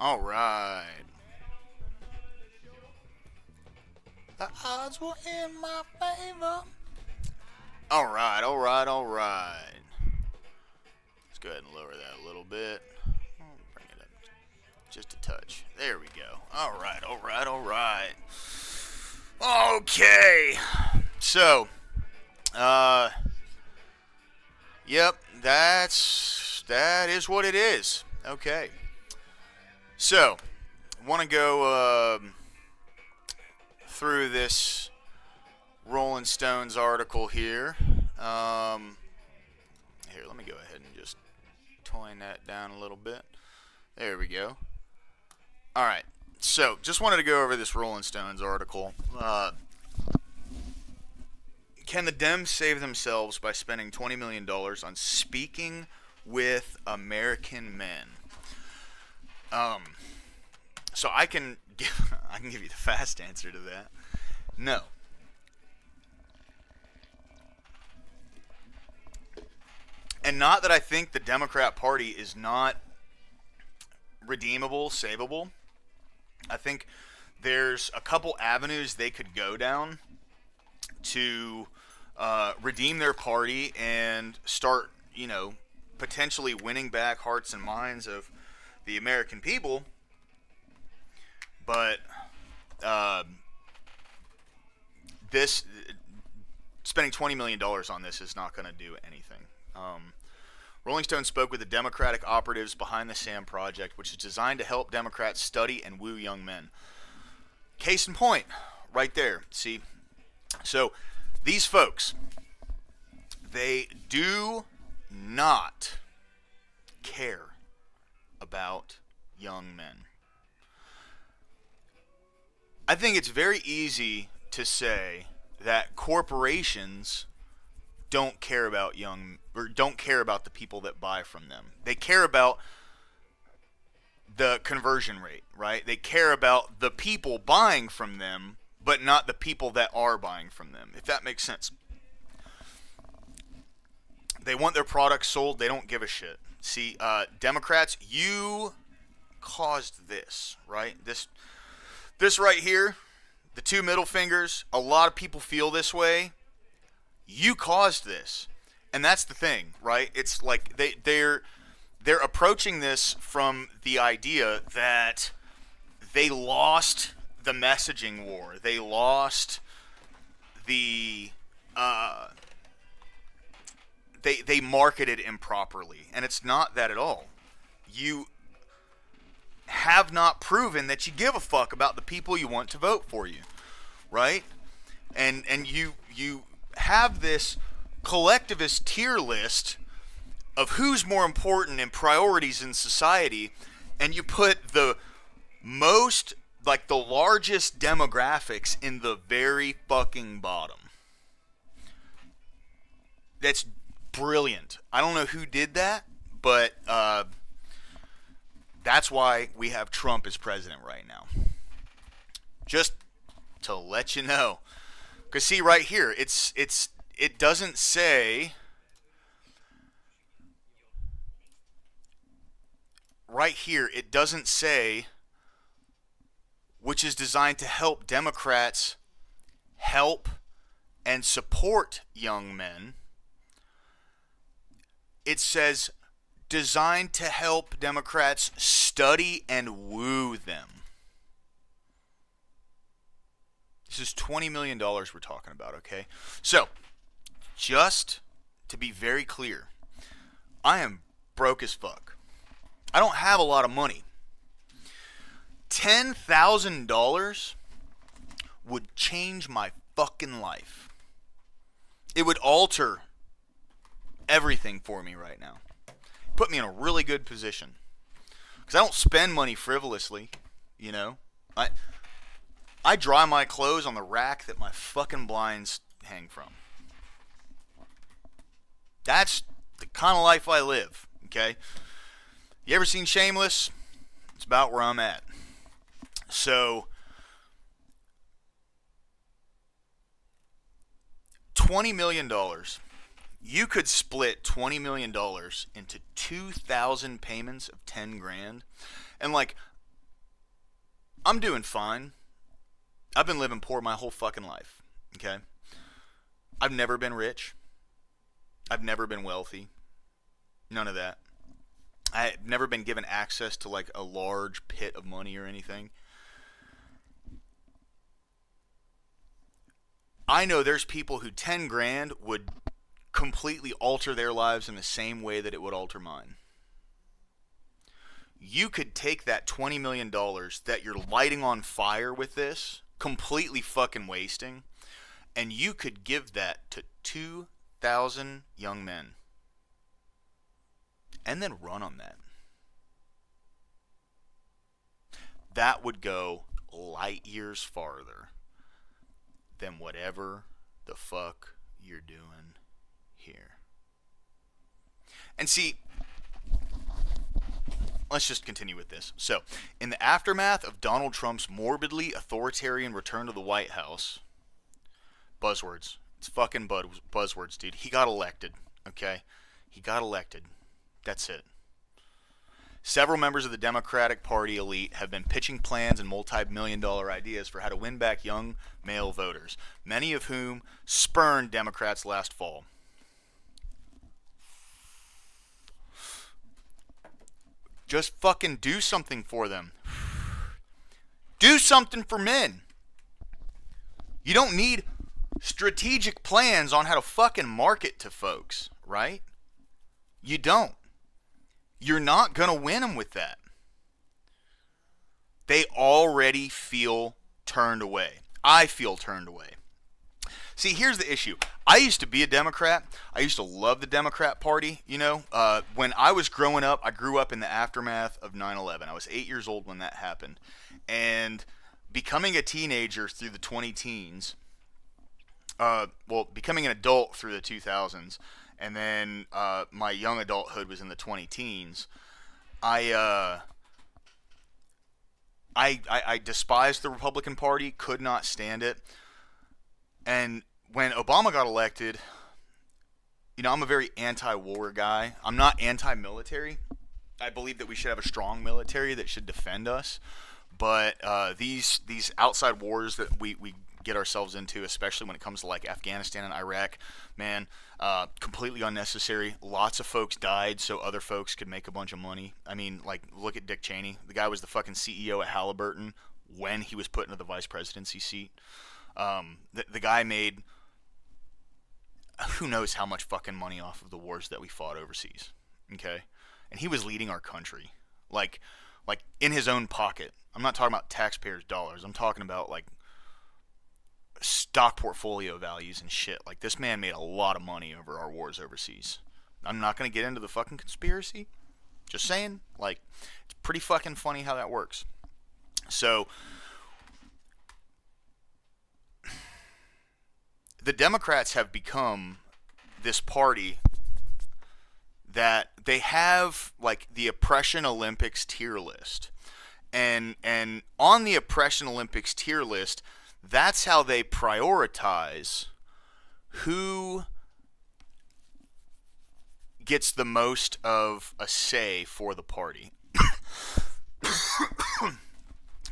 All right. The odds were in my favor. All right, all right, all right. Let's go ahead and lower that a little bit. Bring it up just a touch. There we go. All right, all right, all right. Okay. So, yep, that is what it is. Okay. So, want to go through this Rolling Stones article here. Here, let me go ahead and just tone that down a little bit. There we go. All right. So, just wanted to go over this Rolling Stones article. Can the Dems save themselves by spending $20 million on speaking with American men? So I can give you the fast answer to that. No. And not that I think the Democrat Party is not redeemable, savable. I think there's a couple avenues they could go down to redeem their party and start, potentially winning back hearts and minds of the American people. But this spending $20 million on this is not going to do anything. Rolling Stone spoke with the Democratic operatives behind the SAM project, which is designed to help Democrats study and woo young men. Case in point, right there. See? So, these folks, they do not care about young men. I think it's very easy to say that corporations don't care about don't care about the people that buy from them. They care about the conversion rate, right? They care about the people buying from them, but not the people that are buying from them, if that makes sense. They want their products sold. They don't give a shit. See, Democrats, you caused this, right? This right here, the two middle fingers, a lot of people feel this way. You caused this. And that's the thing, right? It's like they're approaching this from the idea that they lost the messaging war. They lost the they marketed improperly, and it's not that at all. You have not proven that you give a fuck about the people you want to vote for you, right? And you have this collectivist tier list of who's more important in priorities in society, and you put the most, like the largest demographics in the very fucking bottom. That's brilliant. I don't know who did that, but that's why we have Trump as president right now. Just to let you know. Because see right here, it doesn't say right here, it doesn't say which is designed to help Democrats help and support young men. It says designed to help Democrats study and woo them. This is $20 million we're talking about, okay? So, just to be very clear, I am broke as fuck. I don't have a lot of money. $10,000 would change my fucking life. It would alter everything for me right now. Put me in a really good position. Because I don't spend money frivolously, I dry my clothes on the rack that my fucking blinds hang from. That's the kind of life I live, okay? You ever seen Shameless? It's about where I'm at. So, $20 million. You could split $20 million into 2,000 payments of 10 grand. And I'm doing fine. I've been living poor my whole fucking life. Okay? I've never been rich. I've never been wealthy. None of that. I've never been given access to like a large pit of money or anything. I know there's people who 10 grand would completely alter their lives in the same way that it would alter mine. You could take that $20 million that you're lighting on fire with this, completely fucking wasting, and you could give that to 2,000 young men. And then run on that. That would go light years farther than whatever the fuck you're doing here. And see, let's just continue with this. So, in the aftermath of Donald Trump's morbidly authoritarian return to the White House, buzzwords. It's fucking buzzwords, dude. He got elected, okay? He got elected. That's it. Several members of the Democratic Party elite have been pitching plans and multi-million-dollar ideas for how to win back young male voters, many of whom spurned Democrats last fall. Just fucking do something for them. Do something for men. You don't need strategic plans on how to fucking market to folks, right? You don't. You're not going to win them with that. They already feel turned away. I feel turned away. See, here's the issue. I used to be a Democrat. I used to love the Democrat Party, you know. When I was growing up, I grew up in the aftermath of 9/11. I was 8 years old when that happened. And becoming a teenager through the 20-teens, becoming an adult through the 2000s, and then my young adulthood was in the 20-teens. I despised the Republican Party, could not stand it. And when Obama got elected, you know, I'm a very anti-war guy. I'm not anti-military. I believe that we should have a strong military that should defend us. But these outside wars that we get ourselves into, especially when it comes to like Afghanistan and Iraq, man, completely unnecessary. Lots of folks died so other folks could make a bunch of money. I mean, like, look at Dick Cheney. The guy was the fucking CEO at Halliburton when he was put into the vice presidency seat. The guy made who knows how much fucking money off of the wars that we fought overseas. Okay? And he was leading our country. Like in his own pocket. I'm not talking about taxpayers' dollars. I'm talking about like stock portfolio values and shit. Like, this man made a lot of money over our wars overseas. I'm not going to get into the fucking conspiracy. Just saying, like, it's pretty fucking funny how that works. So, the Democrats have become this party that they have, like, the Oppression Olympics tier list. And on the Oppression Olympics tier list, that's how they prioritize who gets the most of a say for the party.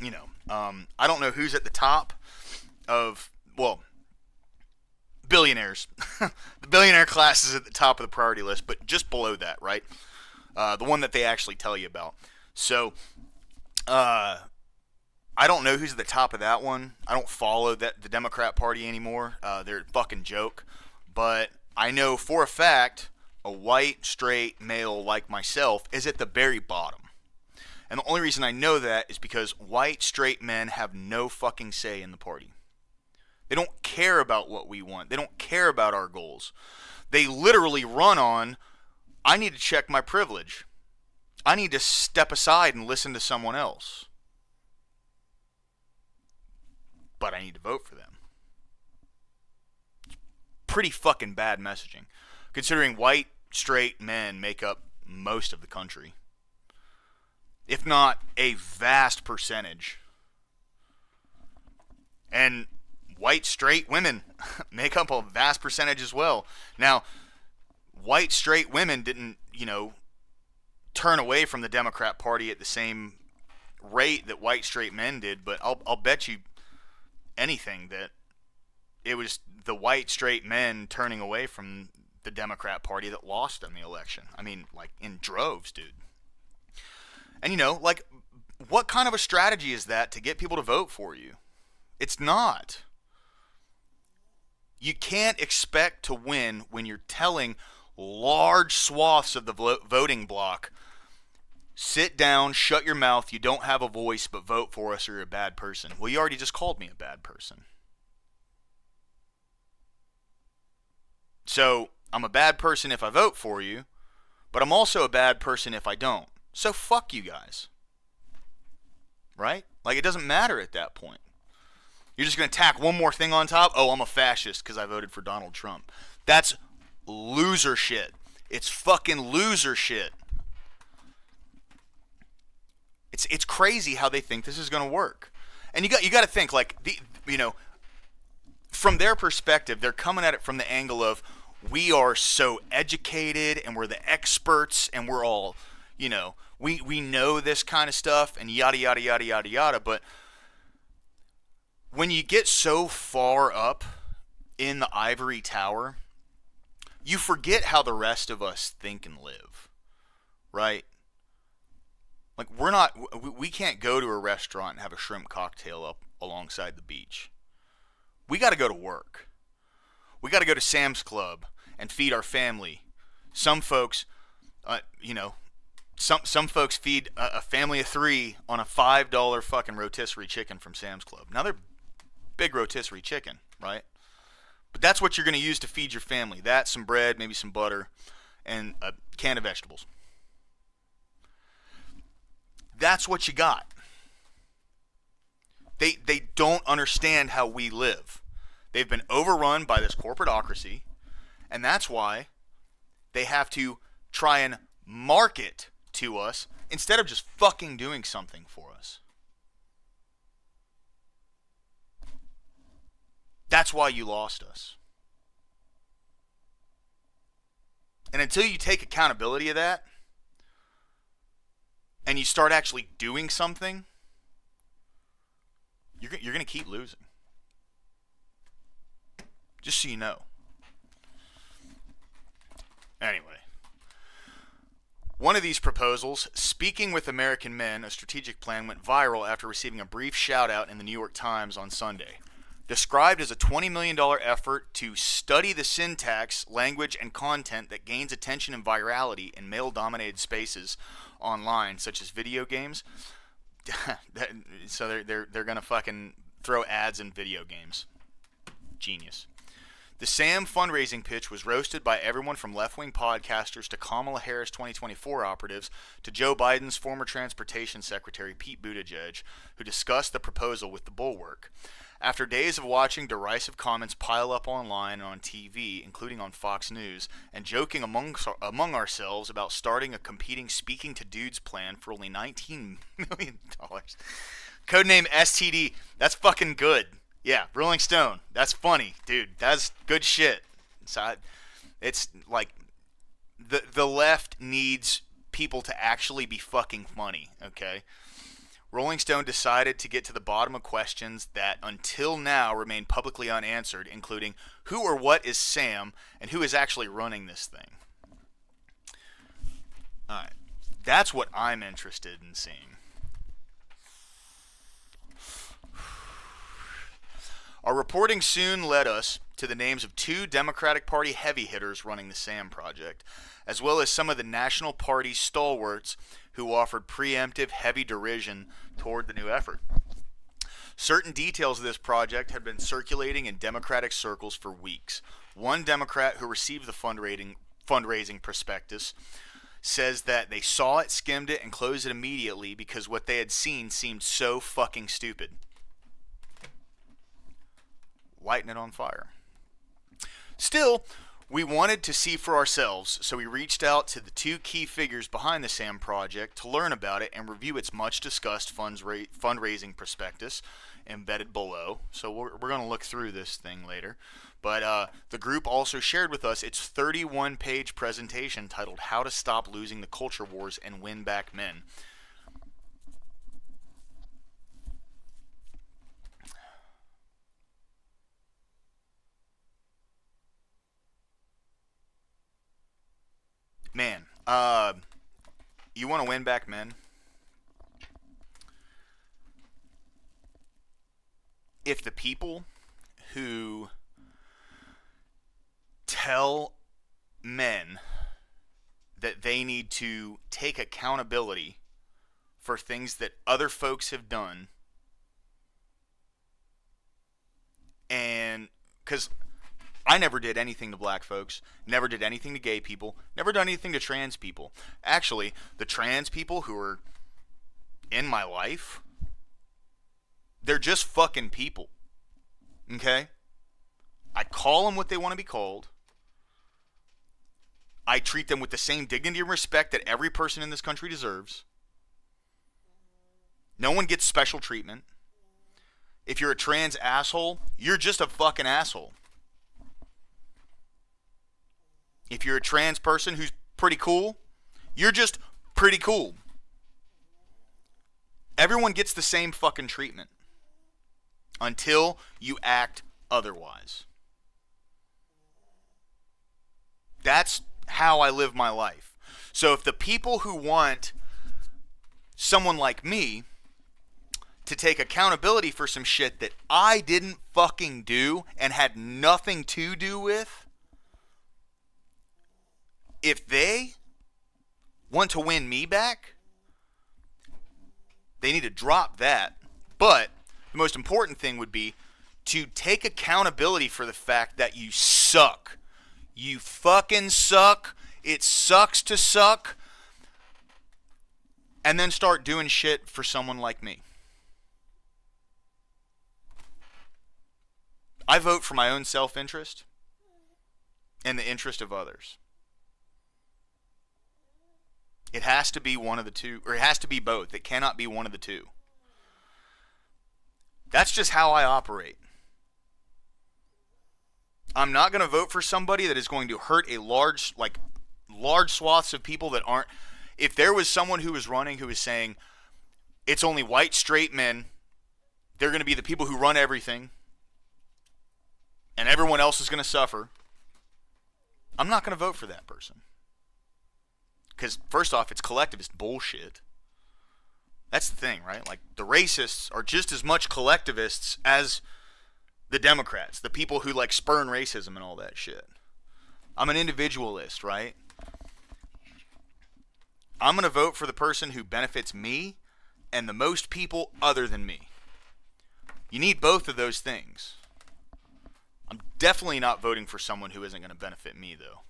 You know, I don't know who's at the top of, well, billionaires. The billionaire class is at the top of the priority list, but just below that, right? The one that they actually tell you about. So, I don't know who's at the top of that one. I don't follow the Democrat Party anymore. They're a fucking joke. But I know for a fact a white, straight male like myself is at the very bottom. And the only reason I know that is because white, straight men have no fucking say in the party. They don't care about what we want. They don't care about our goals. They literally run on, I need to check my privilege. I need to step aside and listen to someone else. But I need to vote for them. It's pretty fucking bad messaging, considering white, straight men make up most of the country. If not a vast percentage. And white, straight women make up a vast percentage as well. Now, white, straight women didn't, turn away from the Democrat Party at the same rate that white straight men did, but I'll bet you anything that it was the white straight men turning away from the Democrat Party that lost them the election. I mean, like in droves, dude. And like, what kind of a strategy is that to get people to vote for you? It's not. You can't expect to win when you're telling large swaths of the voting bloc, sit down, shut your mouth, you don't have a voice, but vote for us or you're a bad person. Well, you already just called me a bad person. So, I'm a bad person if I vote for you, but I'm also a bad person if I don't. So fuck you guys. Right? Like, it doesn't matter at that point. You're just going to tack one more thing on top? Oh, I'm a fascist because I voted for Donald Trump. That's loser shit. It's fucking loser shit. It's crazy how they think this is going to work. And you got to think, like, from their perspective, they're coming at it from the angle of, we are so educated and we're the experts and we're all, we know this kind of stuff and yada, yada, yada, yada, yada. But when you get so far up in the ivory tower, you forget how the rest of us think and live, right? Like, we can't go to a restaurant and have a shrimp cocktail up alongside the beach. We got to go to work. We got to go to Sam's Club and feed our family. Some folks, some folks feed a family of 3 on a $5 fucking rotisserie chicken from Sam's Club. Now, they're big rotisserie chicken, right? But that's what you're going to use to feed your family. That, some bread, maybe some butter, and a can of vegetables. That's what you got. They don't understand how we live. They've been overrun by this corporatocracy, and that's why they have to try and market to us instead of just fucking doing something for us. That's why you lost us. And until you take accountability of that, and you start actually doing something, you're going to keep losing. Just so you know. Anyway. One of these proposals, Speaking with American Men, a strategic plan, went viral after receiving a brief shout-out in the New York Times on Sunday. Described as a $20 million effort to study the syntax, language, and content that gains attention and virality in male-dominated spaces online, such as video games. So they're gonna fucking throw ads in video games. Genius. The Sam fundraising pitch was roasted by everyone from left-wing podcasters to Kamala Harris 2024 operatives to Joe Biden's former transportation secretary Pete Buttigieg, who discussed the proposal with the Bulwark. After days of watching derisive comments pile up online and on TV, including on Fox News, and joking among ourselves about starting a competing Speaking to Dudes plan for only $19 million. Codename STD. That's fucking good. Yeah, Rolling Stone. That's funny, dude. That's good shit. It's like the left needs people to actually be fucking funny, okay? Rolling Stone decided to get to the bottom of questions that until now remain publicly unanswered, including who or what is Sam and who is actually running this thing. Alright, that's what I'm interested in seeing. Our reporting soon led us to the names of 2 Democratic Party heavy hitters running the SAM project, as well as some of the National Party stalwarts who offered preemptive heavy derision toward the new effort. Certain details of this project had been circulating in Democratic circles for weeks. One Democrat who received the fundraising prospectus says that they saw it, skimmed it, and closed it immediately because what they had seen seemed so fucking stupid. Lighting it on fire. Still, we wanted to see for ourselves, so we reached out to the 2 key figures behind the SAM project to learn about it and review its much-discussed fundraising prospectus embedded below. So we're going to look through this thing later. But the group also shared with us its 31-page presentation titled How to Stop Losing the Culture Wars and Win Back Men. You want to win back men? If the people who tell men that they need to take accountability for things that other folks have done, and because I never did anything to black folks, never did anything to gay people, never done anything to trans people. Actually, the trans people who are in my life, they're just fucking people. Okay? I call them what they want to be called. I treat them with the same dignity and respect that every person in this country deserves. No one gets special treatment. If you're a trans asshole, you're just a fucking asshole. If you're a trans person who's pretty cool, you're just pretty cool. Everyone gets the same fucking treatment until you act otherwise. That's how I live my life. So if the people who want someone like me to take accountability for some shit that I didn't fucking do and had nothing to do with, if they want to win me back, they need to drop that. But the most important thing would be to take accountability for the fact that you suck. You fucking suck. It sucks to suck. And then start doing shit for someone like me. I vote for my own self-interest and the interest of others. It has to be one of the two, or it has to be both. It cannot be one of the two. That's just how I operate. I'm not going to vote for somebody that is going to hurt a large swaths of people that aren't. If there was someone who was running who was saying, it's only white, straight men, they're going to be the people who run everything, and everyone else is going to suffer, I'm not going to vote for that person. Because, first off, it's collectivist bullshit. That's the thing, right? Like, the racists are just as much collectivists as the Democrats, the people who, like, spurn racism and all that shit. I'm an individualist, right? I'm going to vote for the person who benefits me and the most people other than me. You need both of those things. I'm definitely not voting for someone who isn't going to benefit me, though.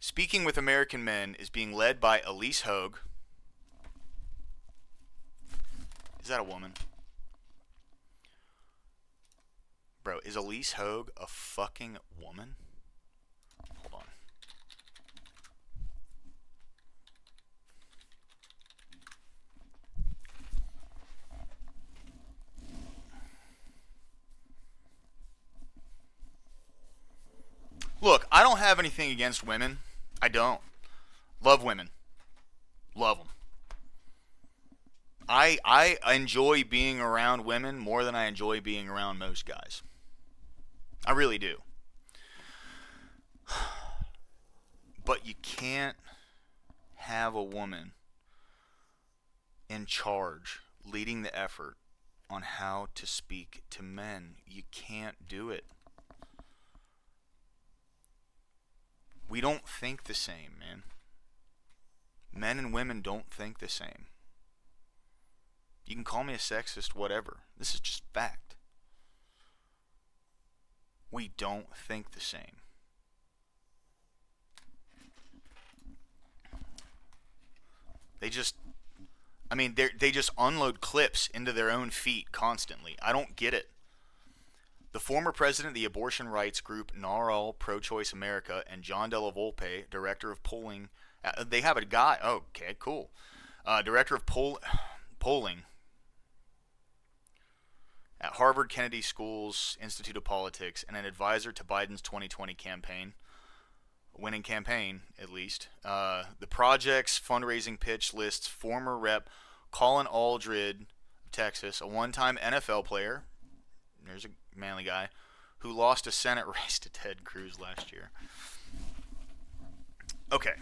Speaking with American Men is being led by Elise Hogue. Is that a woman? Bro, is Elise Hogue a fucking woman? Hold on. Look, I don't have anything against women. I don't. Love women. Love them. I enjoy being around women more than I enjoy being around most guys. I really do. But you can't have a woman in charge, leading the effort on how to speak to men. You can't do it. We don't think the same, man. Men and women don't think the same. You can call me a sexist, whatever. This is just fact. We don't think the same. They just unload clips into their own feet constantly. I don't get it. The former president of the abortion rights group NARAL Pro-Choice America and John Della Volpe, director of polling, they have a guy, okay, cool, director of polling at Harvard Kennedy School's Institute of Politics and an advisor to Biden's 2020 campaign, winning campaign at least. The project's fundraising pitch lists former Rep. Colin Aldred of Texas, a one-time NFL player, there's a manly guy, who lost a Senate race to Ted Cruz last year. Okay.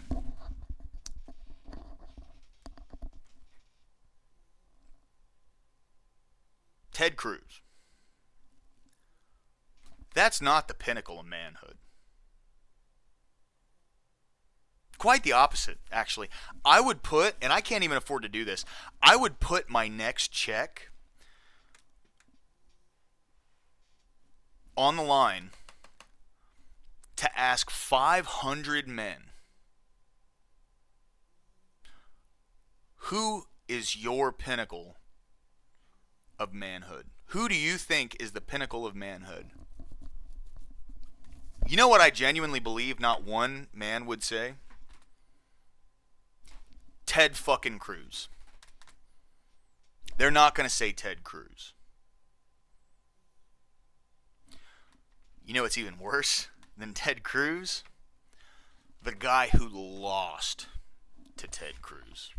Ted Cruz. That's not the pinnacle of manhood. Quite the opposite, actually. I would put, and I can't even afford to do this, I would put my next check on the line to ask 500 men, who is your pinnacle of manhood? Who do you think is the pinnacle of manhood? You know what I genuinely believe not one man would say? Ted fucking Cruz. They're not going to say Ted Cruz. You know what's even worse than Ted Cruz? The guy who lost to Ted Cruz.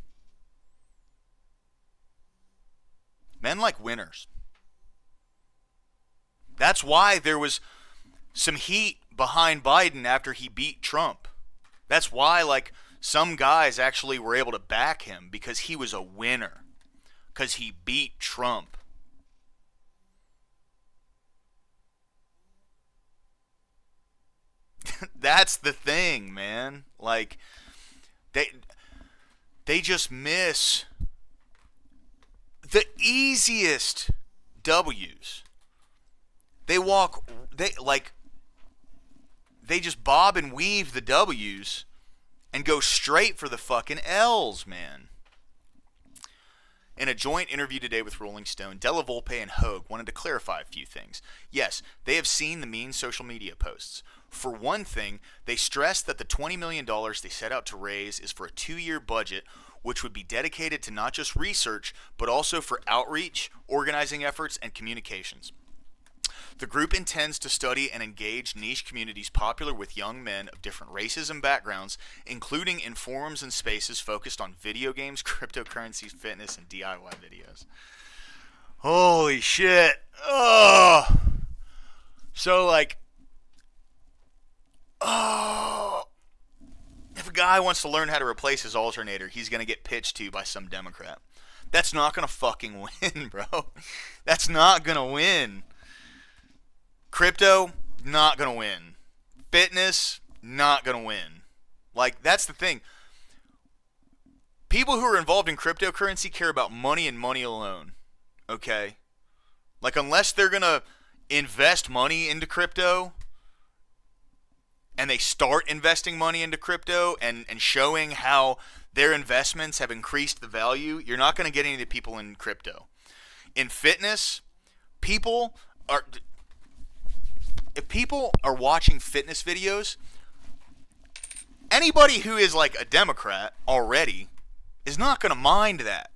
Men like winners. That's why there was some heat behind Biden after he beat Trump. That's why, like, some guys actually were able to back him because he was a winner. Because he beat Trump. That's the thing, man. Like, they just miss the easiest W's. They just bob and weave the W's and go straight for the fucking L's, man. In a joint interview today with Rolling Stone, Della Volpe and Hogue wanted to clarify a few things. Yes, they have seen the mean social media posts. For one thing, they stressed that the $20 million they set out to raise is for a 2-year budget, which would be dedicated to not just research, but also for outreach, organizing efforts, and communications. The group intends to study and engage niche communities popular with young men of different races and backgrounds, including in forums and spaces focused on video games, cryptocurrencies, fitness, and DIY videos. Holy shit. Oh. So, like, if a guy wants to learn how to replace his alternator, he's going to get pitched to by some Democrat. That's not going to fucking win, bro. That's not going to win. Crypto, not going to win. Fitness, not going to win. Like, that's the thing. People who are involved in cryptocurrency care about money and money alone. Okay? Like, unless they're going to invest money into crypto, and they start investing money into crypto and showing how their investments have increased the value, you're not going to get any of the people in crypto. In fitness, if people are watching fitness videos, anybody who is like a Democrat already is not going to mind that.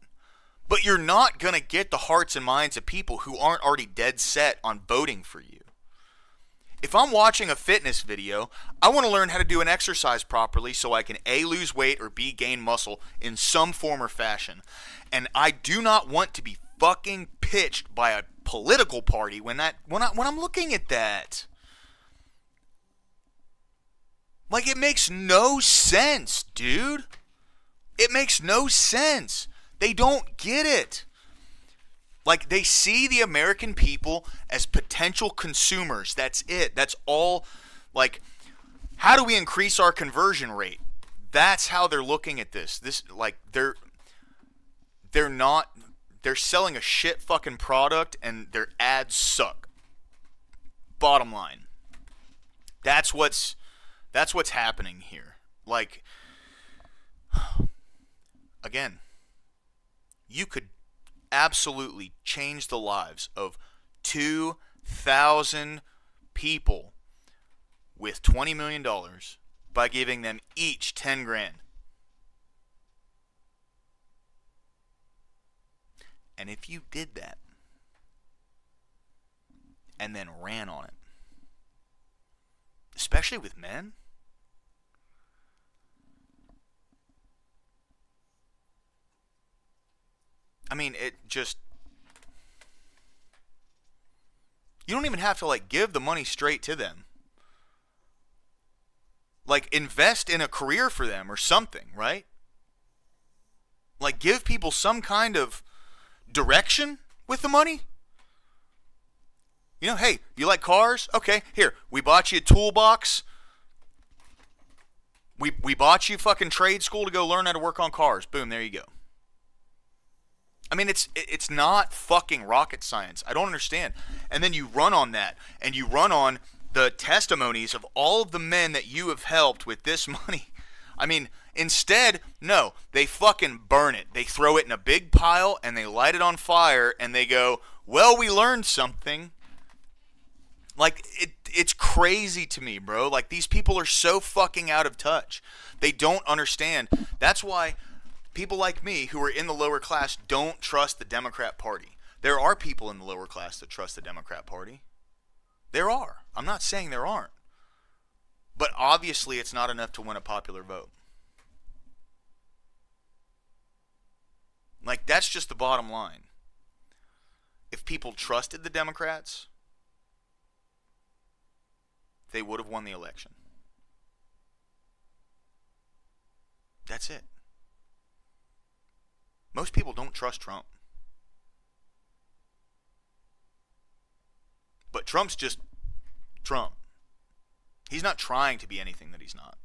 But you're not going to get the hearts and minds of people who aren't already dead set on voting for you. If I'm watching a fitness video, I want to learn how to do an exercise properly so I can A, lose weight, or B, gain muscle in some form or fashion. And I do not want to be fucking pitched by a political party when I'm looking at that. Like, it makes no sense, dude. It makes no sense. They don't get it. Like, they see the American people as potential consumers. That's it. That's all. Like, how do we increase our conversion rate? That's how they're looking at this. They're selling a shit fucking product and their ads suck. Bottom line. That's what's happening here. Like, again, you could absolutely change the lives of 2,000 people with $20 million by giving them each 10 grand. And if you did that and then ran on it, especially with men, I mean, it just, you don't even have to, like, give the money straight to them. Like, invest in a career for them or something, right? Like, give people some kind of direction with the money. You know, hey, you like cars? Okay, here, we bought you a toolbox. We bought you fucking trade school to go learn how to work on cars. Boom, there you go. I mean, it's not fucking rocket science. I don't understand. And then you run on that, and you run on the testimonies of all of the men that you have helped with this money. I mean, instead, no, they fucking burn it. They throw it in a big pile, and they light it on fire, and they go, well, we learned something. Like, it's crazy to me, bro. Like, these people are so fucking out of touch. They don't understand. That's why people like me who are in the lower class don't trust the Democrat Party. There are people in the lower class that trust the Democrat Party. There are. I'm not saying there aren't. But obviously it's not enough to win a popular vote. Like, that's just the bottom line. If people trusted the Democrats, they would have won the election. That's it. Most people don't trust Trump. But Trump's just Trump. He's not trying to be anything that he's not.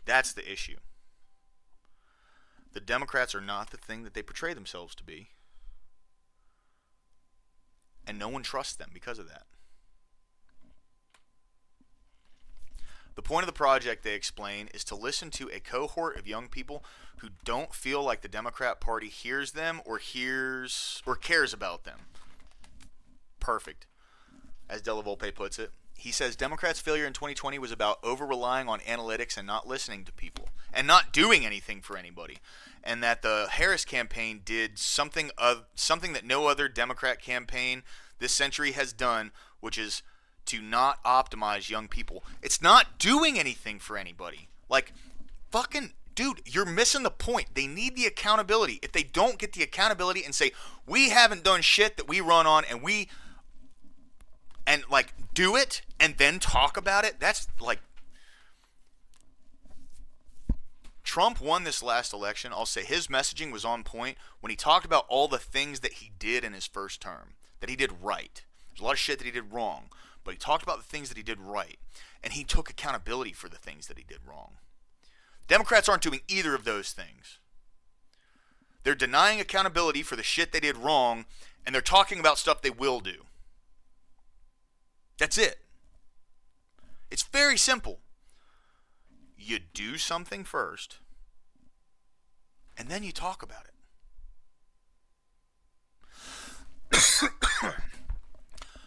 That's the issue. The Democrats are not the thing that they portray themselves to be. And no one trusts them because of that. The point of the project, they explain, is to listen to a cohort of young people who don't feel like the Democrat Party hears them or cares about them. Perfect. As Della Volpe puts it, he says Democrats' failure in 2020 was about over-relying on analytics and not listening to people and not doing anything for anybody. And that the Harris campaign did something that no other Democrat campaign this century has done, which is to not optimize young people. It's not doing anything for anybody. Like, fucking, dude, you're missing the point. They need the accountability. If they don't get the accountability and say, we haven't done shit that we run on and like do it and then talk about it, that's like, Trump won this last election. I'll say his messaging was on point when he talked about all the things that he did in his first term, that he did right. There's a lot of shit that he did wrong, but he talked about the things that he did right, and he took accountability for the things that he did wrong. Democrats aren't doing either of those things. They're denying accountability for the shit they did wrong, and they're talking about stuff they will do. That's it. It's very simple. You do something first, and then you talk about it.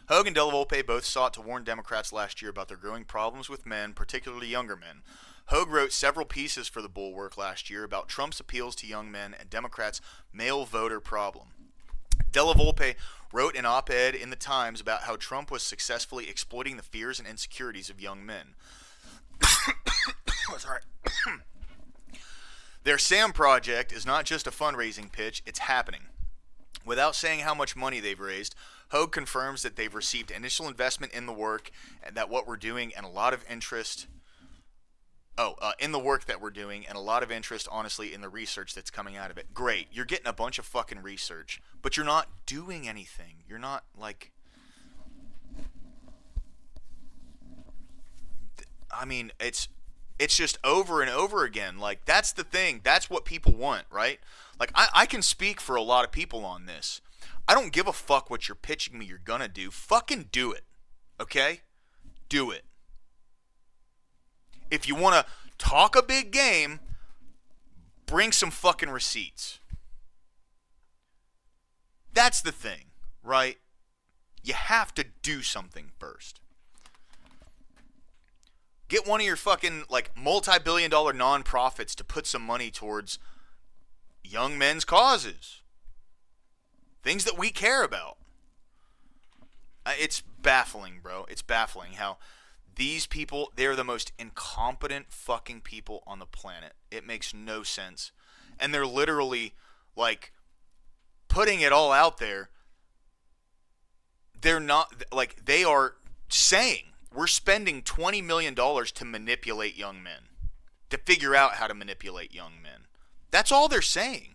Hogue and Della Volpe both sought to warn Democrats last year about their growing problems with men, particularly younger men. Hogue wrote several pieces for the Bulwark last year about Trump's appeals to young men and Democrats' male voter problem. Della Volpe wrote an op-ed in the Times about how Trump was successfully exploiting the fears and insecurities of young men. Sorry. Their SAM project is not just a fundraising pitch, it's happening. Without saying how much money they've raised, Hogue confirms that they've received initial investment in the work and that what we're doing and a lot of interest in the work that we're doing and a lot of interest, honestly, in the research that's coming out of it. Great. You're getting a bunch of fucking research, but you're not doing anything. You're not, like... I mean, it's just over and over again. Like, that's the thing. That's what people want, right? Like, I can speak for a lot of people on this. I don't give a fuck what you're pitching me you're gonna do. Fucking do it. Okay? Do it. If you want to talk a big game, bring some fucking receipts. That's the thing, right? You have to do something first. Get one of your fucking, like, multi-billion-dollar nonprofits to put some money towards young men's causes. Things that we care about. It's baffling, bro. It's baffling how these people, they're the most incompetent fucking people on the planet. It makes no sense. And they're literally, like, putting it all out there. They're not, like, they are saying, we're spending $20 million to manipulate young men. To figure out how to manipulate young men. That's all they're saying.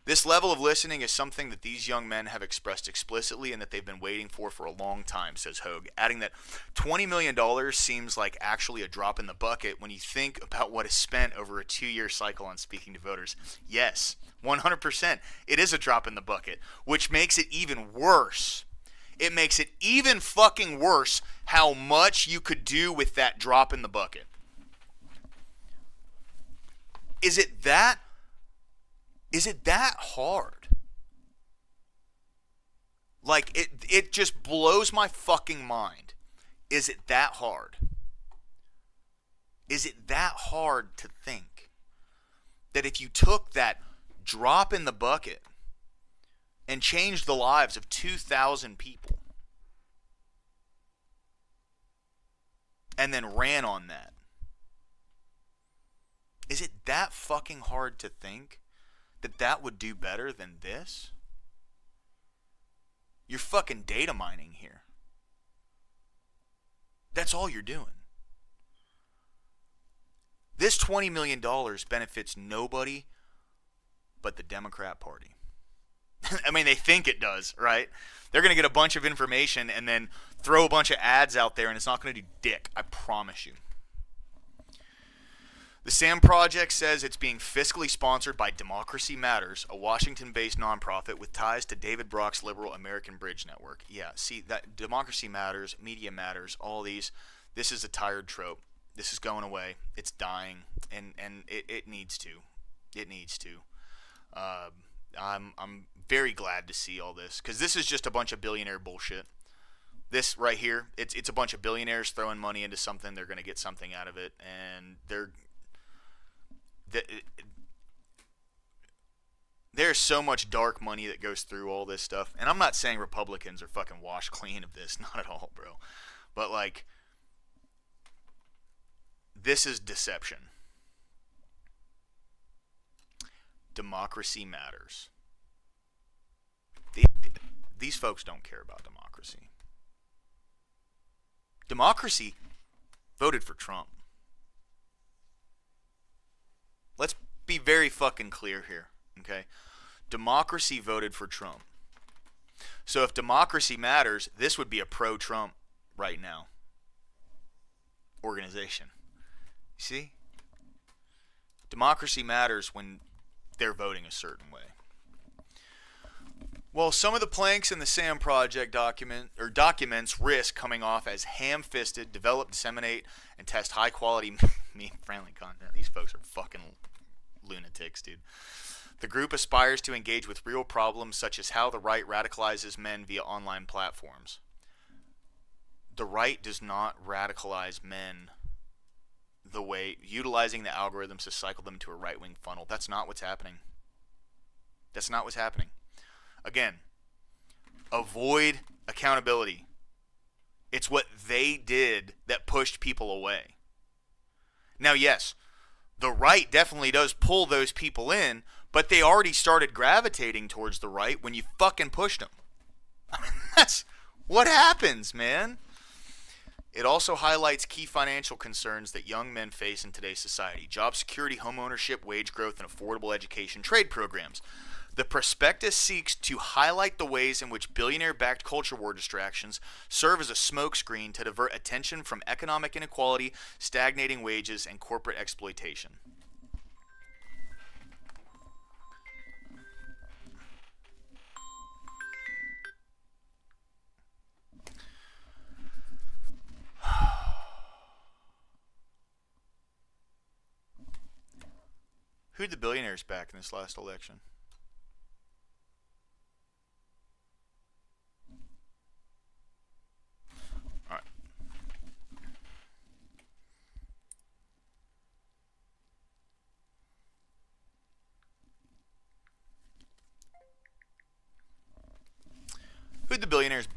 This level of listening is something that these young men have expressed explicitly and that they've been waiting for a long time, says Hogue, adding that $20 million seems like actually a drop in the bucket when you think about what is spent over a 2-year cycle on speaking to voters. Yes, 100%. It is a drop in the bucket, which makes it even worse. It makes it even fucking worse how much you could do with that drop in the bucket. Is it that hard? Like, it just blows my fucking mind. Is it that hard? Is it that hard to think that if you took that drop in the bucket and changed the lives of 2,000 people and then ran on that, is it that fucking hard to think that that would do better than this? You're fucking data mining here. That's all you're doing. This $20 million benefits nobody but the Democrat Party. I mean, they think it does, right? They're going to get a bunch of information and then throw a bunch of ads out there, and it's not going to do dick. I promise you. The SAM Project says it's being fiscally sponsored by Democracy Matters, a Washington-based nonprofit with ties to David Brock's liberal American Bridge Network. Yeah, see, that Democracy Matters, Media Matters, all these, this is a tired trope. This is going away. It's dying, and it needs to. It needs to. I'm very glad to see all this, because this is just a bunch of billionaire bullshit. This right here, it's a bunch of billionaires throwing money into something. They're going to get something out of it, and there's so much dark money that goes through all this stuff. And I'm not saying Republicans are fucking washed clean of this. Not at all, bro. But, like, this is deception. Democracy matters. These folks don't care about democracy. Democracy voted for Trump. Let's be very fucking clear here, okay? Democracy voted for Trump. So if democracy matters, this would be a pro-Trump right now organization. You see? Democracy matters when they're voting a certain way. Well, some of the planks in the SAM Project documents risk coming off as ham-fisted, develop, disseminate, and test high-quality, meme-friendly content. These folks are fucking lunatics, dude. The group aspires to engage with real problems such as how the right radicalizes men via online platforms. The right does not radicalize men the way, utilizing the algorithms to cycle them to a right-wing funnel. That's not what's happening. That's not what's happening. Again, avoid accountability. It's what they did that pushed people away. Now, yes, the right definitely does pull those people in, but they already started gravitating towards the right when you fucking pushed them. I mean, that's what happens, man. It also highlights key financial concerns that young men face in today's society: job security, home ownership, wage growth, and affordable education, trade programs. The prospectus seeks to highlight the ways in which billionaire-backed culture war distractions serve as a smokescreen to divert attention from economic inequality, stagnating wages, and corporate exploitation. Who'd the billionaires back in this last election? All right. Who'd the billionaires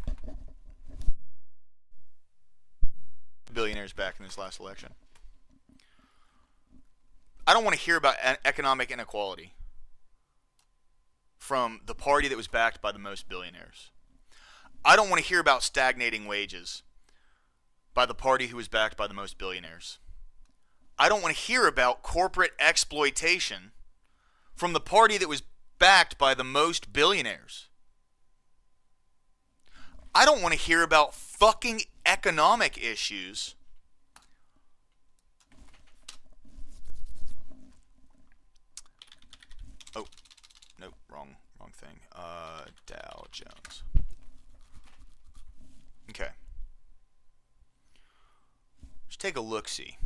back in this last election? I don't want to hear about economic inequality from the party that was backed by the most billionaires. I don't want to hear about stagnating wages by the party who was backed by the most billionaires. I don't want to hear about corporate exploitation from the party that was backed by the most billionaires. I don't want to hear about fucking economic issues. Oh, nope, wrong thing. Dow Jones. Okay. Let's take a look-see.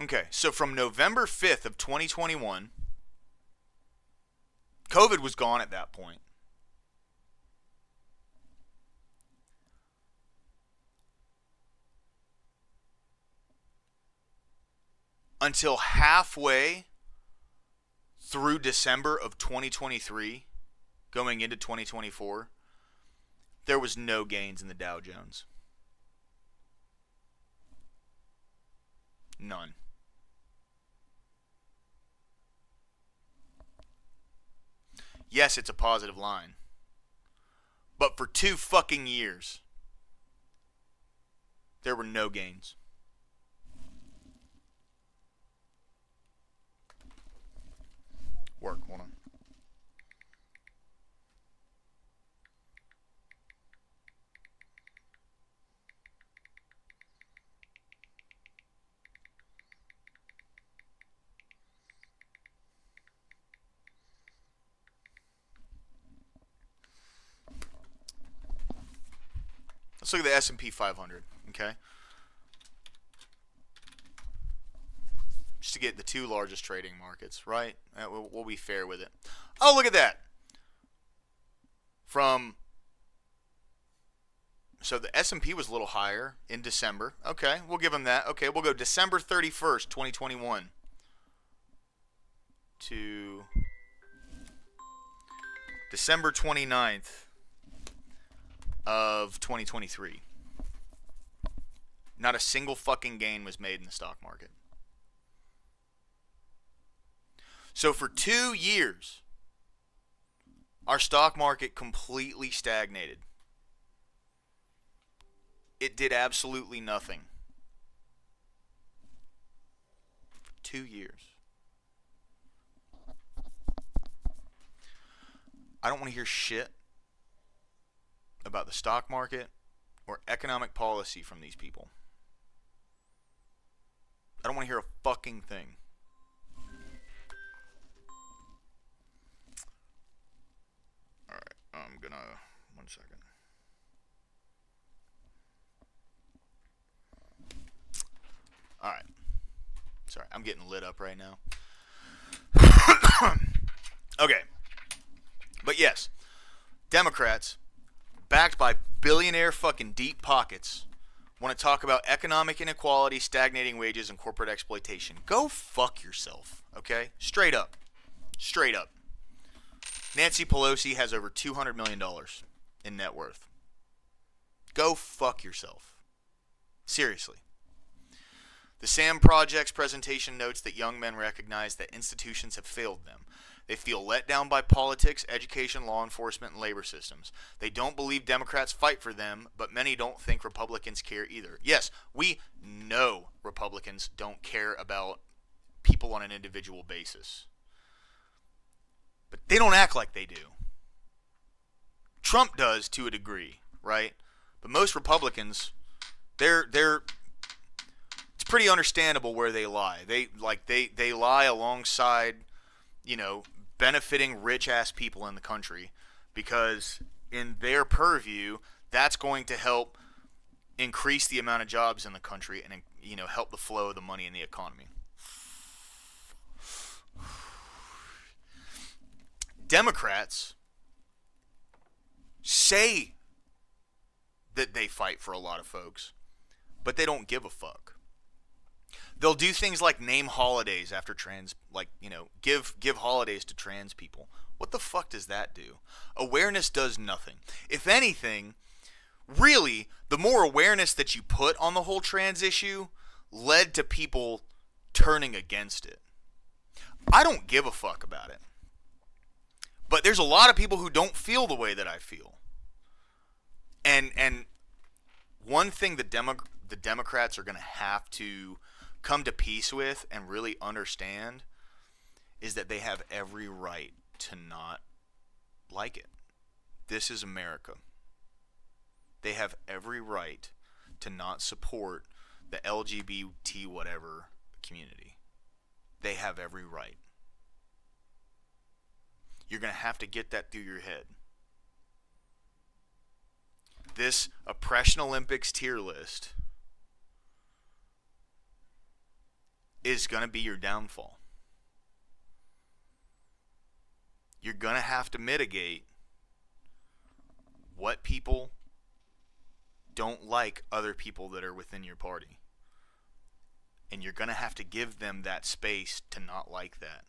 Okay, so from November 5th of 2021, COVID was gone at that point. Until halfway through December of 2023, going into 2024, there was no gains in the Dow Jones. None. Yes, it's a positive line. But for 2 fucking years, there were no gains. Work, hold on. Let's look at the S&P 500, okay? Just to get the 2 largest trading markets, right? We'll be fair with it. Oh, look at that. So the S&P was a little higher in December. Okay, we'll give them that. Okay, we'll go December 31st, 2021 to December 29th of 2023. Not a single fucking gain was made in the stock market. So for 2 years, our stock market completely stagnated. It did absolutely nothing. For 2 years. I don't want to hear shit about the stock market or economic policy from these people. I don't want to hear a fucking thing. Alright, I'm gonna... 1 second. Alright. Sorry, I'm getting lit up right now. Okay. But yes, Democrats, backed by billionaire fucking deep pockets, want to talk about economic inequality, stagnating wages, and corporate exploitation. Go fuck yourself, okay? Straight up. Straight up. Nancy Pelosi has over $200 million in net worth. Go fuck yourself. Seriously. The SAM Project's presentation notes that young men recognize that institutions have failed them. They feel let down by politics, education, law enforcement, and labor systems. They don't believe Democrats fight for them, but many don't think Republicans care either. Yes, we know Republicans don't care about people on an individual basis. But they don't act like they do. Trump does to a degree, right? But most Republicans, they're it's pretty understandable where they lie. They lie alongside, you know, benefiting rich ass people in the country, because in their purview, that's going to help increase the amount of jobs in the country and, you know, help the flow of the money in the economy. Democrats say that they fight for a lot of folks, but they don't give a fuck. They'll do things like name holidays after trans, like, you know, give holidays to trans people. What the fuck does that do? Awareness does nothing. If anything, really, the more awareness that you put on the whole trans issue led to people turning against it. I don't give a fuck about it. But there's a lot of people who don't feel the way that I feel. And one thing the Democrats are going to have to come to peace with and really understand is that they have every right to not like it. This is America. They have every right to not support the LGBT whatever community. They have every right. You're going to have to get that through your head. This Oppression Olympics tier list is going to be your downfall. You're going to have to mitigate what people don't like other people that are within your party. And you're going to have to give them that space to not like that.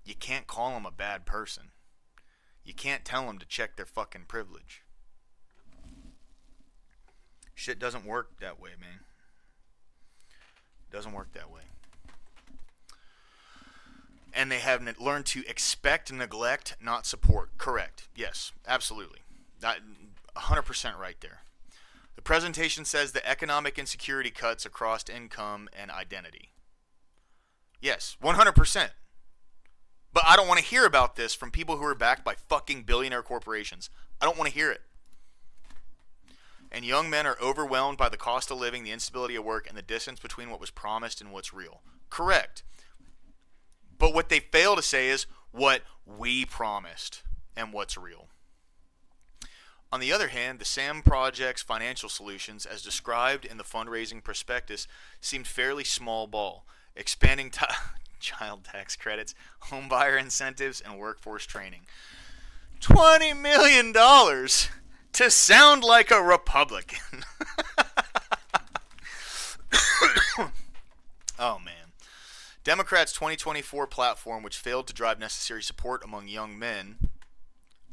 You can't call them a bad person. You can't tell them to check their fucking privilege. Shit doesn't work that way, man. It doesn't work that way. And they have learned to expect, neglect, not support. Correct. Yes, absolutely. 100% right there. The presentation says the economic insecurity cuts across income and identity. Yes, 100%. But I don't want to hear about this from people who are backed by fucking billionaire corporations. I don't want to hear it. And young men are overwhelmed by the cost of living, the instability of work, and the distance between what was promised and what's real. Correct. But what they fail to say is what we promised and what's real. On the other hand, the SAM Project's financial solutions, as described in the fundraising prospectus, seemed fairly small ball, expanding child tax credits, home buyer incentives, and workforce training. $20 million to sound like a Republican. Oh, man. Democrats' 2024 platform, which failed to drive necessary support among young men.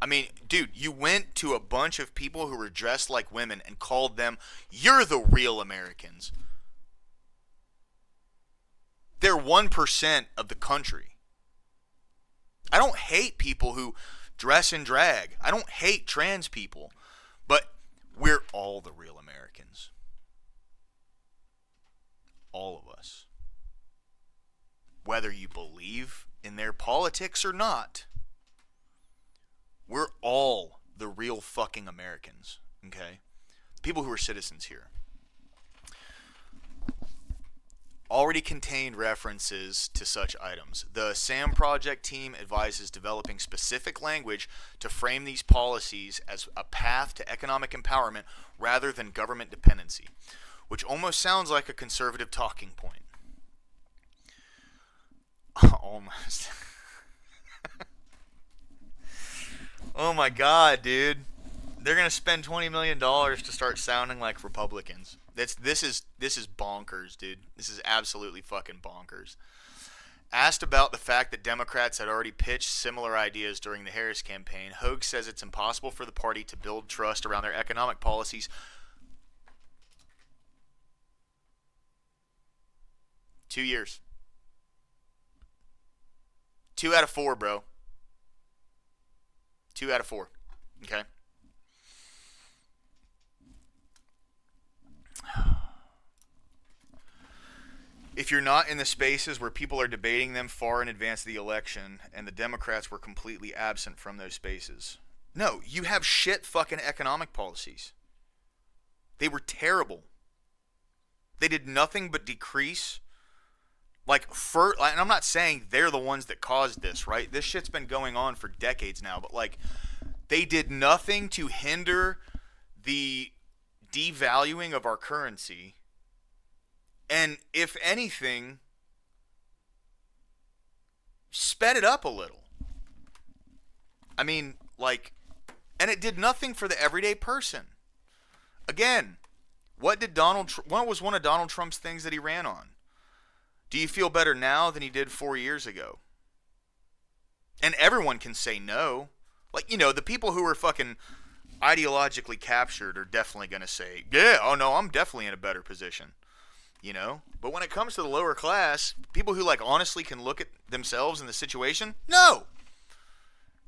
I mean, dude, you went to a bunch of people who were dressed like women and called them, "You're the real Americans." They're 1% of the country. I don't hate people who dress in drag. I don't hate trans people. But we're all the real Americans. All of us. Whether you believe in their politics or not, we're all the real fucking Americans. Okay? People who are citizens here. Already contained references to such items. The SAM Project team advises developing specific language to frame these policies as a path to economic empowerment rather than government dependency, which almost sounds like a conservative talking point. Almost. Oh my God, dude. They're going to spend $20 million to start sounding like Republicans. This is bonkers, dude. This is absolutely fucking bonkers. Asked about the fact that Democrats had already pitched similar ideas during the Harris campaign, Hogue says it's impossible for the party to build trust around their economic policies. 2 years. 2 out of 4, bro. 2 out of 4. Okay? If you're not in the spaces where people are debating them far in advance of the election, and the Democrats were completely absent from those spaces. No, you have shit fucking economic policies. They were terrible. They did nothing but decrease. And I'm not saying they're the ones that caused this, right? This shit's been going on for decades now, but they did nothing to hinder the devaluing of our currency. And if anything, sped it up a little. I mean, and it did nothing for the everyday person. Again, what was one of Donald Trump's things that he ran on? Do you feel better now than you did 4 years ago? And everyone can say no. The people who are fucking ideologically captured are definitely going to say, yeah, oh no, I'm definitely in a better position. But when it comes to the lower class, people who honestly can look at themselves in the situation, no,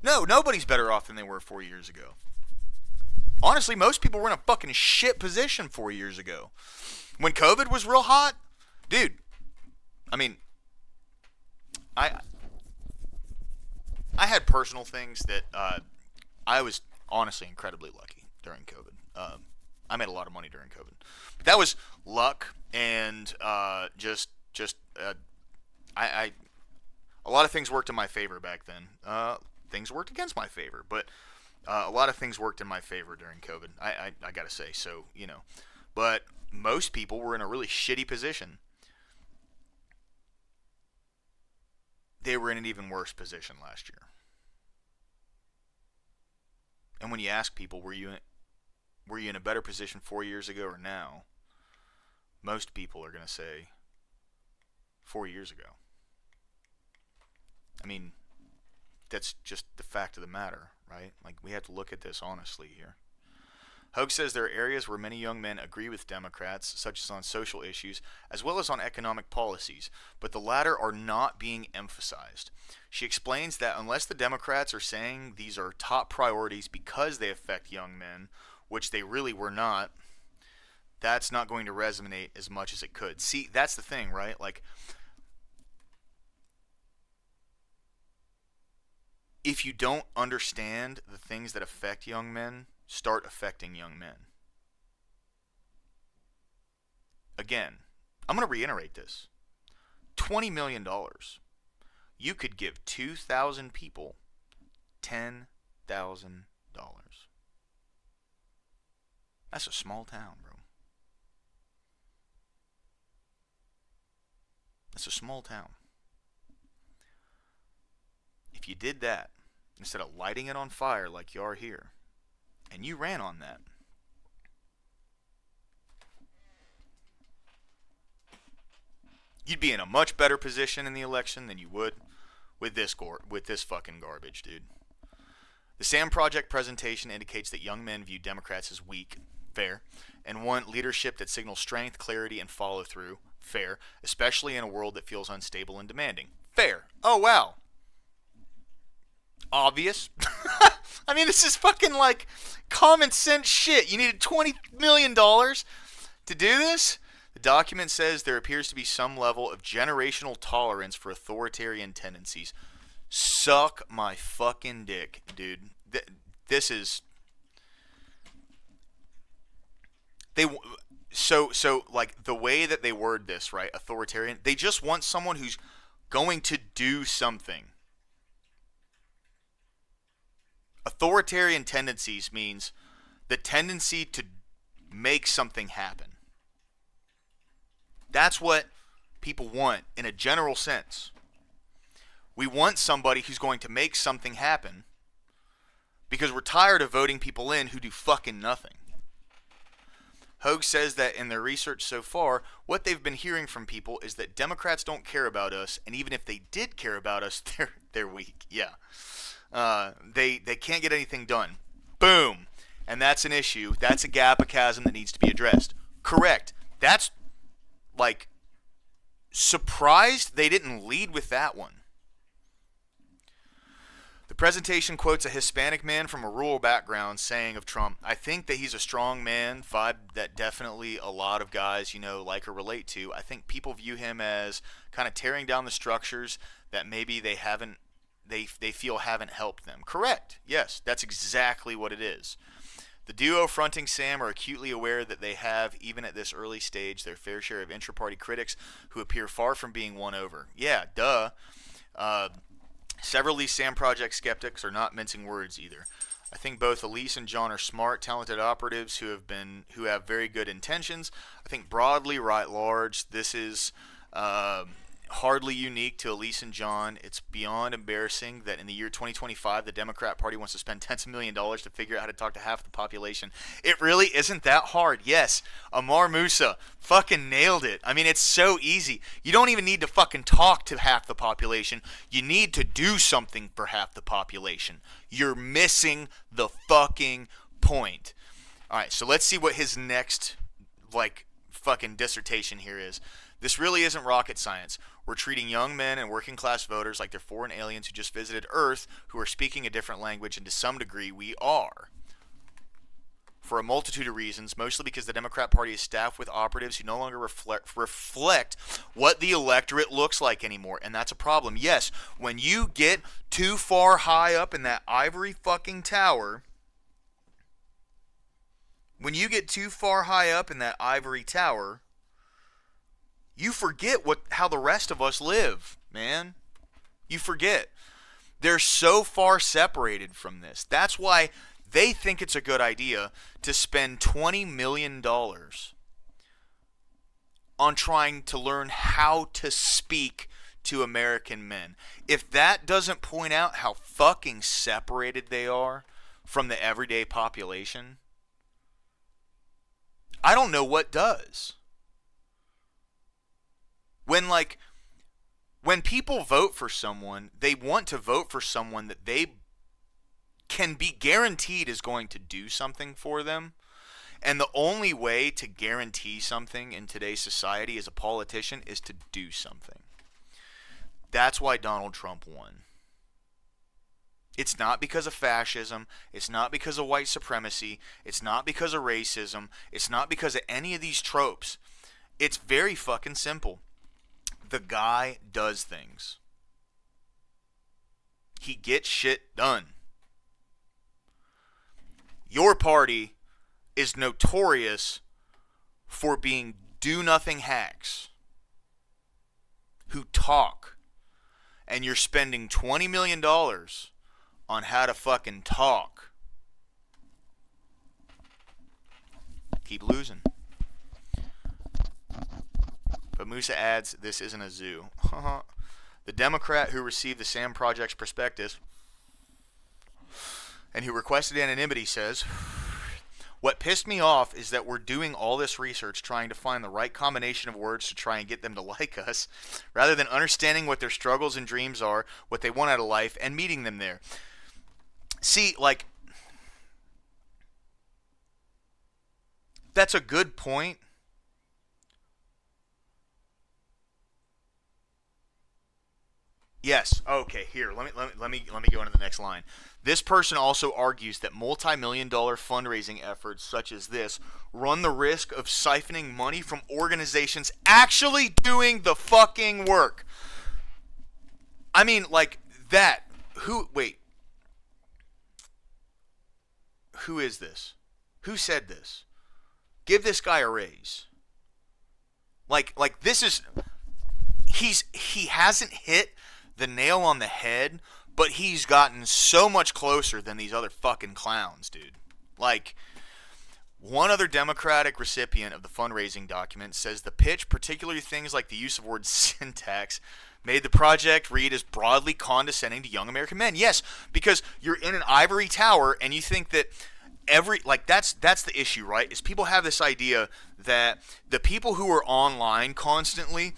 nobody's better off than they were 4 years ago. Honestly, most people were in a fucking shit position 4 years ago. When COVID was real hot, dude, I mean, I I had personal things that I was honestly incredibly lucky during COVID. I made a lot of money during COVID. But that was luck and I a lot of things worked in my favor back then. Things worked against my favor, but a lot of things worked in my favor during COVID. I gotta say, so but most people were in a really shitty position. They were in an even worse position last year. And when you ask people, were you in a better position 4 years ago or now? Most people are going to say 4 years ago. I mean, that's just the fact of the matter, right? Like, we have to look at this honestly here. Hogue says there are areas where many young men agree with Democrats, such as on social issues, as well as on economic policies, but the latter are not being emphasized. She explains that unless the Democrats are saying these are top priorities because they affect young men, which they really were not, that's not going to resonate as much as it could. See, that's the thing, right? Like, if you don't understand the things that affect young men, start affecting young men. Again, I'm going to reiterate this. $20 million. You could give 2,000 people $10,000. That's a small town, bro. That's a small town. If you did that, instead of lighting it on fire like you are here, and you ran on that, you'd be in a much better position in the election than you would with this fucking garbage, dude. The SAM Project presentation indicates that young men view Democrats as weak, fair, and want leadership that signals strength, clarity, and follow-through, fair, especially in a world that feels unstable and demanding. Fair. Oh, wow. Obvious. I mean, this is fucking like common sense shit. You needed $20 million to do this? The document says there appears to be some level of generational tolerance for authoritarian tendencies. Suck my fucking dick, dude. This is... So like the way that they word this, right? Authoritarian. They just want someone who's going to do something. Authoritarian tendencies means the tendency to make something happen. That's what people want in a general sense. We want somebody who's going to make something happen because we're tired of voting people in who do fucking nothing. Hogue says that in their research so far, what they've been hearing from people is that Democrats don't care about us, and even if they did care about us, they're weak. Yeah. They can't get anything done. Boom. And that's an issue. That's a gap, a chasm that needs to be addressed. Correct. That's, like, surprised they didn't lead with that one. The presentation quotes a Hispanic man from a rural background saying of Trump, "I think that he's a strong man," vibe that definitely a lot of guys, like or relate to. I think people view him as kind of tearing down the structures that maybe they feel haven't helped them. Correct. Yes, that's exactly what it is. The duo fronting Sam are acutely aware that they have, even at this early stage, their fair share of intra-party critics who appear far from being won over. Yeah, duh. Several of these Sam Project skeptics are not mincing words either. I think both Elise and John are smart, talented operatives who have very good intentions. I think broadly, right large, this is hardly unique to Elise and John. It's beyond embarrassing that in the year 2025, the Democrat Party wants to spend tens of millions of dollars to figure out how to talk to half the population. It really isn't that hard. Yes, Amar Musa fucking nailed it. I mean, it's so easy. You don't even need to fucking talk to half the population. You need to do something for half the population. You're missing the fucking point. All right, so let's see what his next, fucking dissertation here is. This really isn't rocket science. We're treating young men and working class voters like they're foreign aliens who just visited Earth, who are speaking a different language, and to some degree we are. for a multitude of reasons, mostly because the Democrat Party is staffed with operatives who no longer reflect what the electorate looks like anymore, and that's a problem. Yes, when you get too far high up in that ivory fucking tower, you forget how the rest of us live, man. You forget. They're so far separated from this. That's why they think it's a good idea to spend $20 million on trying to learn how to speak to American men. If that doesn't point out how fucking separated they are from the everyday population, I don't know what does. When people vote for someone, they want to vote for someone that they can be guaranteed is going to do something for them. And the only way to guarantee something in today's society as a politician is to do something. That's why Donald Trump won. It's not because of fascism. It's not because of white supremacy. It's not because of racism. It's not because of any of these tropes. It's very fucking simple. The guy does things. He gets shit done. Your party is notorious for being do-nothing hacks who talk. And you're spending $20 million on how to fucking talk. Keep losing. But Musa adds, this isn't a zoo. The Democrat who received the SAM Project's prospectus and who requested anonymity says, what pissed me off is that we're doing all this research trying to find the right combination of words to try and get them to like us, rather than understanding what their struggles and dreams are, what they want out of life, and meeting them there. See, that's a good point. Yes. Okay. Here, let me go into the next line. This person also argues that multi-million-dollar fundraising efforts such as this run the risk of siphoning money from organizations actually doing the fucking work. I mean, that. Wait. Who is this? Who said this? Give this guy a raise. This is. He hasn't hit the nail on the head, but he's gotten so much closer than these other fucking clowns, dude. One other Democratic recipient of the fundraising document says the pitch, particularly things like the use of word syntax, made the project read as broadly condescending to young American men. Yes, because you're in an ivory tower and you think that that's the issue, right? Is people have this idea that the people who are online constantly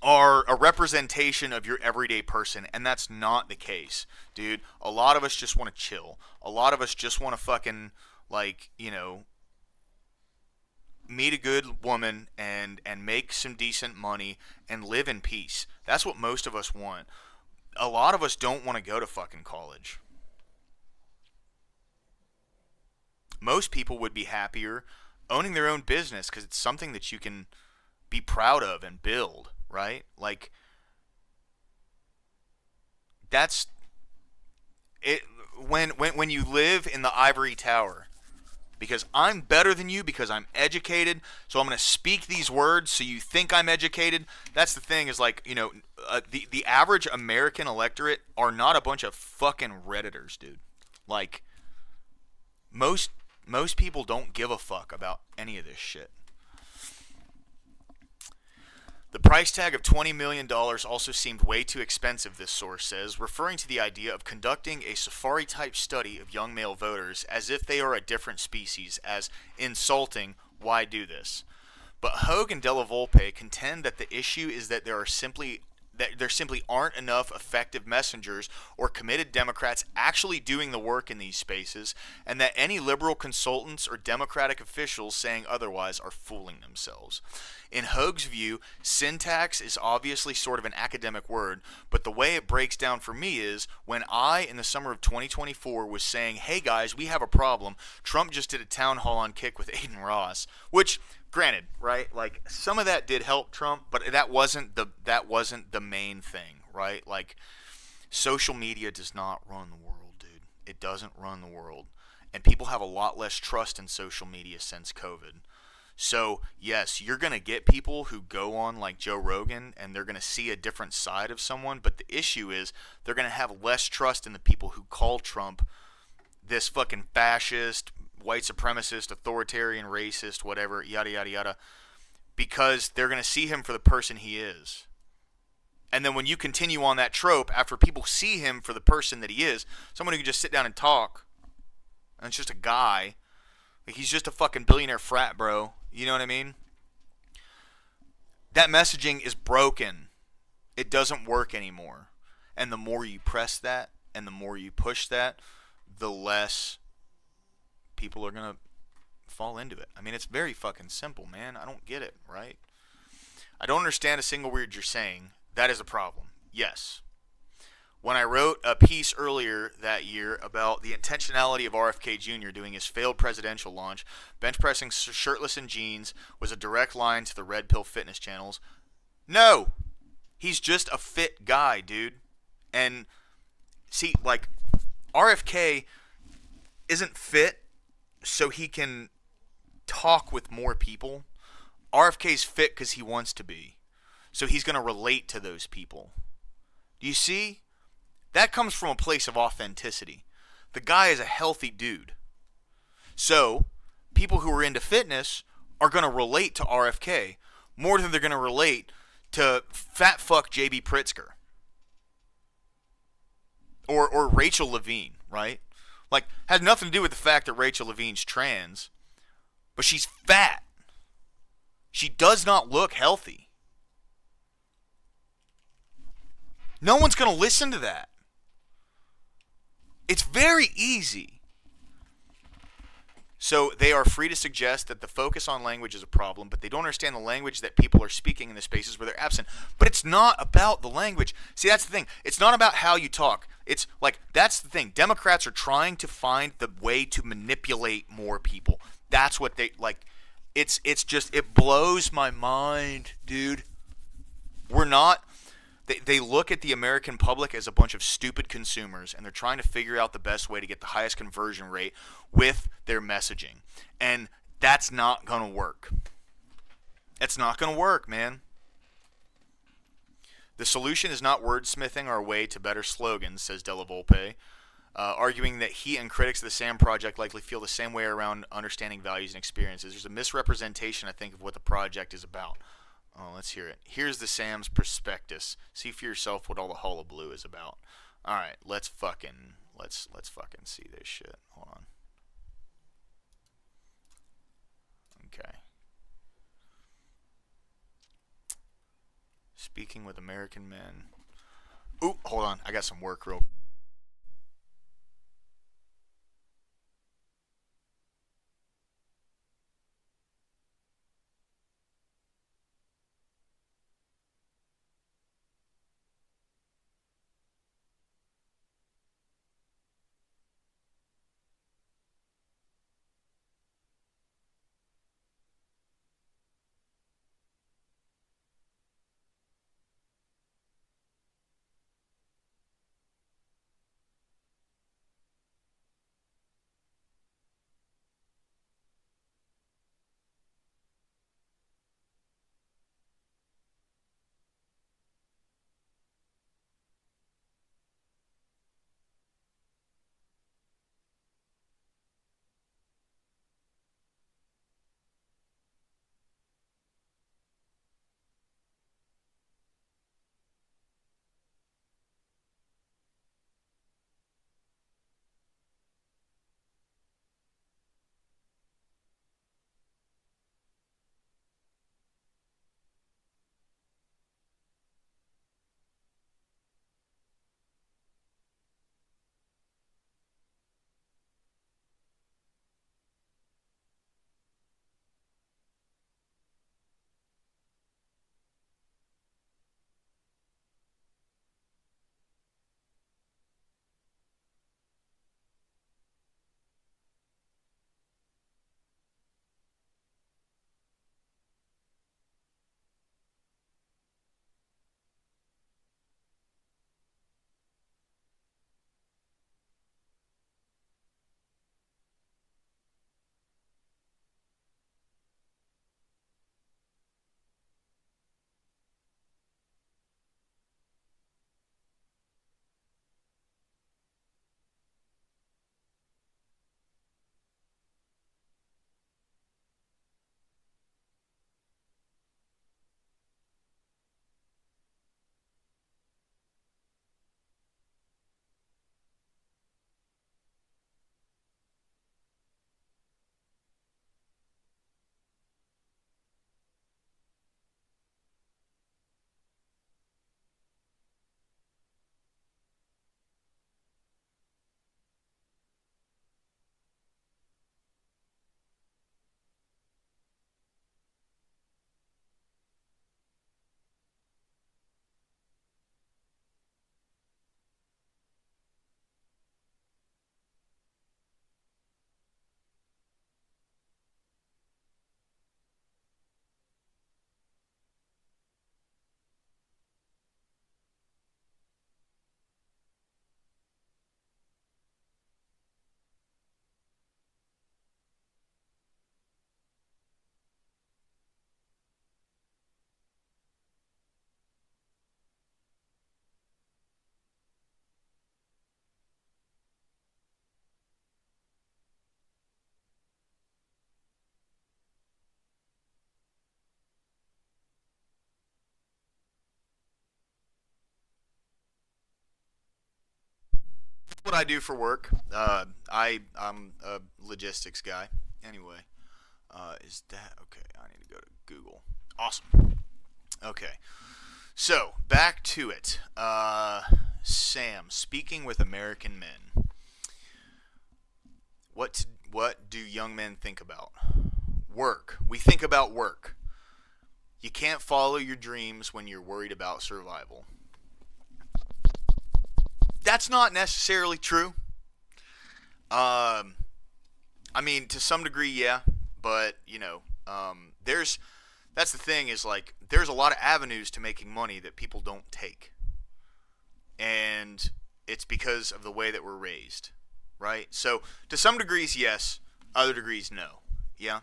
are a representation of your everyday person, and that's not the case, dude. A lot of us just want to chill. A lot of us just want to fucking, meet a good woman and make some decent money and live in peace. That's what most of us want. A lot of us don't want to go to fucking college. Most people would be happier owning their own business because it's something that you can be proud of and build. Right? That's it. When you live in the ivory tower, because I'm better than you, because I'm educated, so I'm going to speak these words so you think I'm educated. That's the thing is the average American electorate are not a bunch of fucking Redditors, dude. Most people don't give a fuck about any of this shit. The price tag of $20 million also seemed way too expensive, this source says, referring to the idea of conducting a safari-type study of young male voters as if they are a different species, as insulting, why do this? But Hogue and Della Volpe contend that the issue is that there are simply that there simply aren't enough effective messengers or committed Democrats actually doing the work in these spaces, and that any liberal consultants or Democratic officials saying otherwise are fooling themselves. In Hoag's view, syntax is obviously sort of an academic word, but the way it breaks down for me is when I, in the summer of 2024, was saying, hey guys, we have a problem, Trump just did a town hall on Kick with Aiden Ross, which, granted, right, like some of that did help Trump, but that wasn't the main thing, right? Like social media does not run the world, dude. It doesn't run the world. And people have a lot less trust in social media since COVID. So, yes, you're going to get people who go on like Joe Rogan and they're going to see a different side of someone, but the issue is they're going to have less trust in the people who call Trump this fucking fascist, white supremacist, authoritarian, racist, whatever, yada, yada, yada, because they're going to see him for the person he is. And then when you continue on that trope, after people see him for the person that he is, someone who can just sit down and talk, and it's just a guy, like he's just a fucking billionaire frat bro, you know what I mean? That messaging is broken. It doesn't work anymore. And the more you press that, and the more you push that, the less people are going to fall into it. I mean, it's very fucking simple, man. I don't get it, right? I don't understand a single word you're saying. That is a problem. Yes. When I wrote a piece earlier that year about the intentionality of RFK Jr. doing his failed presidential launch, bench pressing shirtless in jeans was a direct line to the Red Pill fitness channels. No! He's just a fit guy, dude. And see, like, RFK isn't fit so he can talk with more people. RFK's fit because he wants to be. So he's going to relate to those people. Do you see? That comes from a place of authenticity. The guy is a healthy dude. So people who are into fitness are going to relate to RFK more than they're going to relate to fat fuck JB Pritzker. Or Rachel Levine, right? Like, has nothing to do with the fact that Rachel Levine's trans, but she's fat. She does not look healthy. No one's going to listen to that. It's very easy. So they are free to suggest that the focus on language is a problem, but they don't understand the language that people are speaking in the spaces where they're absent. But it's not about the language. See, that's the thing. It's not about how you talk. It's like, that's the thing. Democrats are trying to find the way to manipulate more people. That's what they, like, it's just, it blows my mind, dude. We're not... They look at the American public as a bunch of stupid consumers, and they're trying to figure out the best way to get the highest conversion rate with their messaging. And that's not going to work. It's not going to work, man. The solution is not wordsmithing our way to better slogans, says Della Volpe, arguing that he and critics of the SAM project likely feel the same way around understanding values and experiences. There's a misrepresentation, I think, of what the project is about. Oh, let's hear it. Here's the Sam's prospectus. See for yourself what all the hullabaloo is about. All right, let's fucking see this shit. Hold on. Okay. Speaking with American men. Ooh, hold on. I got some work real. What I do for work. I'm a logistics guy. Anyway, is that okay? I need to go to Google. Awesome. Okay, so back to it. Sam, speaking with American men, what do young men think about? Work. We think about work. You can't follow your dreams when you're worried about survival. That's not necessarily true. I mean, to some degree, yeah, but there's that's the thing is like there's a lot of avenues to making money that people don't take, and it's because of the way that we're raised, right? So to some degrees, yes, other degrees, no. Yeah.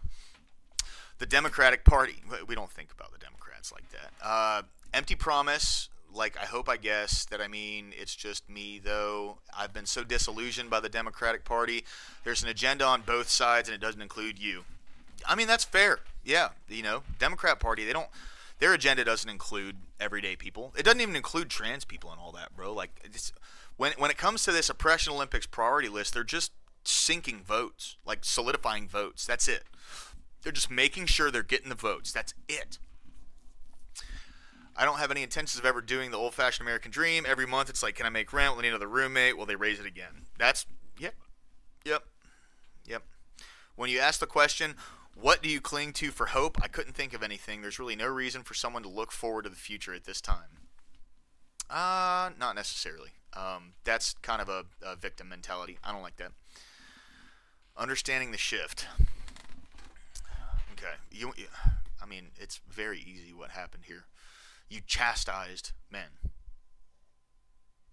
The Democratic Party, we don't think about the Democrats like that. Empty promise. Like, I hope I guess that, I mean, it's just me, though. I've been so disillusioned by the Democratic Party. There's an agenda on both sides, and it doesn't include you. I mean, that's fair. Yeah, Democrat Party, their agenda doesn't include everyday people. It doesn't even include trans people and all that, bro. Like, when it comes to this Oppression Olympics priority list, they're just sinking votes, like solidifying votes. That's it. They're just making sure they're getting the votes. That's it. I don't have any intentions of ever doing the old-fashioned American dream. Every month it's like, can I make rent? Will I need another roommate? Will they raise it again? Yep. When you ask the question, what do you cling to for hope? I couldn't think of anything. There's really no reason for someone to look forward to the future at this time. Not necessarily. That's kind of a victim mentality. I don't like that. Understanding the shift. Okay. I mean, it's very easy what happened here. You chastised men.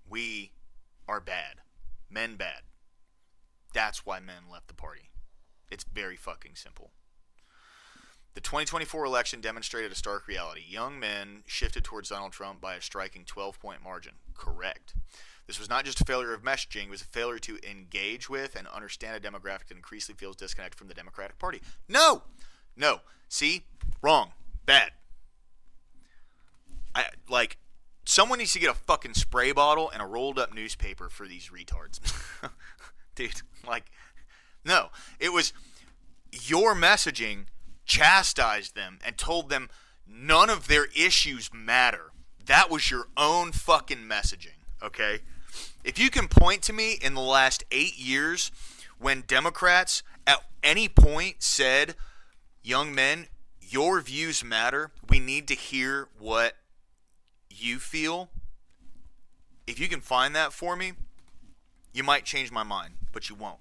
We are bad. Men bad. That's why men left the party. It's very fucking simple. The 2024 election demonstrated a stark reality. Young men shifted towards Donald Trump by a striking 12-point margin. Correct. This was not just a failure of messaging, it was a failure to engage with and understand a demographic that increasingly feels disconnected from the Democratic Party. No! See? Wrong. Bad. Someone needs to get a fucking spray bottle and a rolled up newspaper for these retards. Dude, no. It was your messaging chastised them and told them none of their issues matter. That was your own fucking messaging, okay? If you can point to me in the last 8 years when Democrats at any point said, young men, your views matter, we need to hear what you feel. If you can find that for me, you might change my mind, but you won't.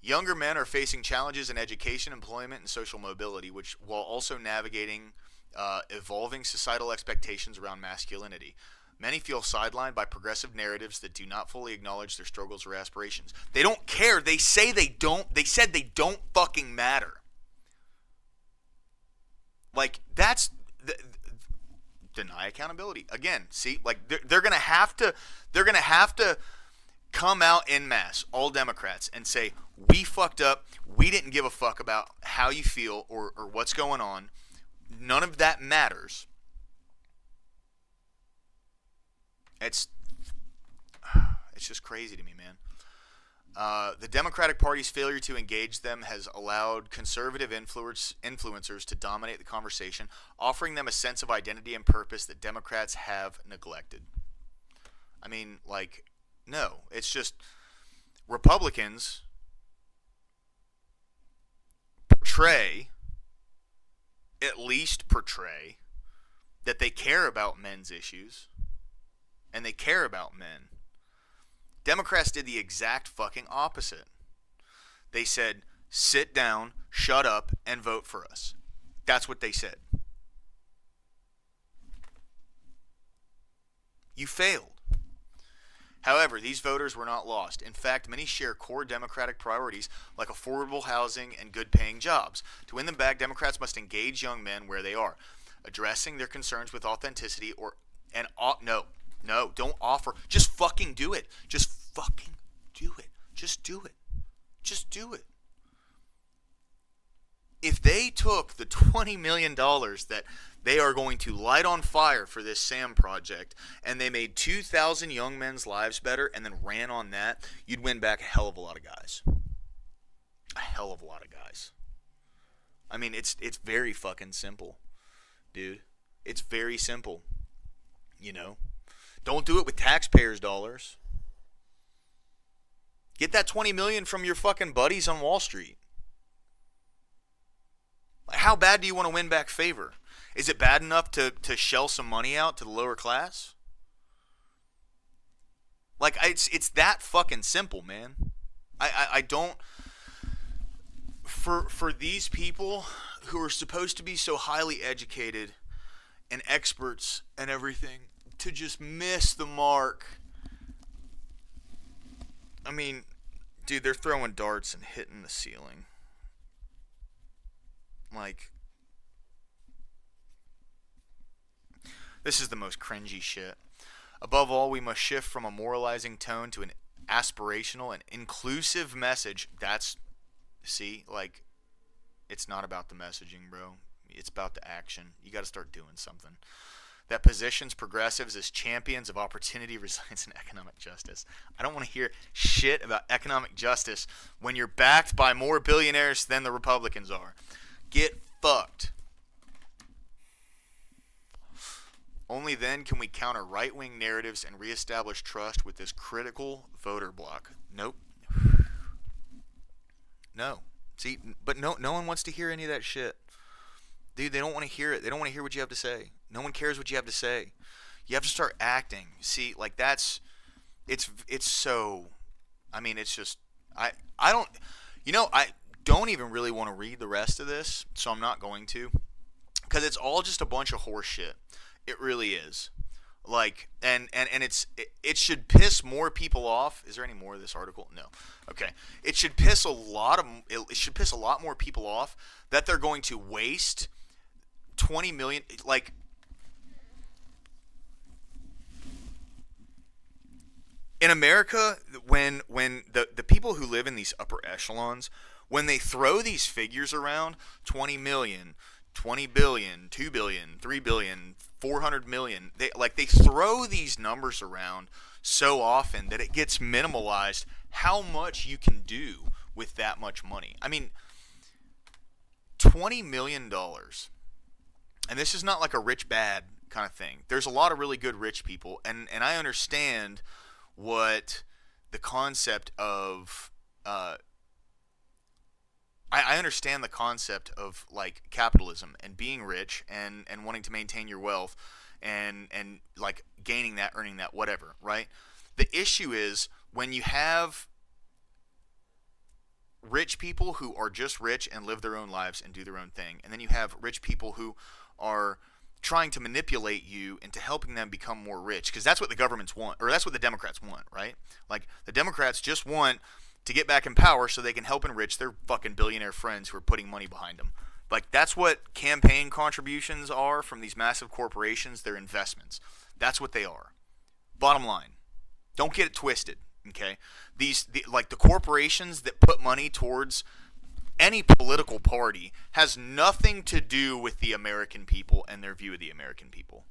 Younger men are facing challenges in education, employment, and social mobility, which while also navigating evolving societal expectations around masculinity. Many feel sidelined by progressive narratives that do not fully acknowledge their struggles or aspirations. They don't care. They say they don't. They said they don't fucking matter. That's deny accountability again. See, they're gonna have to come out en masse, all Democrats, and say we fucked up. We didn't give a fuck about how you feel or what's going on. None of that matters. It's just crazy to me, man. The Democratic Party's failure to engage them has allowed conservative influencers to dominate the conversation, offering them a sense of identity and purpose that Democrats have neglected. I mean, no. It's just Republicans at least portray, that they care about men's issues, and they care about men. Democrats did the exact fucking opposite. They said, sit down, shut up, and vote for us. That's what they said. You failed. However, these voters were not lost. In fact, many share core Democratic priorities like affordable housing and good-paying jobs. To win them back, Democrats must engage young men where they are, addressing their concerns with authenticity No, don't offer. Just fucking do it. Just fucking do it. Just do it. Just do it. if they took the $20 million that they are going to light on fire for this SAM project, and they made 2,000 young men's lives better and then ran on that, you'd win back a hell of a lot of guys. A hell of a lot of guys. I mean, it's very fucking simple, dude. It's very simple. You know? Don't do it with taxpayers' dollars. Get that $20 million from your fucking buddies on Wall Street. How bad do you want to win back favor? Is it bad enough to shell some money out to the lower class? Like, it's that fucking simple, man. I don't... For these people who are supposed to be so highly educated and experts and everything, to just miss the mark. I mean, dude, they're throwing darts and hitting the ceiling. Like... This is the most cringy shit. Above all, we must shift from a moralizing tone to an aspirational and inclusive message. That's, see, like, it's not about the messaging, bro. It's about the action. You got to start doing something. That positions progressives as champions of opportunity, resilience, and economic justice. I don't want to hear shit about economic justice when you're backed by more billionaires than the Republicans are. Get fucked. Only then can we counter right-wing narratives and reestablish trust with this critical voter bloc. Nope. No. See, but no one wants to hear any of that shit. Dude, they don't want to hear it. They don't want to hear what you have to say. No one cares what you have to say. You have to start acting. See, like it's so, I mean, it's just, I don't even really want to read the rest of this, so I'm not going to, because it's all just a bunch of horse shit. It really is. Like, and it should piss more people off. Is there any more of this article? No. Okay. It should piss a lot more people off that they're going to waste 20 million. Like, in America, when the people who live in these upper echelons, when they throw these figures around, 20 million, 20 billion, 2 billion, 3 billion, 400 million, they throw these numbers around so often that it gets minimalized how much you can do with that much money. I mean, $20 million, and this is not like a rich bad kind of thing. There's a lot of really good rich people, and I understand what the concept of I understand the concept of, like, capitalism and being rich and wanting to maintain your wealth and like gaining that, earning that, whatever, right? The issue is when you have rich people who are just rich and live their own lives and do their own thing, and then you have rich people who are trying to manipulate you into helping them become more rich, because that's what the governments want, or that's what the Democrats want, right? Like, the Democrats just want to get back in power so they can help enrich their fucking billionaire friends who are putting money behind them. Like, that's what campaign contributions are from these massive corporations. They're investments. That's what they are. Bottom line. Don't get it twisted, okay? The corporations that put money towards any political party has nothing to do with the American people and their view of the American people.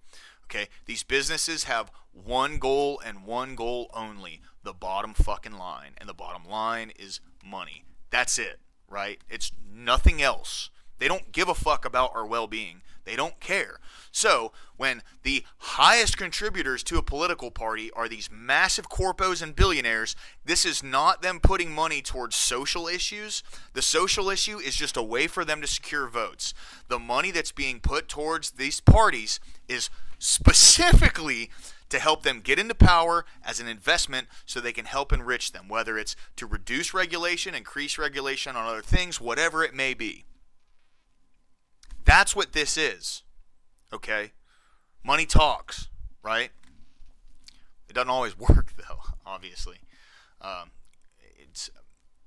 Okay, these businesses have one goal and one goal only, the bottom fucking line. And the bottom line is money. That's it, right? It's nothing else. They don't give a fuck about our well-being. They don't care. So when the highest contributors to a political party are these massive corpos and billionaires, this is not them putting money towards social issues. The social issue is just a way for them to secure votes. The money that's being put towards these parties is specifically to help them get into power as an investment so they can help enrich them, whether it's to reduce regulation, increase regulation on other things, whatever it may be. That's what this is, okay? Money talks, right? It doesn't always work, though, obviously. It's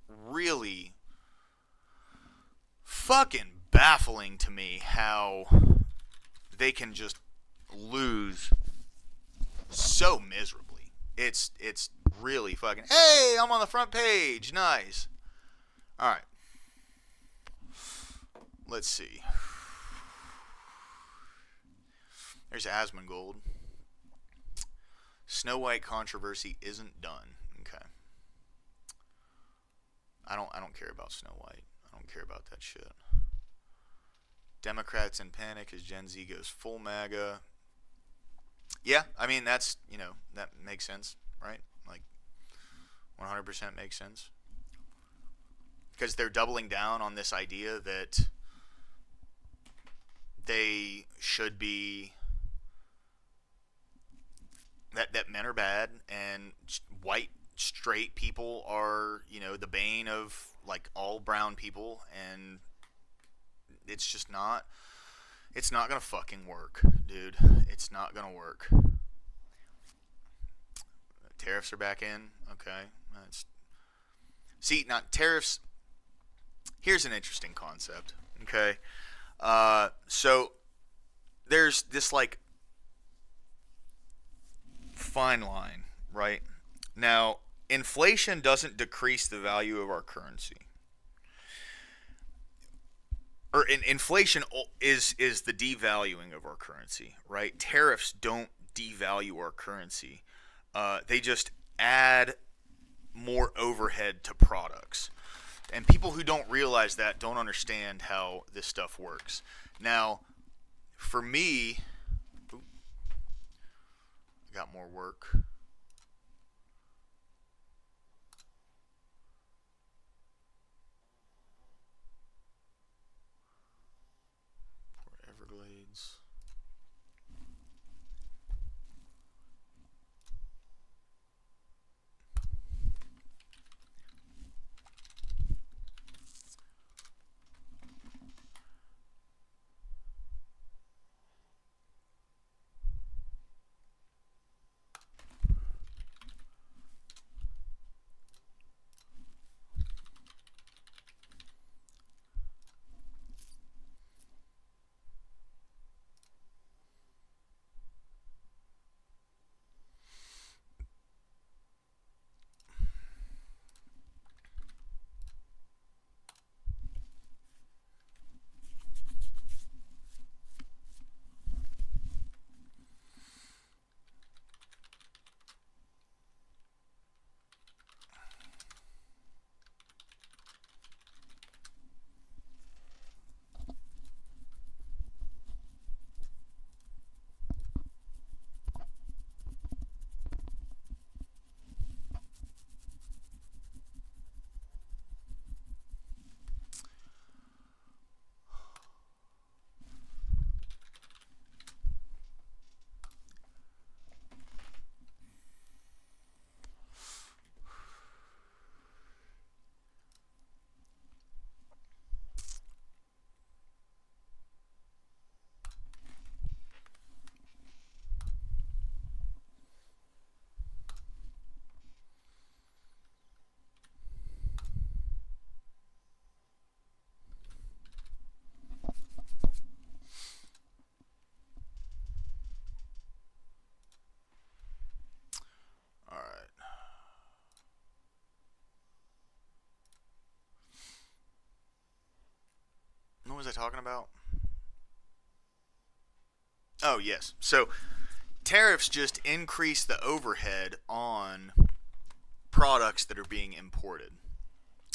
really fucking baffling to me how they can just lose so miserably. It's really fucking, hey, I'm on the front page. Nice. All right. let's see. There's Asmongold. Snow White controversy isn't done. Okay. I don't care about Snow White. I don't care about that shit. Democrats in panic as Gen Z goes full MAGA. Yeah, I mean that's, that makes sense, right? Like 100% makes sense. Because they're doubling down on this idea that they should be that men are bad and white straight people are, the bane of like all brown people, and it's just not gonna fucking work, dude. It's not gonna work. Tariffs are back in. Okay. Now tariffs, here's an interesting concept. Okay. So there's this like fine line, right? Now, inflation doesn't decrease the value of our currency. Or inflation is the devaluing of our currency, right? Tariffs don't devalue our currency. They just add more overhead to products. And people who don't realize that don't understand how this stuff works. Now, for me, I got more work. Poor Everglades. What was I talking about? Oh, yes. So tariffs just increase the overhead on products that are being imported.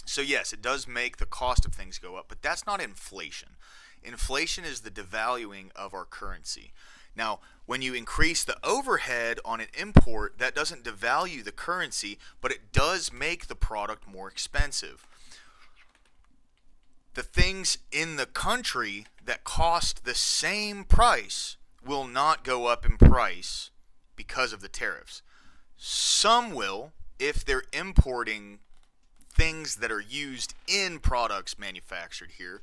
So yes, it does make the cost of things go up, but that's not inflation. Inflation is the devaluing of our currency. Now, when you increase the overhead on an import, that doesn't devalue the currency, but it does make the product more expensive. The things in the country that cost the same price will not go up in price because of the tariffs. Some will if they're importing things that are used in products manufactured here,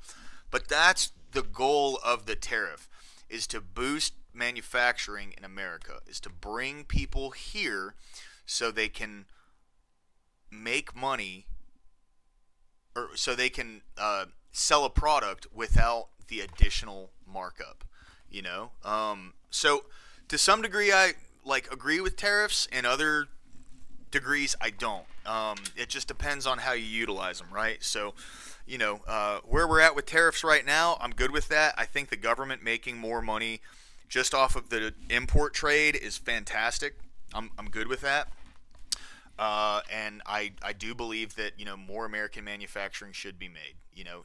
but that's the goal of the tariff, is to boost manufacturing in America, is to bring people here so they can make money, or so they can sell a product without the additional markup, so to some degree I agree with tariffs, and other degrees I don't. It just depends on how you utilize them, right? So where we're at with tariffs right now, I'm good with that. I think the government making more money just off of the import trade is fantastic. I'm good with that. And I do believe that more American manufacturing should be made.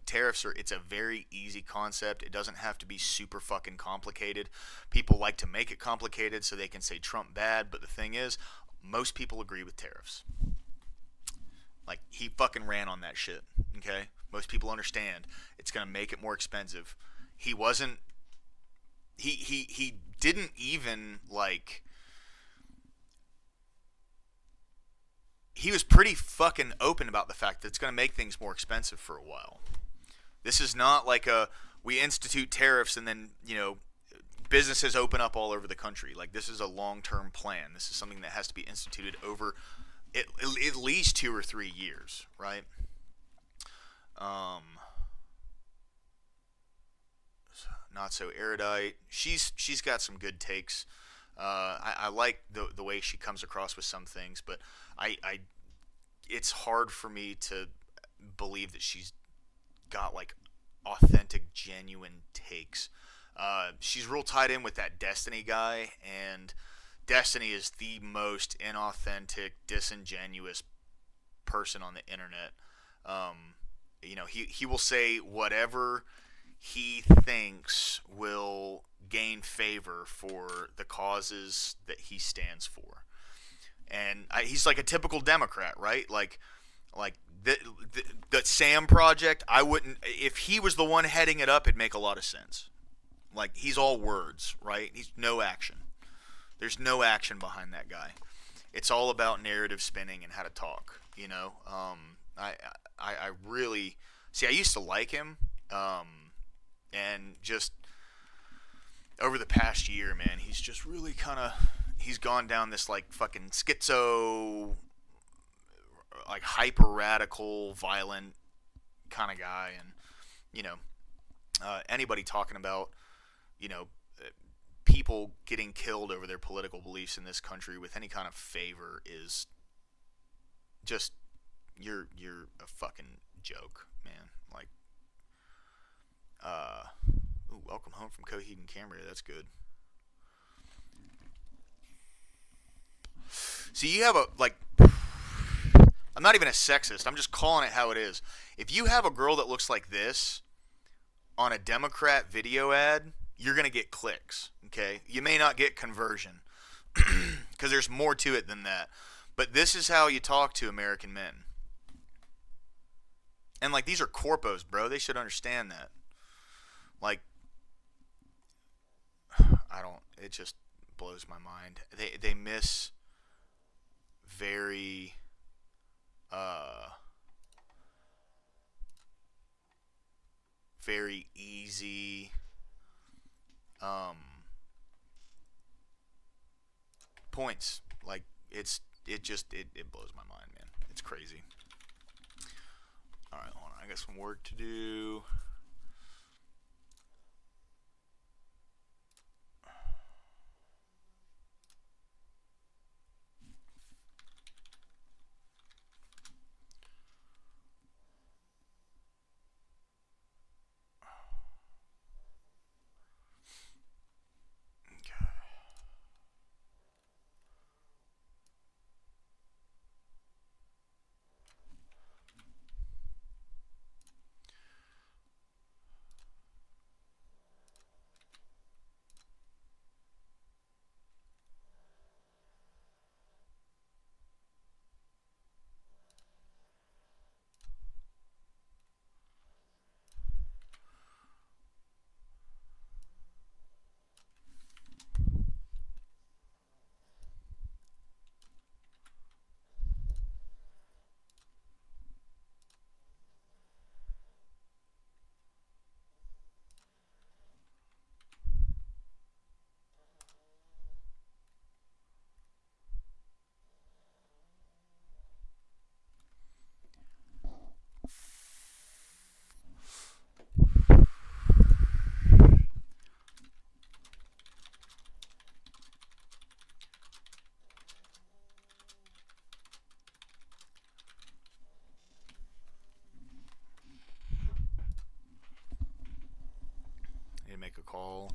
Tariffs it's a very easy concept. It doesn't have to be super fucking complicated. People like to make it complicated so they can say Trump bad, but the thing is, most people agree with tariffs. Like, he fucking ran on that shit. Okay, most people understand it's gonna make it more expensive. He wasn't. He didn't even like. He was pretty fucking open about the fact that it's going to make things more expensive for a while. This is not like we institute tariffs and then, businesses open up all over the country. Like, this is a long-term plan. This is something that has to be instituted over at least 2 or 3 years, right? Not so erudite. She's got some good takes. I like the way she comes across with some things, but I it's hard for me to believe that she's got like authentic, genuine takes. She's real tied in with that Destiny guy, and Destiny is the most inauthentic, disingenuous person on the internet. He will say whatever he thinks will gain favor for the causes that he stands for, and he's like a typical Democrat, right? Like the Sam Project. I wouldn't, if he was the one heading it up, it'd make a lot of sense. Like, he's all words, right? He's no action. There's no action behind that guy. It's all about narrative spinning and how to talk. I really see. I used to like him, and just over the past year, man, he's just really he's gone down this like fucking schizo, like hyper radical, violent kind of guy, and anybody talking about people getting killed over their political beliefs in this country with any kind of favor is just you're a fucking joke, man. Like, welcome home from Coheed and Cambria. That's good. So you have I'm not even a sexist. I'm just calling it how it is. If you have a girl that looks like this on a Democrat video ad, you're going to get clicks, okay? You may not get conversion because there's more to it than that. But this is how you talk to American men. And, like, these are corpos, bro. They should understand that. Like, it just blows my mind. They miss very, very easy, points. Like, it blows my mind, man. It's crazy. All right, hold on. I got some work to do. me make a call.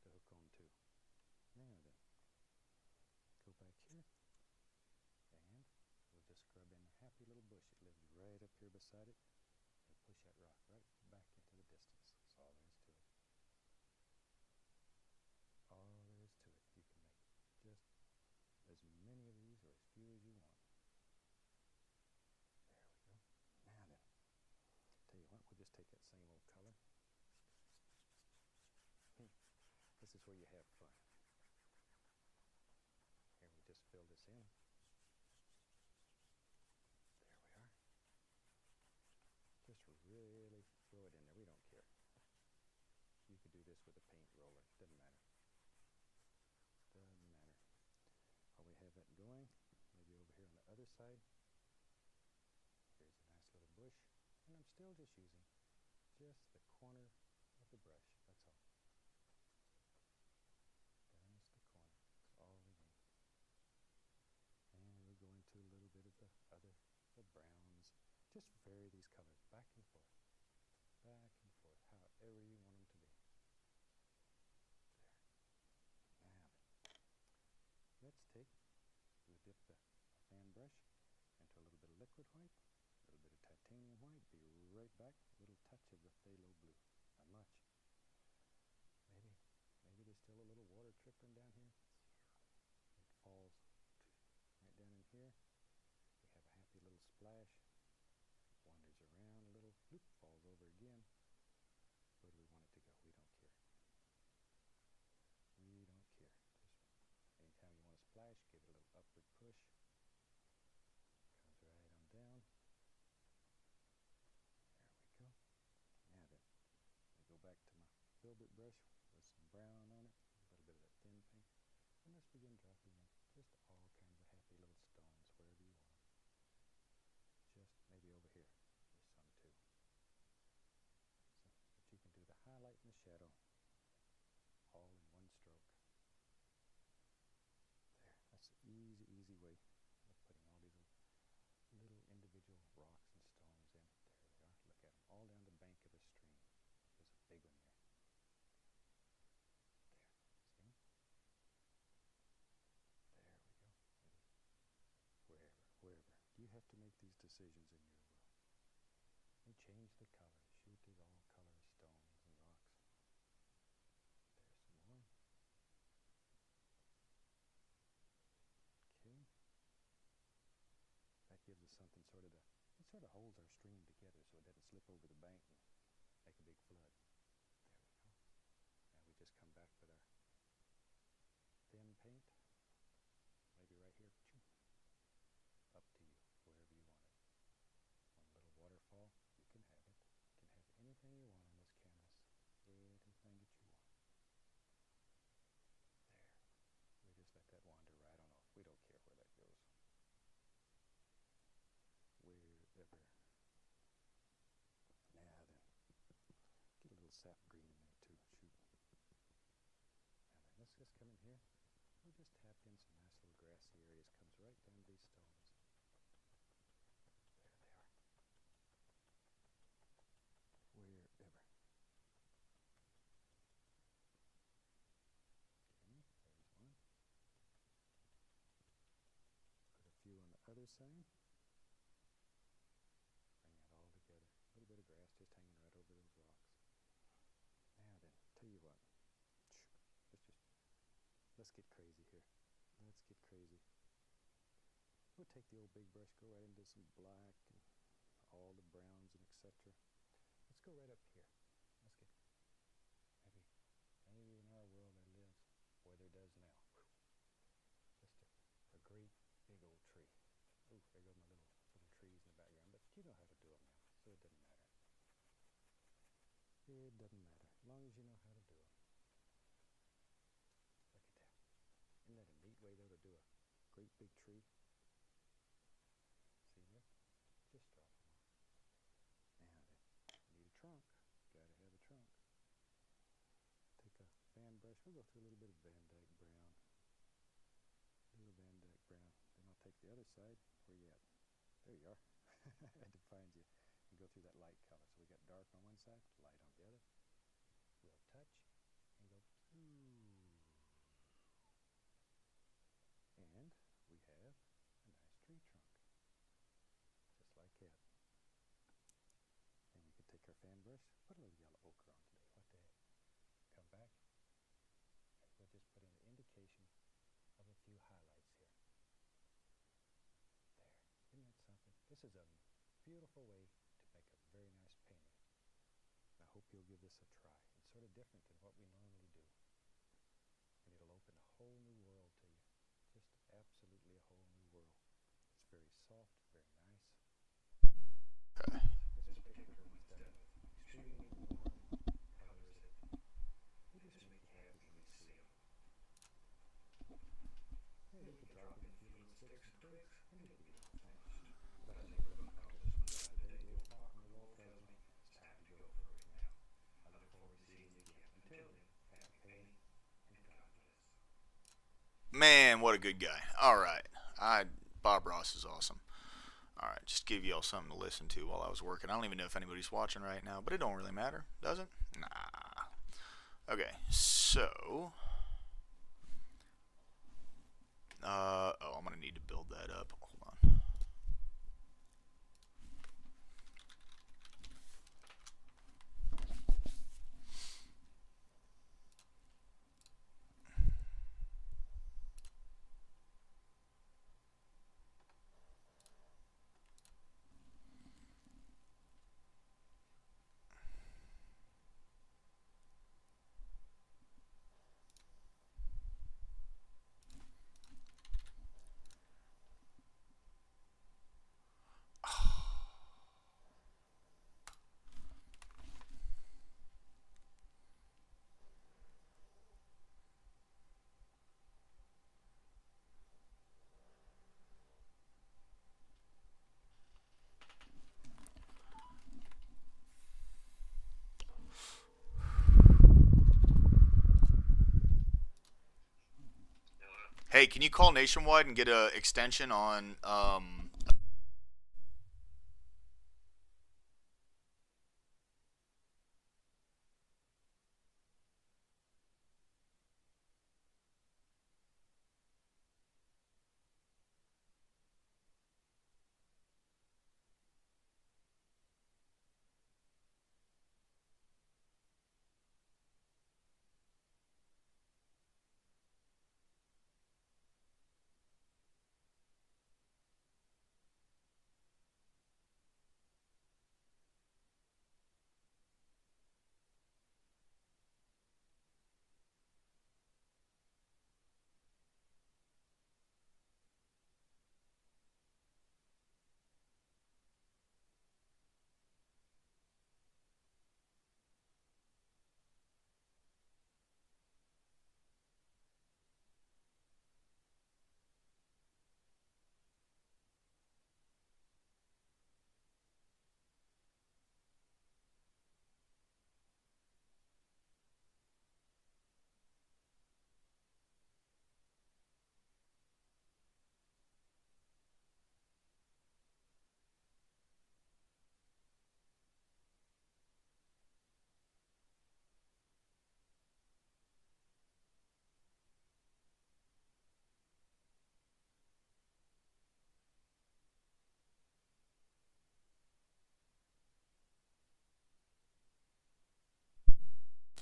The hook on too. Now then, go back here, and we'll just scrub in a happy little bush. It lives right up here beside it, and push that rock right back into the distance. That's all there is to it. All there is to it. You can make just as many of these or as few as you want. There we go. Now then, tell you what, we'll just take that same old color. This is where you have fun. Here we just fill this in. There we are. Just really throw it in there. We don't care. You could do this with a paint roller. Doesn't matter. Doesn't matter. While we have that going, maybe over here on the other side, here's a nice little bush. And I'm still just using just the corner of the brush. That's all. Just the corner. That's all we need. And we'll go into a little bit of the browns. Just vary these colors back and forth, however you want them to be. There. Now then, let's we'll dip the fan brush into a little bit of liquid white, a little bit of titanium white, be right back, a little touch of the phthalo blue, not much. Maybe there's still a little water trickling down here. It falls right down in here. We have a happy little splash. Wanders around a little, bloop, falls over again. Where do we want it to go? We don't care. We don't care. Just anytime you want to splash, give it a little upward push. Comes right on down. There we go. Now then, I go back to my filbert brush with some brown on it, a little bit of that thin paint, and let's begin dropping in just all kinds of happy little stones wherever you want them. Just maybe over here, there's some too. So, but you can do the highlight and the shadow all in one stroke. There, that's the easy way of putting all these little individual rocks and stones in. There they are, look at them, all down the bank of a stream. There's a big one there. There, see? There we go. Maybe wherever. You have to make these decisions in your will. And change the color. Shoot these all color stones and rocks. There's some more. Okay. That gives us something it sort of holds our stream together so it doesn't slip over the bank and make a big flood. There we go. Now we just come back with our thin paint. Maybe right here. Up to you, wherever you want it. One little waterfall, you can have it. You can have anything you want on this canvas. Anything that you want. There. We just let that wander right on off. We don't care where that goes. Wherever. Now then. Get a little sap green in there too. Shoot. Now then, let's just come in here. We just tapped in some nice little grassy areas. Comes right down to these stones. There they are. Wherever. Okay, there's one. Put a few on the other side. Bring that all together. A little bit of grass just hanging right over those rocks. Now then, tell you what. Let's get crazy here. Let's get crazy. We'll take the old big brush, go right into some black and all the browns and etc. Let's go right up here. Let's get maybe in our world there lives, or there does now. Just a great big old tree. Ooh, there go my little trees in the background, but you know how to do them now, so it doesn't matter. It doesn't matter, as long as you know how to do them. great big tree. See there? Just drop them off. And you need a trunk. Gotta have a trunk. Take a fan brush. We'll go through a little bit of Van Dyke brown. A little Van Dyke brown. Then I'll take the other side. Where you at? There you are. I had to find you. And go through that light color. So we got dark on one side, light on the other. We'll touch and go. And we have a nice tree trunk. Just like that. And we can take our fan brush, put a little yellow ochre on today. What the heck? Come back. And we'll just put in an indication of a few highlights here. There. Isn't that something? This is a beautiful way to make a very nice painting. I hope you'll give this a try. It's sort of different than what we normally do. And it'll open a whole new world to you. Just absolutely a whole new world. It's very soft, very nice. This picture, instead of extremely warm colors that they just make you happy when you see them. And you can drop in a few little sticks and twigs, and it'll be all finished. But I think we're going to call this one done today. The old clock on the wall tells me it's time to go for it now. I look forward to seeing you again. Until then, happy painting, and God bless. Man, what a good guy. All right. Bob Ross is awesome. All right, just give y'all something to listen to while I was working. I don't even know if anybody's watching right now, but it don't really matter, does it? Nah. Okay, so... I'm going to need to build that up. Hold on. Hey, can you call Nationwide and get a extension on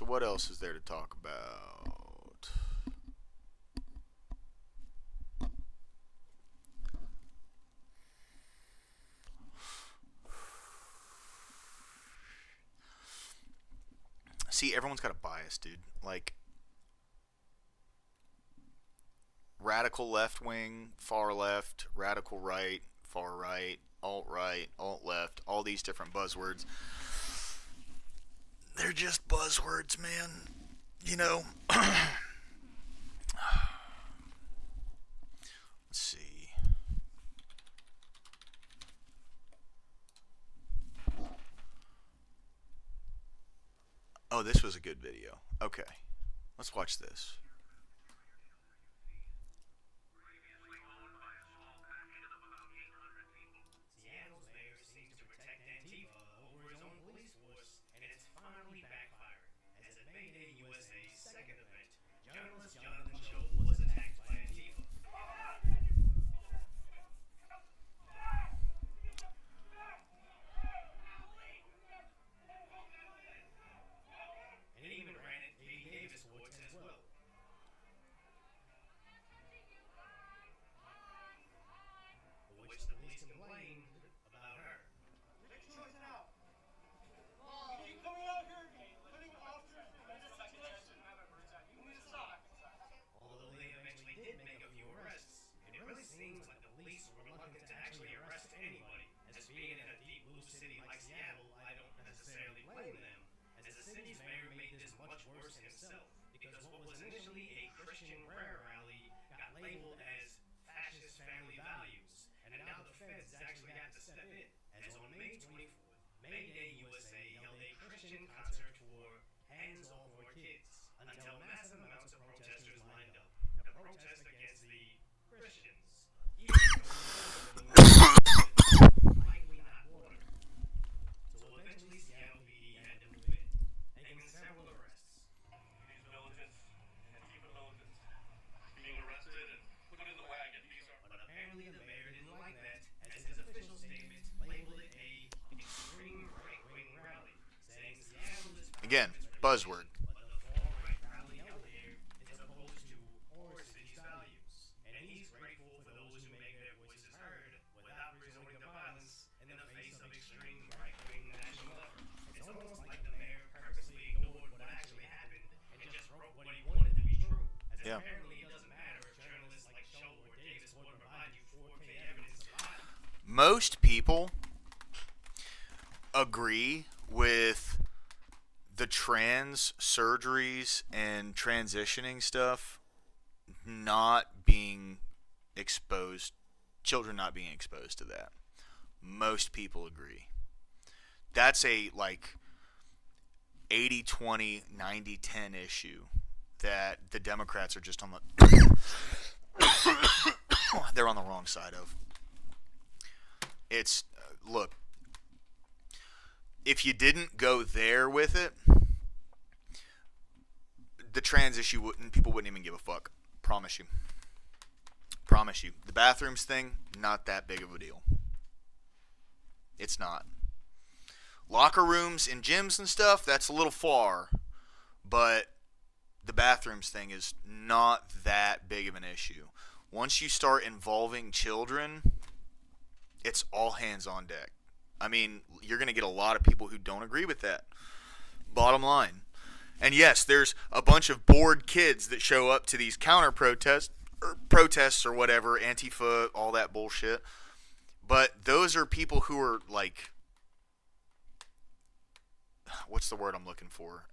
So what else is there to talk about? See, everyone's got a bias, dude. Like, radical left wing, far left, radical right, far right, alt left, all these different buzzwords. They're just buzzwords, man. You know. Let's Oh, this was a good video. Okay. Let's watch this. Seattle's mayor seems to protect Antifa over his own police force, and it's finally backfiring, as at May Day USA's second event, journalist Jonathan Cho was attacked by Antifa. And it even granted Katie Davis Awards as well. For which the police complained about her. Although they eventually did make a few arrests, it really seems like the police were reluctant to actually arrest anybody, as being in a deep blue city like Seattle, I don't necessarily blame them, as the city's mayor made this much worse himself, because what was initially a Christian prayer rally got labeled as fascist family values, and now the feds actually got to step in, as on May 24th, May Day USA held a Christian concert for Hands Off Our Kids, until massive amounts of protesters lined up to protest against the Christians, even though likely not water. So eventually Seattle PD had to move in, making several arrests. These militants, Antifa militants, being arrested and put in the wagon. But apparently the mayor didn't like that, as his official statement labeled it a extreme right-wing rally, saying Seattle is Again, buzzword. but the far-right rally held here is opposed to our city's values, and he's grateful for those who make their voices heard without resorting to violence in the face of extreme right-wing national effort. It's almost like the mayor purposely ignored what actually happened and just wrote what he wanted to be true, as Yeah. apparently it doesn't matter if journalists like Show or Davis will provide you 4K evidence of lie. Most people agree with the trans surgeries and transitioning stuff not being exposed, children not being exposed to that. Most people agree. That's a like 80-20, 90-10 issue that the Democrats are just on the they're on the wrong side of. It's look, if you didn't go there with it, the trans issue people wouldn't even give a fuck. Promise you. Promise you. The bathrooms thing, not that big of a deal. It's not. Locker rooms and gyms and stuff, that's a little far, but the bathrooms thing is not that big of an issue. Once you start involving children, it's all hands on deck. I mean, you're going to get a lot of people who don't agree with that. Bottom line. And yes, there's a bunch of bored kids that show up to these counter protests or whatever, Antifa, all that bullshit. But those are people who are like, what's the word I'm looking for?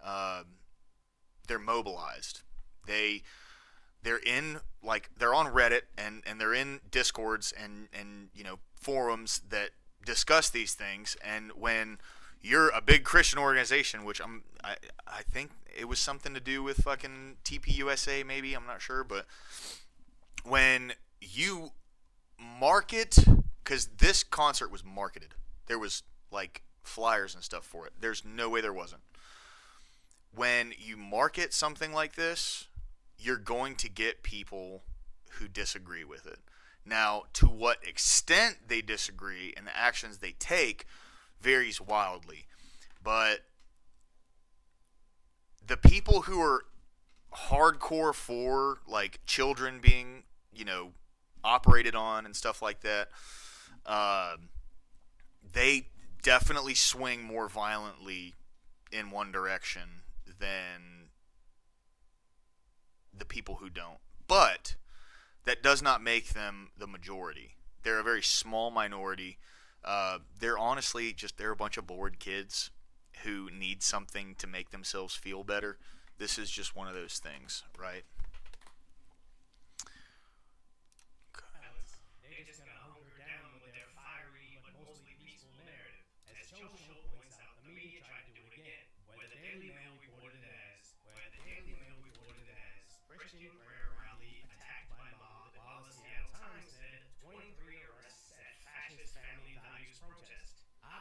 They're mobilized. They're in, like, they're on Reddit and they're in Discords and you know, forums that discuss these things. And when you're a big Christian organization, which I think it was something to do with fucking TPUSA, maybe, I'm not sure, but when you market, because this concert was marketed, there was like flyers and stuff for it. There's no way there wasn't. When you market something like this, you're going to get people who disagree with it. Now, to what extent they disagree and the actions they take varies wildly. But the people who are hardcore for, like, children being, you know, operated on and stuff like that, they definitely swing more violently in one direction than the people who don't. But that does not make them the majority. They're a very small minority. They're honestly they're a bunch of bored kids who need something to make themselves feel better. This is just one of those things, right? They're just gonna hunker down with their fiery but mostly peaceful narrative. As Cho points out, the media tried to do it again, where the Daily Mail reported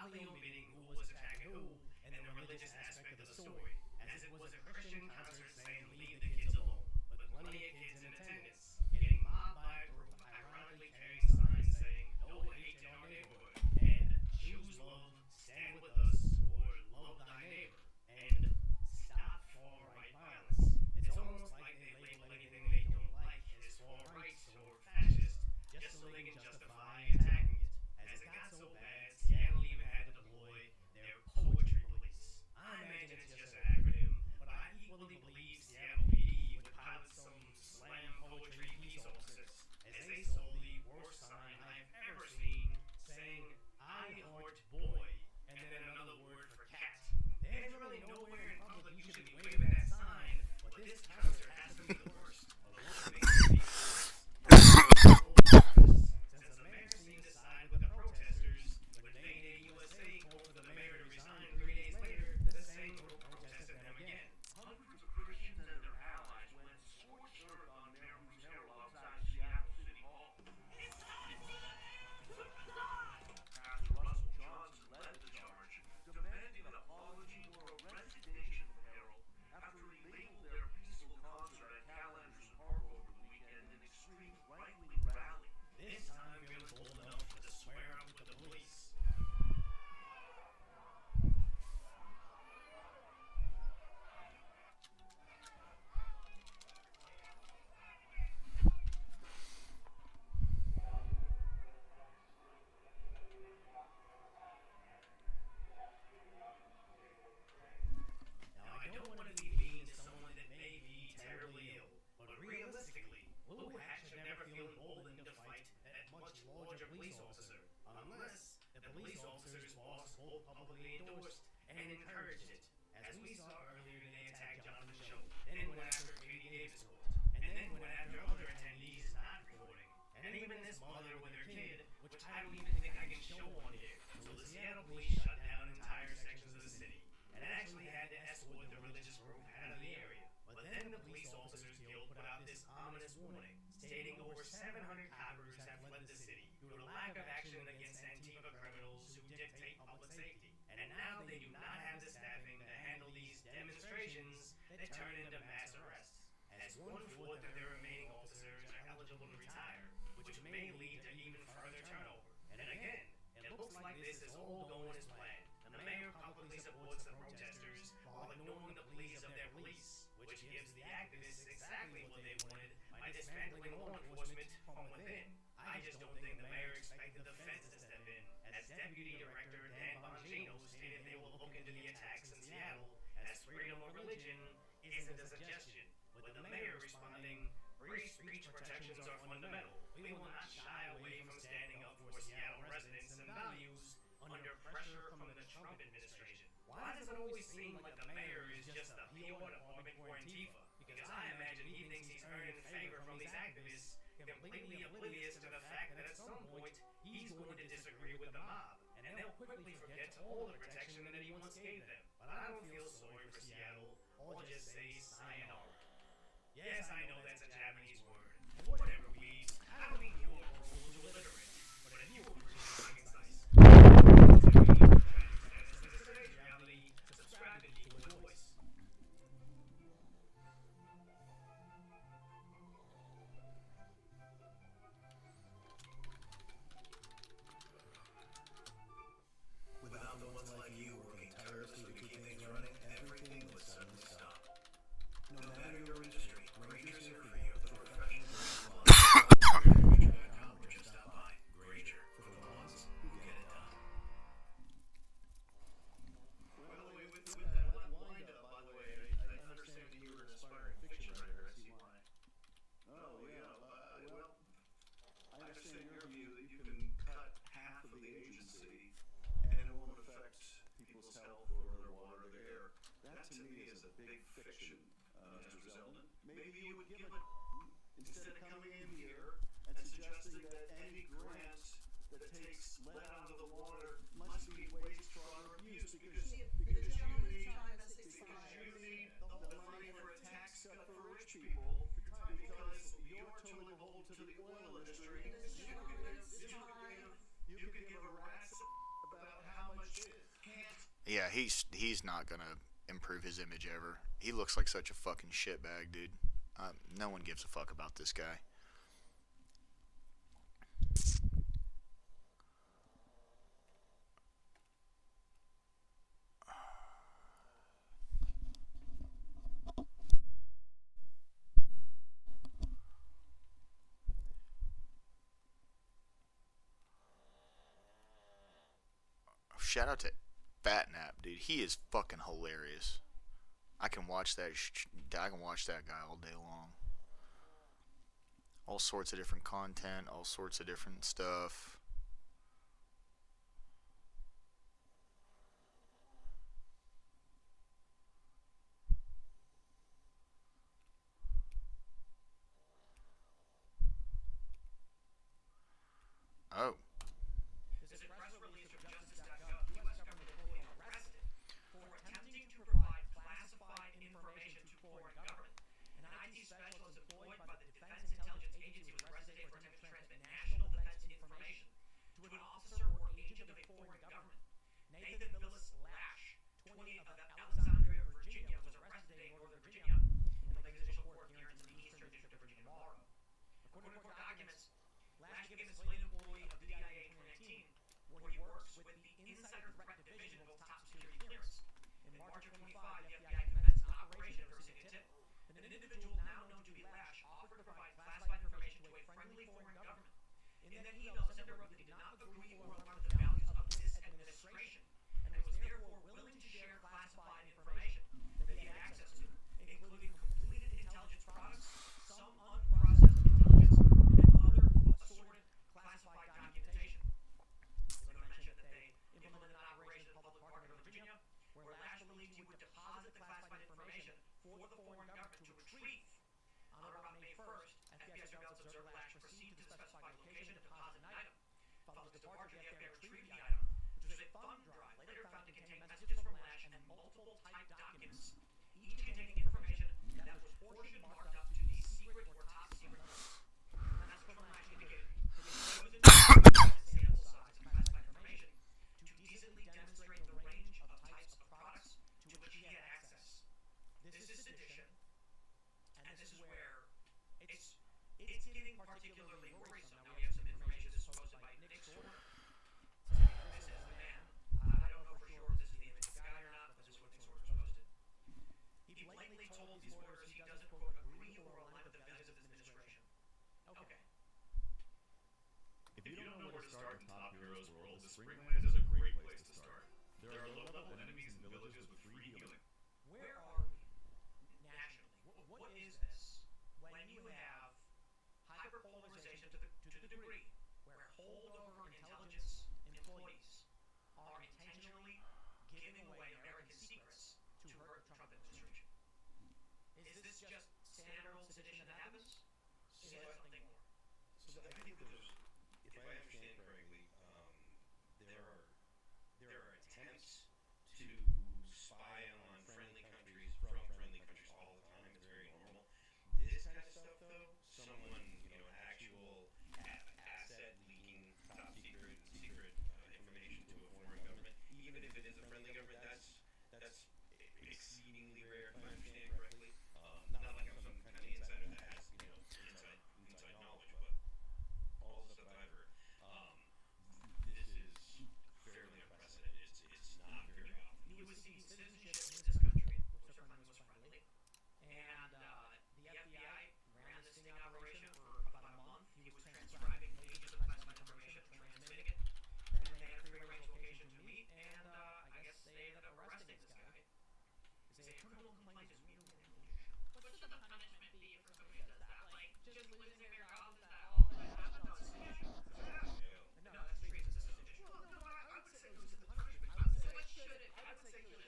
oddly omitting who was attacking who and the religious aspect of the story, as it was a Christian concert saying leave the kids alone, with plenty of kids in attendance, getting mobbed by a group ironically carrying signs saying no hate in our neighborhood, and choose love, stand with us, or love thy neighbor, and stop far-right violence. It's almost like they label anything they don't like as far-right or fascist, just so they can justify attacking it. As it got so bad, Seattle even had to deploy their poetry police. I imagine it's just an acronym, but I equally believe Seattle PD would pilot some slam poetry police officers, as they saw the worst sign I've ever seen, saying, I heart boy, and then another word for cat. There's really nowhere in public you should be waving that sign, but this concert has to be the worst of what makes me since the mayor seemed to side with the protesters when Mayday USA called for the mayor to resign 3 days later, the same group protested them again. Hundreds of Christians and their allies went scorched earth on Mayor Bruce Harrell outside Seattle City Hall. Pastor Russell Johnson led the charge, demanding an apology or a resignation of Harrell after he labeled their peaceful concert at Calendar's Park over the weekend an extreme right-wing rally. This time feeling bold enough to swear up with the police. Now, I don't want to be mean to someone that may be terribly ill, but realistically, Lou Hatch should never feel emboldened to fight that much larger police officer, unless the police officer's boss both publicly endorsed and encouraged it. As we saw earlier, they attacked Jonathan's show, then went after Katie Davis' court, and then went after other attendees not reporting, and even this mother with her kid, which I don't even think I can show on here. So the Seattle police shut down entire sections of the city, and actually had to escort the religious group out of the area. But then the Police Officers Guild put out this ominous warning, stating over 700 coppers have fled the city due to lack of action against Antifa criminals who dictate public safety. And now they do not have the staffing to handle these demonstrations that turn into mass arrests, as 1/4 of their remaining officers are eligible to retire, which may lead to even further turnover. And again, it looks like this is all going as planned. The mayor publicly supports the protesters while ignoring the pleas of their police, which gives the activists exactly what they wanted by dismantling law enforcement from within. I just don't think the mayor expected the feds to step in, as Deputy Director Dan Bongino stated they will look into the attacks in Seattle, as freedom of religion isn't a suggestion, with the mayor responding, free speech protections are fundamental. We will not shy away from standing up for Seattle residents and values under pressure from the Trump administration. Why does it always seem like the mayor is just the PR department for Antifa? Because I imagine he thinks he's earning favor from these activists, completely oblivious to the fact that at some point he's going to disagree with the mob, and they'll quickly forget all the protection that he once gave them. But I don't feel sorry for Seattle. I'll just say sayonara. Yes, I know that's a Japanese word. Whatever, please. I don't mean your rules are illiterate, but if you were being concise. Today's reality, subscribe to Decoy Voice. Without the ones like you working tirelessly to keep things running, everything would suddenly stop. No matter your industry, Granger's here for you. The professionals just stop by. Granger, for the ones who get it done. Well, with that wind up, by the way, I understand you were an aspiring fiction writer. I see why. Oh, yeah. Well, I understand your view that you can cut half of the agency and it won't affect people's health or their water or their air. That to me is a big fiction, Mr. Zeldin. Maybe you would give it, instead of coming in here and suggesting that any grant that takes lead out of the water must be waste, fraud, or abuse because you need the money for a tax cut for rich people because you're totally beholden to the oil industry. You could give a rat's about how much Yeah, he's not gonna improve his image ever. He looks like such a fucking shitbag, dude. No one gives a fuck about this guy. Shout out to Fat Nap, dude. He is fucking hilarious. I can watch that. I can watch that guy all day long. All sorts of different content, all sorts of different stuff. Oh. This press release from Justice.gov, U.S. government employee arrested for attempting to provide classified information to foreign government. An IT specialist employed by the Defense Intelligence Agency was arrested for attempting to transmit national defense information to an officer or agent of a foreign government. Nathan Phyllis Lash, 20 of Alexandria, Virginia, was arrested today in Northern Virginia and will make his initial court appearance in the Eastern District of Virginia tomorrow. According to court documents, Lash became a civilian employee of the DIA in 2019, where he works with the Insider Threat Division with top security clearance. In March of 25, the FBI commenced an operation after receiving a tip that an individual now known to be Lash offered to provide classified information to a friendly foreign government. In that email, the sender wrote that he did not agree or align with the values of this administration, and was therefore willing to share classified information that he had access to, including completed intelligence products, some unprocessed intelligence, and other assorted classified documentation. They going to mention that they implemented an operation in the public park in Northern Virginia, where Lash believed he would deposit the classified information for the foreign government to retrieve. On or about May 1st, FBI surveillance observed Lash proceed to the specified location and deposit an item. Following his departure, the FBI retrieved the item, which was a thumb drive later found to contain messages from Lash and multiple typed documents, each containing information that was portion marked up to the secret or top secret list. And that's what Lash indicated. That he had chosen to sample size of classified information to decently demonstrate the range of types of products to which he had access. This is sedition, and this is where it's getting particularly worrisome. Now we have some information that's posted by Nick Sorter. This is the man. I don't know for sure if this is the image of the guy or not, but this is what Nick Sorter posted. He blatantly told these reporters he doesn't, quote, agree or align with the values of this administration. Okay. If you don't know where to start in Top Heroes World, the Springlands is a great place to start. There are low-level enemies and villages with free healing. Where are we nationally? What is this? When you have hyperpolarization to the degree where holdover intelligence employees are intentionally giving away American secrets to hurt the Trump administration. Is this just standard old sedition that happens? Is it something more? So I think there's, if I understand correctly, there are attempts to spy on friendly countries from friendly countries all the time. It's very normal. This kind of stuff, though, someone, actual asset leaking top secret information to a foreign government, even if it is a friendly government, that's exceedingly rare, if I understand correctly. Not like I'm some kind of insider that has, inside knowledge, but all the stuff I've heard. This is fairly unprecedented. It's not very often. You would see citizenship in this country, where certainly was friendly, and the FBI ran this sting operation for about a month. He was transcribing pages of classified information, transmitting it. Then they had a prearranged location to meet, and I guess they ended up arresting this guy. It's a criminal complaint is merely an evolution. What should the punishment be for somebody who does that? Like, just losing their job? Is that all that happens? No, it's sedition. No, that's treason. It's sedition. Well, no, I would say lose the punishment. I would So say, what should it be? I would say should.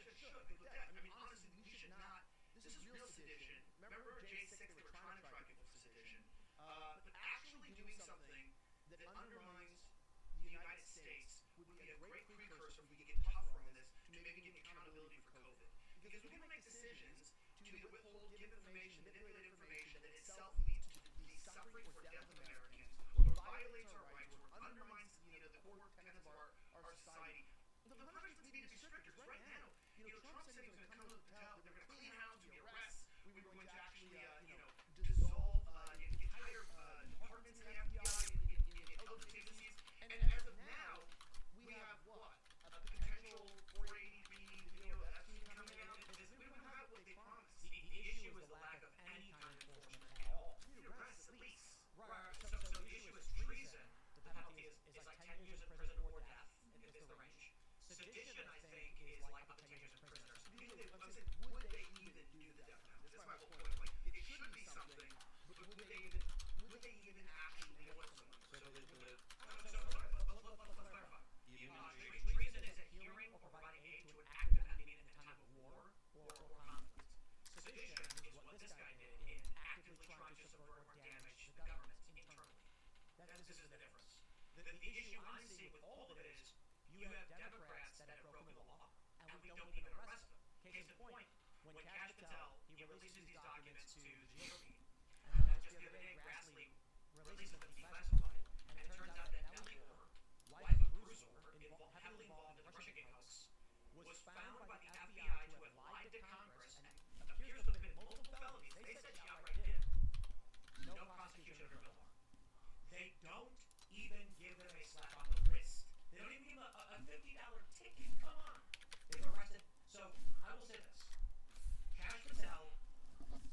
But that, I mean, honestly, we should not. This is real sedition. Remember J6? They were trying to try people for sedition. But actually doing something that undermines the United States would be a great precursor if we get tougher on this to maybe get accountability for COVID. Because we can make decisions to either withhold, give information, manipulate information that itself leads to the suffering or death of Americans, or violates our rights, or undermines the core tenets of our society. The the punishments need to be stricter. Because right now, Trump said he was going to come to the top. They were going to clean house, do the arrests. We were going to actually, dissolve entire departments in the FBI, in intelligence agencies. And as of now, we have what? A potential 480p video of Epstein coming out. We don't have what they promised. The issue is the lack of any kind of enforcement at all. You need arrests at least. Right. So the issue is treason. The penalty is like 10 years in prison or death is the range. Sedition, I think, is like up to 10 years in prison. I'm saying, would they even do the death penalty? That's my whole point. Like, it should be something, but would they even actually enforce someone? Let's clarify. Treason is adhering or providing aid to an active enemy in the time of war or conflict. Sedition is what this guy did in actively trying to subvert or damage the government internally. This is the difference. The issue I'm seeing with all of it is you have Democrats that have broken the law, and we don't even arrest them. Case in point, when Cash Patel, he releases these documents to the GOP, and then just the other day, Grassley released them declassified, and it turns out that Nellie Orr, wife of Bruce Orr, heavily involved in the Russiagate hoax, was found by the FBI to have lied to Congress and appears to have committed multiple felonies. They said she outright did it. No prosecution of criminal harm. They don't even give them a slap on the wrist. They don't even give them a $50 ticket. Come on. They've arrested. So I will say this. Cash Patel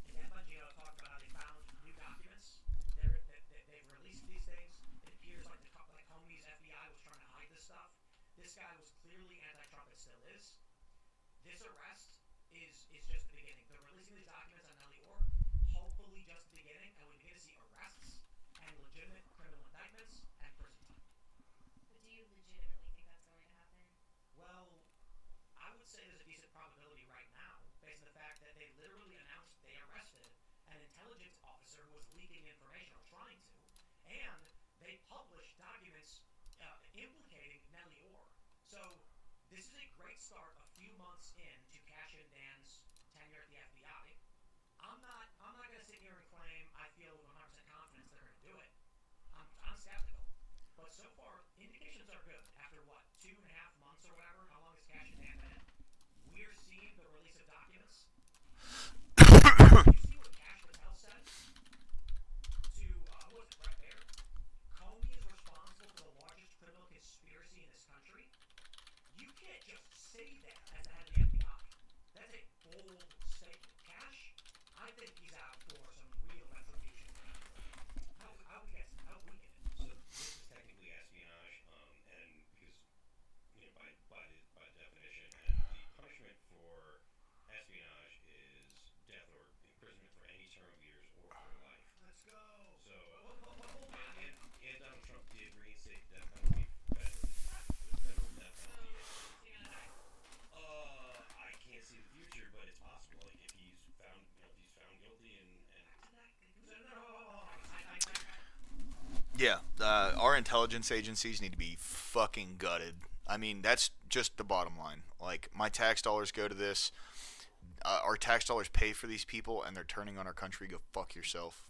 and Dan Bongino talked about how they found new documents. They've released these things. It appears like Comey's FBI was trying to hide this stuff. This guy was clearly anti-Trump and still is. This arrest is just the beginning. They're releasing these documents on Nellie Orr. Hopefully just the beginning, and we begin to see arrests and legitimate criminal indictments and prison time. But do you legitimately think that's going to happen? Well, I would say there's a decent probability right now, based on the fact that they literally announced they arrested an intelligence officer who was leaking information or trying to, and they published documents implicating Nellie Orr. So this is a great start a few months into Cash and Dan's tenure at the FBI. I'm not going to sit here and claim I feel with 100% confidence they're going to do it. I'm skeptical. But so far, indications are good. After what, 2.5 months or whatever, how long has Cash and Dan been in? We're seeing the release of documents. You see what Cash Patel said to, who was it, Brett Baer? Comey is responsible for the largest criminal conspiracy in this country. You can't just say that as the head of the FBI. That's a bold statement. Cash, I think he's out for some real retribution. How we get it? So this is technically espionage, and because by definition, and the punishment for espionage is death or imprisonment for any term of years or for life. Let's go. So and Donald Trump did reinstate the death penalty federally. The federal death penalty. I can't see the future, but it's possible. Like if he's found guilty and Yeah, our intelligence agencies need to be fucking gutted. I mean, that's just the bottom line. Like, my tax dollars go to this. Our tax dollars pay for these people, and they're turning on our country. Go fuck yourself.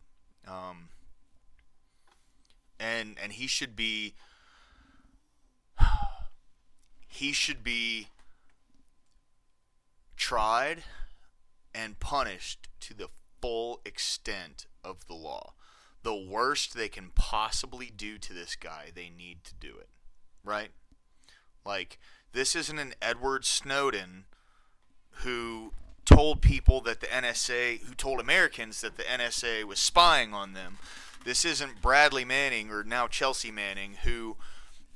And he should be. He should be tried and punished to the full extent of the law. The worst they can possibly do to this guy, they need to do it. Right? Like, this isn't an Edward Snowden who told people that the NSA, who told Americans that the NSA was spying on them. This isn't Bradley Manning or now Chelsea Manning who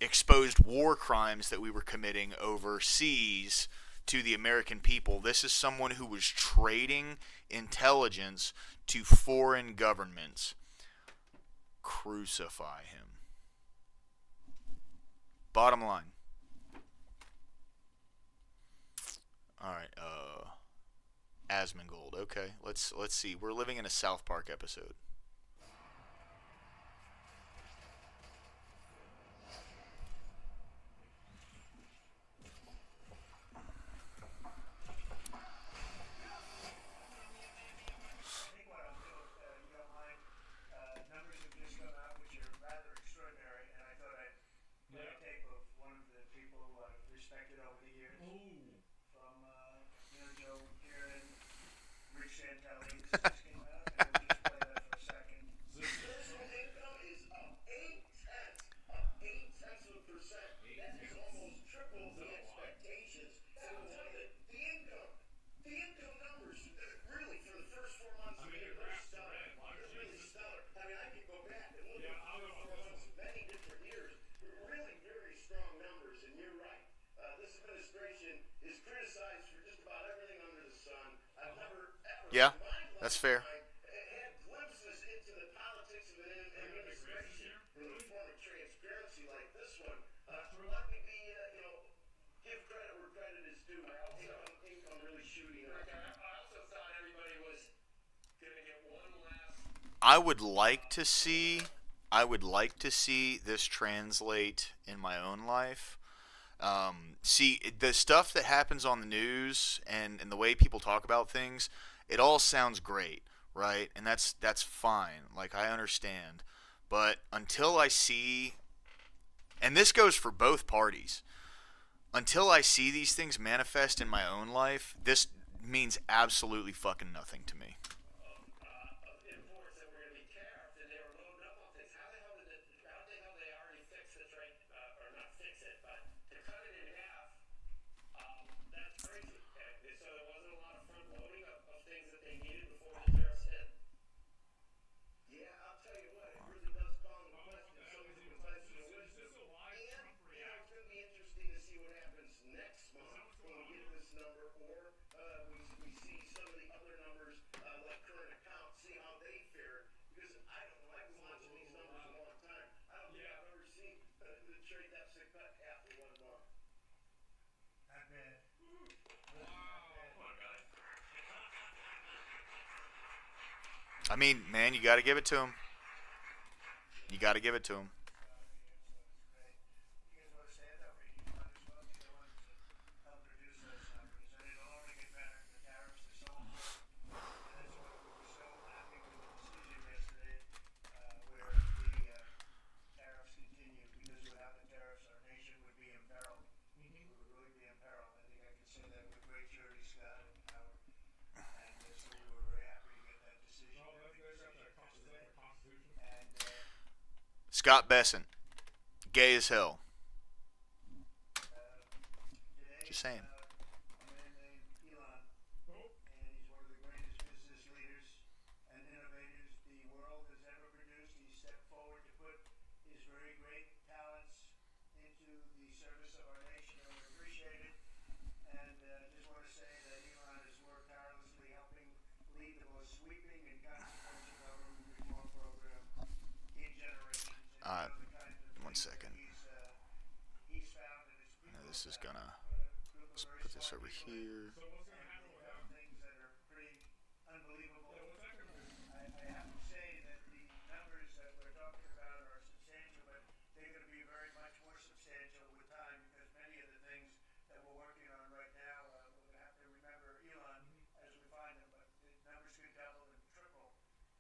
exposed war crimes that we were committing overseas to the American people. This is someone who was trading intelligence to foreign governments. Crucify him. Bottom line. All right, Asmongold. Okay, let's see. We're living in a South Park episode. I think what I'll do, you don't mind, numbers have just come out which are rather extraordinary, and I thought I'd play a tape of one of the people who I've respected over That's fair. had glimpses into the politics of an administration in the form of transparency like this one. Let me be, give credit where credit is due. Income really shooting up. I also thought everybody was gonna get one last. I would like to see. I would like to see this translate in my own life. See, the stuff that happens on the news and the way people talk about things, it all sounds great, right? And that's fine. Like, I understand. But until I see, and this goes for both parties, until I see these things manifest in my own life, this means absolutely fucking nothing to me. Imports that were going to be tariffed and they were loading up on things. How the hell they already fix this, right? Or not fix it, but to cut it in half, that's crazy. Okay? So there wasn't a lot of front loading of things that they needed before the tariffs hit. Yeah, I'll tell you what, it really does call into question some of the conventional wisdom. And, it's going to be interesting to see what happens next month when we get this number, or we see some of the other numbers, like current accounts, see how they fare. Because I don't know, I've been watching these numbers a long time. I don't think I've ever seen the trade deficit cut half in 1 month. Not bad. Wow. Come on, guys. I mean, man, you got to give it to him. You got to give it to him. You guys want to stand up, or you might as well be the ones that help produce those numbers. And it'll only get better. The tariffs are so important. And that's why we were so happy with the decision yesterday, where the tariffs continued. Because without the tariffs, our nation would be imperiled. We would really be imperiled. I think I can say that with great surety, Scott and Howard. And so we were very happy to get that decision. Oh, that's good. That's the Constitution. And Scott Besson, gay as hell. today, Just saying. a man named Elon, and he's one of the greatest business leaders and innovators the world has ever produced. He stepped forward to put his very great talents into the service of our nation, and we appreciate it. And just want to say that Elon has worked tirelessly helping lead the most sweeping and consequential government reform program in generations. And you know the kind of One things that second. he's found in his people. Now, this is gonna. Group of Let's very put this smart over people. here. So what's gonna And happen they with found that? things that are pretty unbelievable. Yeah, what's that gonna do? I have to say that the numbers that we're talking about are substantial, but they're going to be very much more substantial with time, because many of the things that we're working on right now, we're going to have to remember Elon as we find them, but the numbers could double and triple.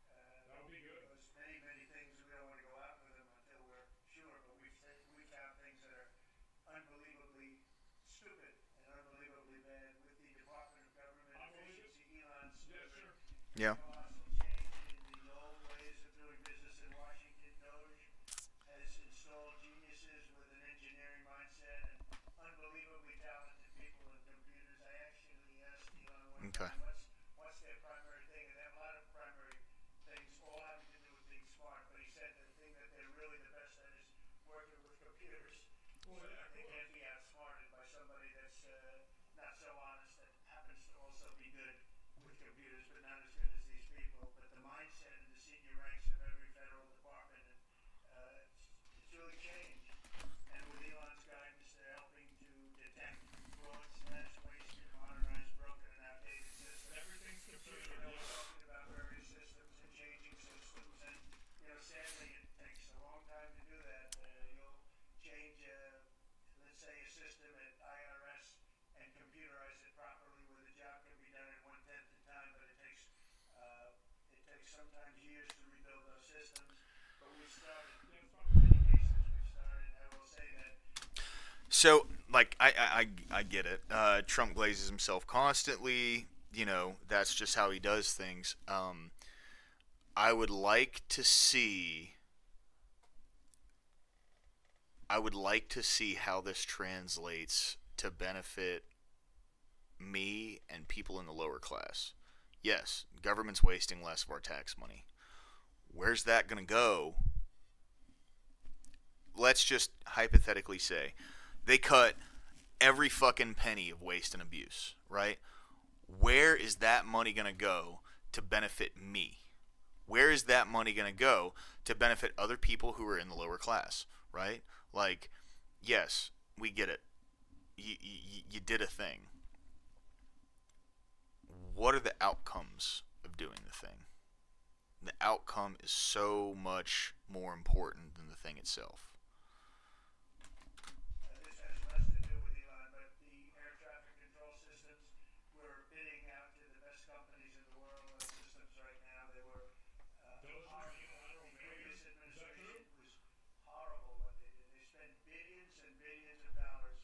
That would be good. Because many things we don't want to go out with them until we're sure, but we found things that are unbelievably stupid and unbelievably bad with the Department of Government I believe it. Efficiency. Elon's Yeah, sure. Yeah. colossal change in the old ways of doing business in Washington. Doge has installed geniuses with an engineering mindset and unbelievably talented people in computers. I actually asked Elon one Okay. time, what's their primary thing? And they have a lot of primary things, all having to do with being smart. But he said the thing that they're really the best at is working with computers. Well, So yeah, that they cool. can't be outsmarted by somebody that's not so honest, that happens to also be good with computers, but not as good as these people. But the mindset in the senior ranks of every federal department, and it's really changed. And with Elon's guidance, they're helping to detect fraud, slash waste, and modernize broken and outdated systems. Everything's So computer. they're talking about various systems and changing systems, and sadly, it takes a long time to do that. You'll change, let's say, a system at IRS and computerize it properly, where the job can be done in 1/10 the time, but it takes sometimes years to rebuild those systems. But we started. In many cases, we started. I will say that. So, like, I get it. Trump glazes himself constantly. You know, that's just how he does things. I would like to see. I would like to see how this translates to benefit me and people in the lower class. Yes, government's wasting less of our tax money. Where's that going to go? Let's just hypothetically say they cut every fucking penny of waste and abuse, right? Where is that money going to go to benefit me? Where is that money going to go to benefit other people who are in the lower class, right? Like, yes, we get it. You did a thing. What are the outcomes of doing the thing? The outcome is so much more important than the thing itself. This has less to do with Elon, but the air traffic control systems were bidding out to the best companies in the world on systems right now. They were horrible. The previous administration was horrible what they did. They spent billions and billions of dollars,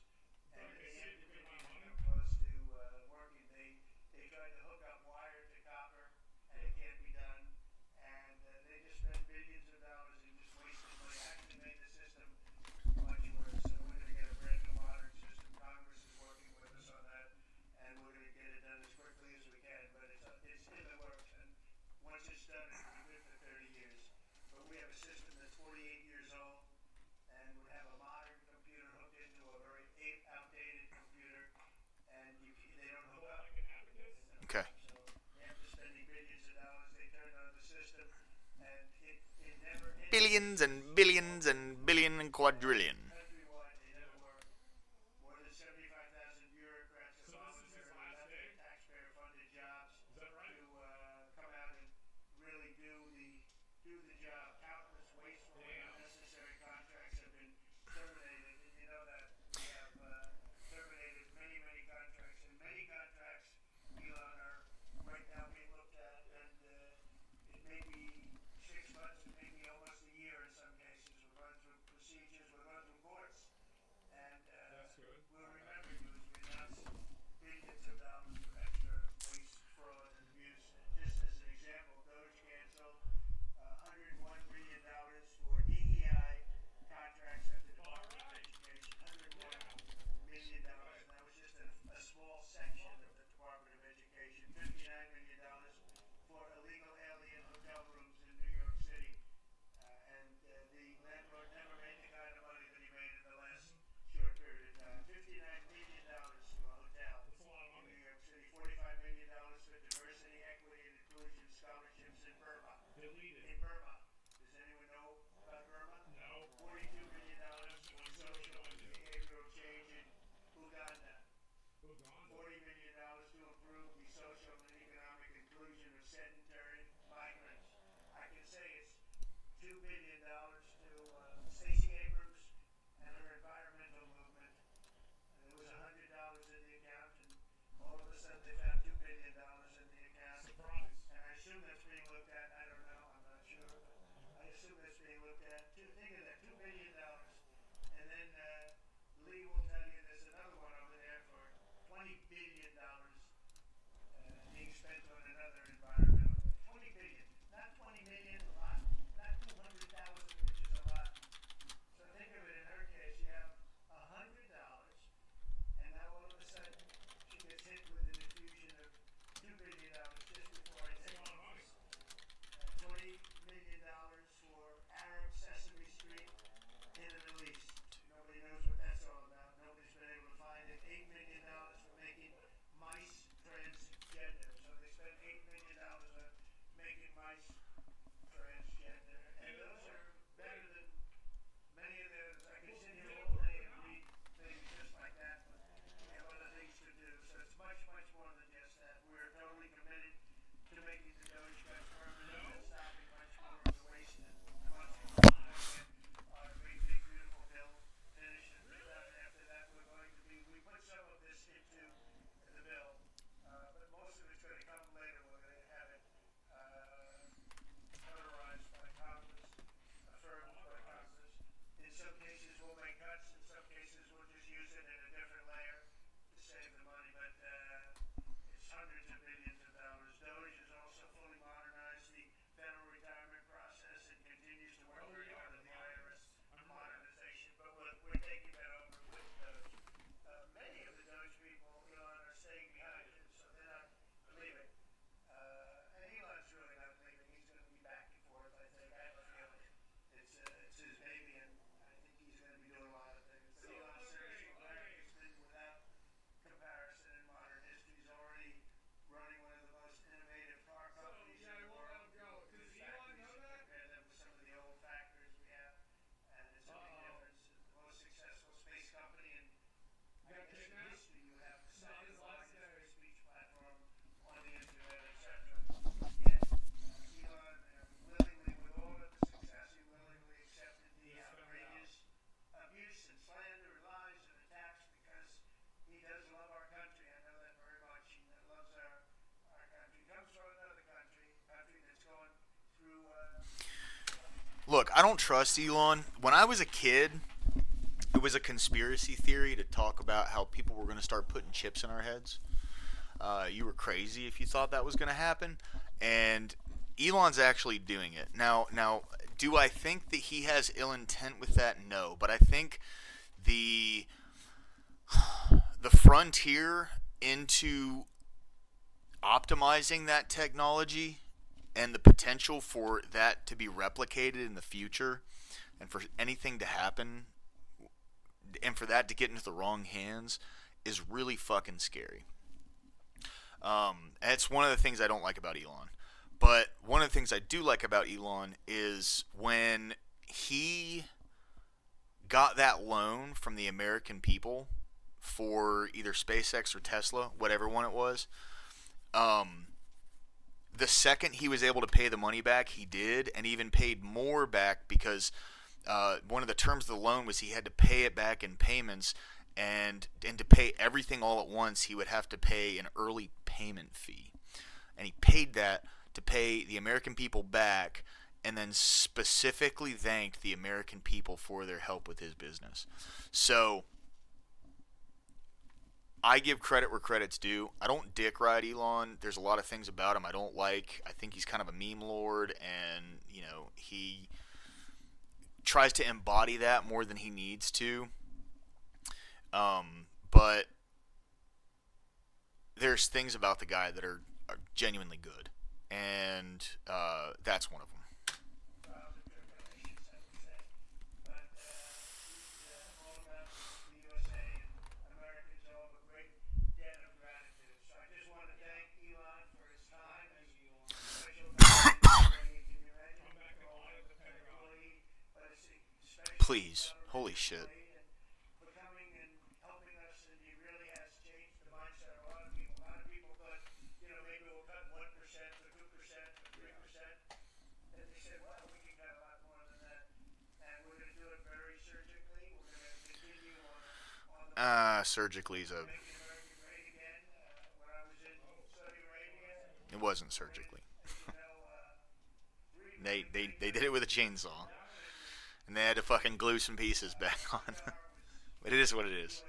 and they can't even come close to working. They tried to hook up wire to copper, and it can't be done. And they just spent billions of dollars and just wasted money. Actually made the system much worse. So we're going to get a brand new modern system. Congress is working with us on that, and we're going to get it done as quickly as we can. But it's in the works, and once it's done, it'll be good for 30 years. But we have a system that's 48 years old, and would have a modern computer hooked into a very outdated computer, and they don't hook up. Okay. So after spending billions of dollars, they turned on the system, and it never ended. Billions and billions and billion and quadrillion. Countrywide, they never worked. More than 75,000 bureaucrats have voluntarily left their taxpayer-funded jobs to come out and really do the job. Countless wasteful and unnecessary contracts have been terminated, and you know that we have terminated many, many contracts, and many contracts, Elon, are right now being looked at, and it may be 6 months, it may be almost a year in some cases. We're going through procedures, we're going through courts, and we'll remember you as we announce billions of dollars of extra waste, fraud, and abuse. Just as an example, Doge canceled $101 million for DEI contracts at the Department of Education. $101 million, and that was just a small section of the Department of Education. $59 million for illegal alien hotel rooms in New York City. And the landlord never made the kind of money that he made in the last short period of time. $59 million to a hotel in New York City. $45 million for diversity, equity, and inclusion scholarships in Burma. In Burma. Does anyone know about Burma? No. $42 million for social and behavioral change in Uganda. $40 million to improve the social and economic inclusion of sedentary migrants. I can say it's $2 billion to Stacey Abrams and her environmental movement. There was $100 in the account, and all of a sudden they found $2 billion in the account. Surprise. And I assume that's being looked at. I don't know. I'm not sure. But I assume that's being looked at. Think of that, $2 billion. And then Lee will tell you there's another one over there for $20 billion being spent on another environmental. 20 billion, not 20 million, a lot, not 200,000, which is a lot. So think of it, in her case, you have $100, and now all of a sudden she gets hit with an infusion of $2 billion just before I take office. $20 million for Arab Sesame Street in the Middle East. Nobody knows what that's all about. Nobody's been able to find it. $8 million for making mice transgender. So they spent $8 million Look, I don't trust Elon. When I was a kid, it was a conspiracy theory to talk about how people were going to start putting chips in our heads. You were crazy if you thought that was going to happen, and Elon's actually doing it now. Do I think that he has ill intent with that? No, but I think the the frontier into optimizing that technology and the potential for that to be replicated in the future and for anything to happen and for that to get into the wrong hands is really fucking scary. It's one of the things I don't like about Elon. But one of the things I do like about Elon is when he got that loan from the American people for either SpaceX or Tesla, whatever one it was. The second he was able to pay the money back, he did, and even paid more back because one of the terms of the loan was he had to pay it back in payments, and to pay everything all at once, he would have to pay an early payment fee. And he paid that to pay the American people back, and then specifically thanked the American people for their help with his business. So I give credit where credit's due. I don't dick ride Elon. There's a lot of things about him I don't like. I think he's kind of a meme lord, and he tries to embody that more than he needs to. But there's things about the guy that are genuinely good, and that's one of them. Please. Holy shit. Surgically is a... It wasn't surgically. They did it with a chainsaw. And they had to fucking glue some pieces back on. But it is what it is.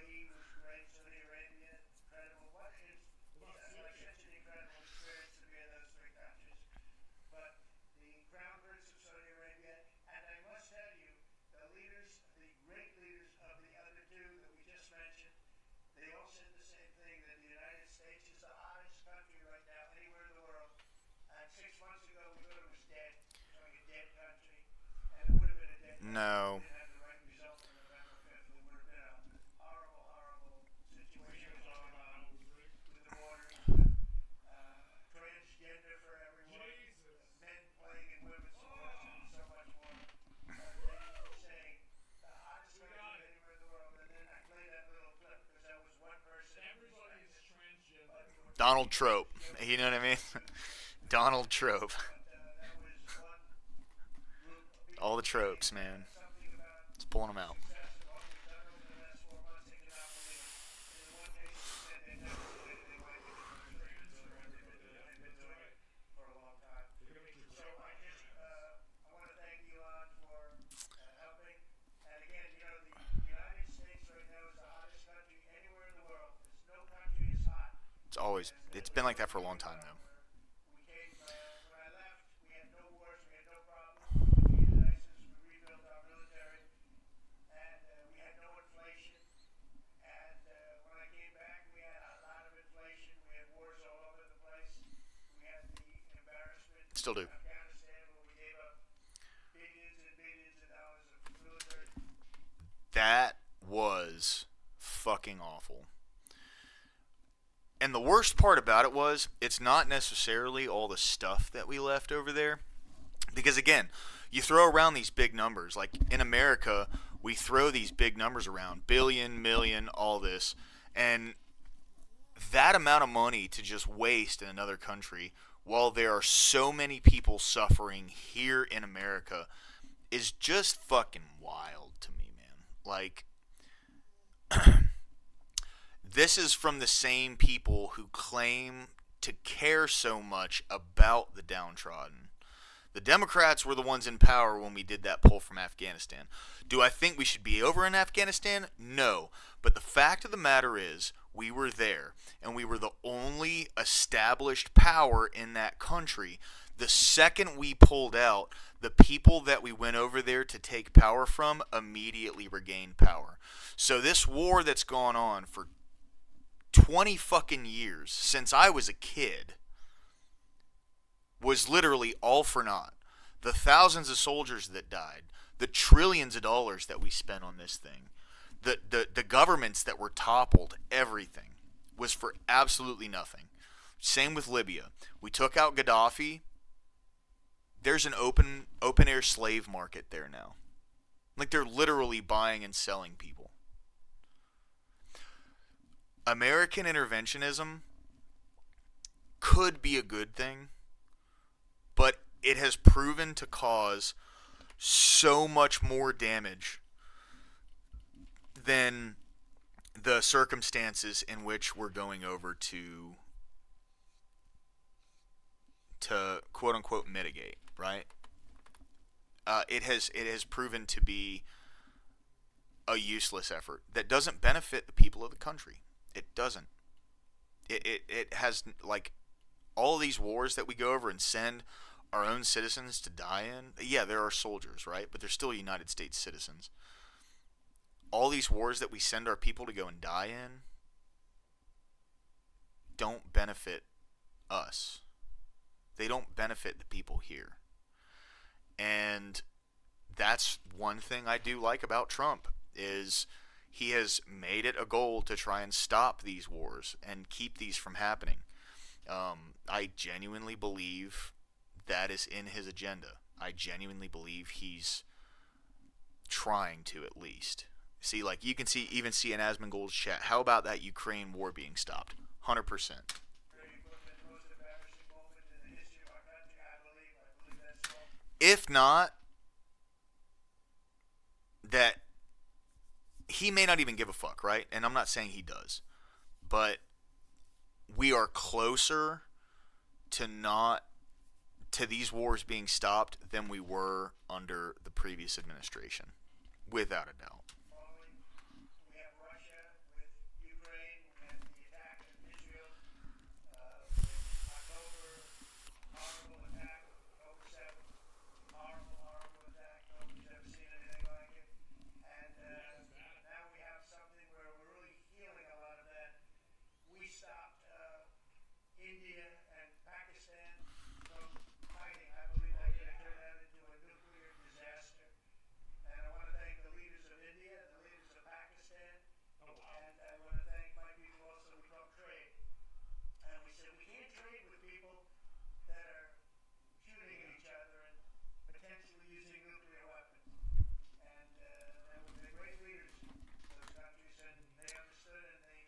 No. Donald Trope. You know what I mean? Donald Trope. All the tropes, man. It's pulling them out. It's been like that for a long time, though. Still do. That was fucking awful. And the worst part about it was, it's not necessarily all the stuff that we left over there. Because again, you throw around these big numbers. Like in America, we throw these big numbers around. Billion, million, all this. And that amount of money to just waste in another country, while there are so many people suffering here in America, is just fucking wild to me, man. Like... This is from the same people who claim to care so much about the downtrodden The Democrats were the ones in power when we did that pull from Afghanistan. Do I think we should be over in Afghanistan? No. But the fact of the matter is, we were there, and we were the only established power in that country. The second we pulled out, the people that we went over there to take power from immediately regained power. So this war that's gone on for 20 fucking years, since I was a kid, was literally all for naught. The thousands of soldiers that died, the trillions of dollars that we spent on this thing, the governments that were toppled, everything was for absolutely nothing. Same with Libya. We took out Gaddafi. There's an open air slave market there now. Like, they're literally buying and selling people. American interventionism could be a good thing, but it has proven to cause so much more damage than the circumstances in which we're going over to quote unquote mitigate, right? It has proven to be a useless effort that doesn't benefit the people of the country. It doesn't. It has, like, all these wars that we go over and send our own citizens to die in. Yeah, there are soldiers, right? But they're still United States citizens. All these wars that we send our people to go and die in don't benefit us. They don't benefit the people here. And that's one thing I do like about Trump, is he has made it a goal to try and stop these wars and keep these from happening. I genuinely believe that is in his agenda. I genuinely believe he's trying to, at least. See, like, you can even see in Asmongold's chat, how about that Ukraine war being stopped? 100%. If not, that he may not even give a fuck, right? And I'm not saying he does. But we are closer to these wars being stopped than we were under the previous administration, without a doubt. We have Russia with Ukraine. We have the attack of Israel with October, horrible attack, October 7th, horrible attack. Nobody's ever seen anything like it. And now we have something where we're really feeling a lot of that. We stopped India and Pakistan from fighting. I believe that could have turned out into a nuclear disaster. And I want to thank the leaders of India and the leaders of Pakistan. And I want to thank my people also with Trump Trade. And we said we can't trade with people that are shooting at each other and potentially using nuclear weapons. And they're great leaders, those countries, and they understood and they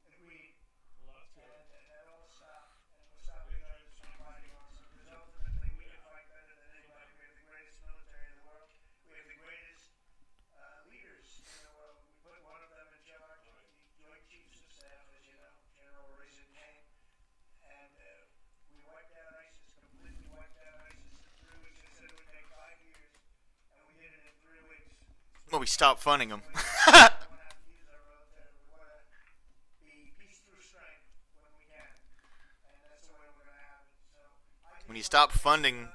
agreed. And that all stopped, and we're stopping others from fighting also. Because ultimately we can fight better than anybody. We have the greatest military in the world. We have the greatest leaders in the world. We put one of them in charge, the Joint Chiefs of Staff, as you know, General Raisin Kane. And we wiped out ISIS, completely wiped out ISIS in 3 weeks. They said it would take 5 years, and we did it in 3 weeks. Well, we stopped funding them. We don't want to have to use our military. We want to be peace through strength when we can. And that's the way we're going to have it. So When you stop funding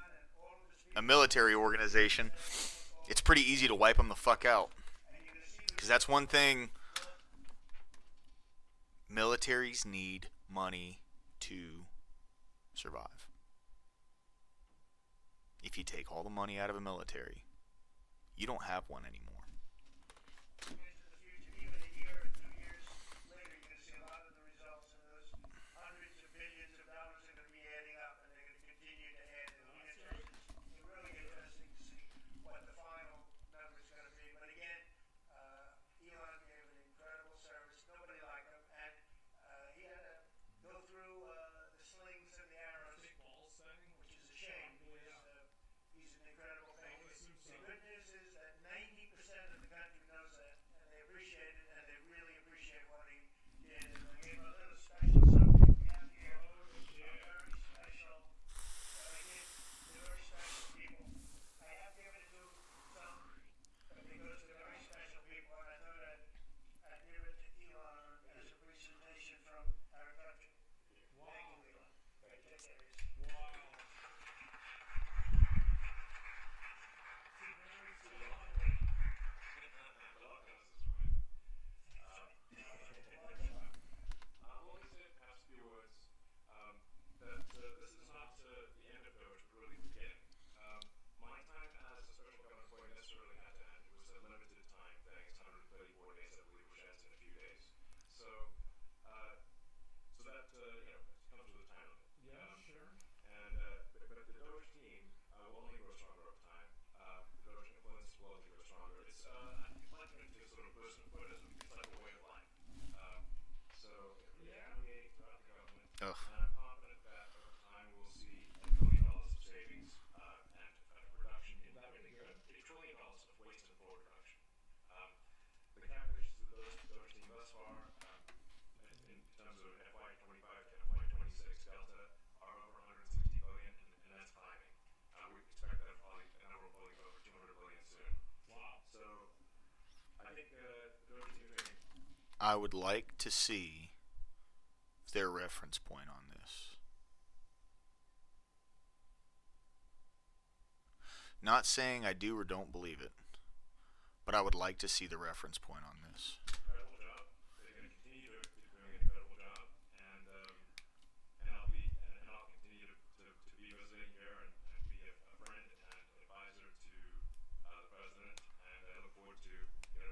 a military organization, it's pretty easy to wipe them the fuck out. Because that's one thing. Militaries need money to survive. If you take all the money out of a military, you don't have one anymore. into the future, even a year or 2 years later, you're going to see a lot of the results, and those hundreds of billions of dollars are going to be adding up, and they're going to continue to add. It's really interesting to see what the final number is going to be. But again, Elon gave an incredible service. Nobody liked him, and he had to go through the slings and the arrows, which is a shame because he's an incredible thing. The good news is that 90% So it's permeating throughout the government, Ugh. and I'm confident that over time we'll see $1 trillion of savings and reduction in That'd be good. $1 trillion of waste and fraud reduction. Um, the calculations that those team thus far, in terms of FY25 to FY26 delta, are over 160 billion, and that's climbing. We expect that number will probably go over 200 billion soon. Wow. So I think the Doge team is doing. I would like to see their reference point on this. Not saying I do or don't believe it, but I would like to see the reference point on this. Incredible job. They're going to continue doing an incredible job, and I'll continue to be visiting here and be a friend and advisor to the president, and I look forward to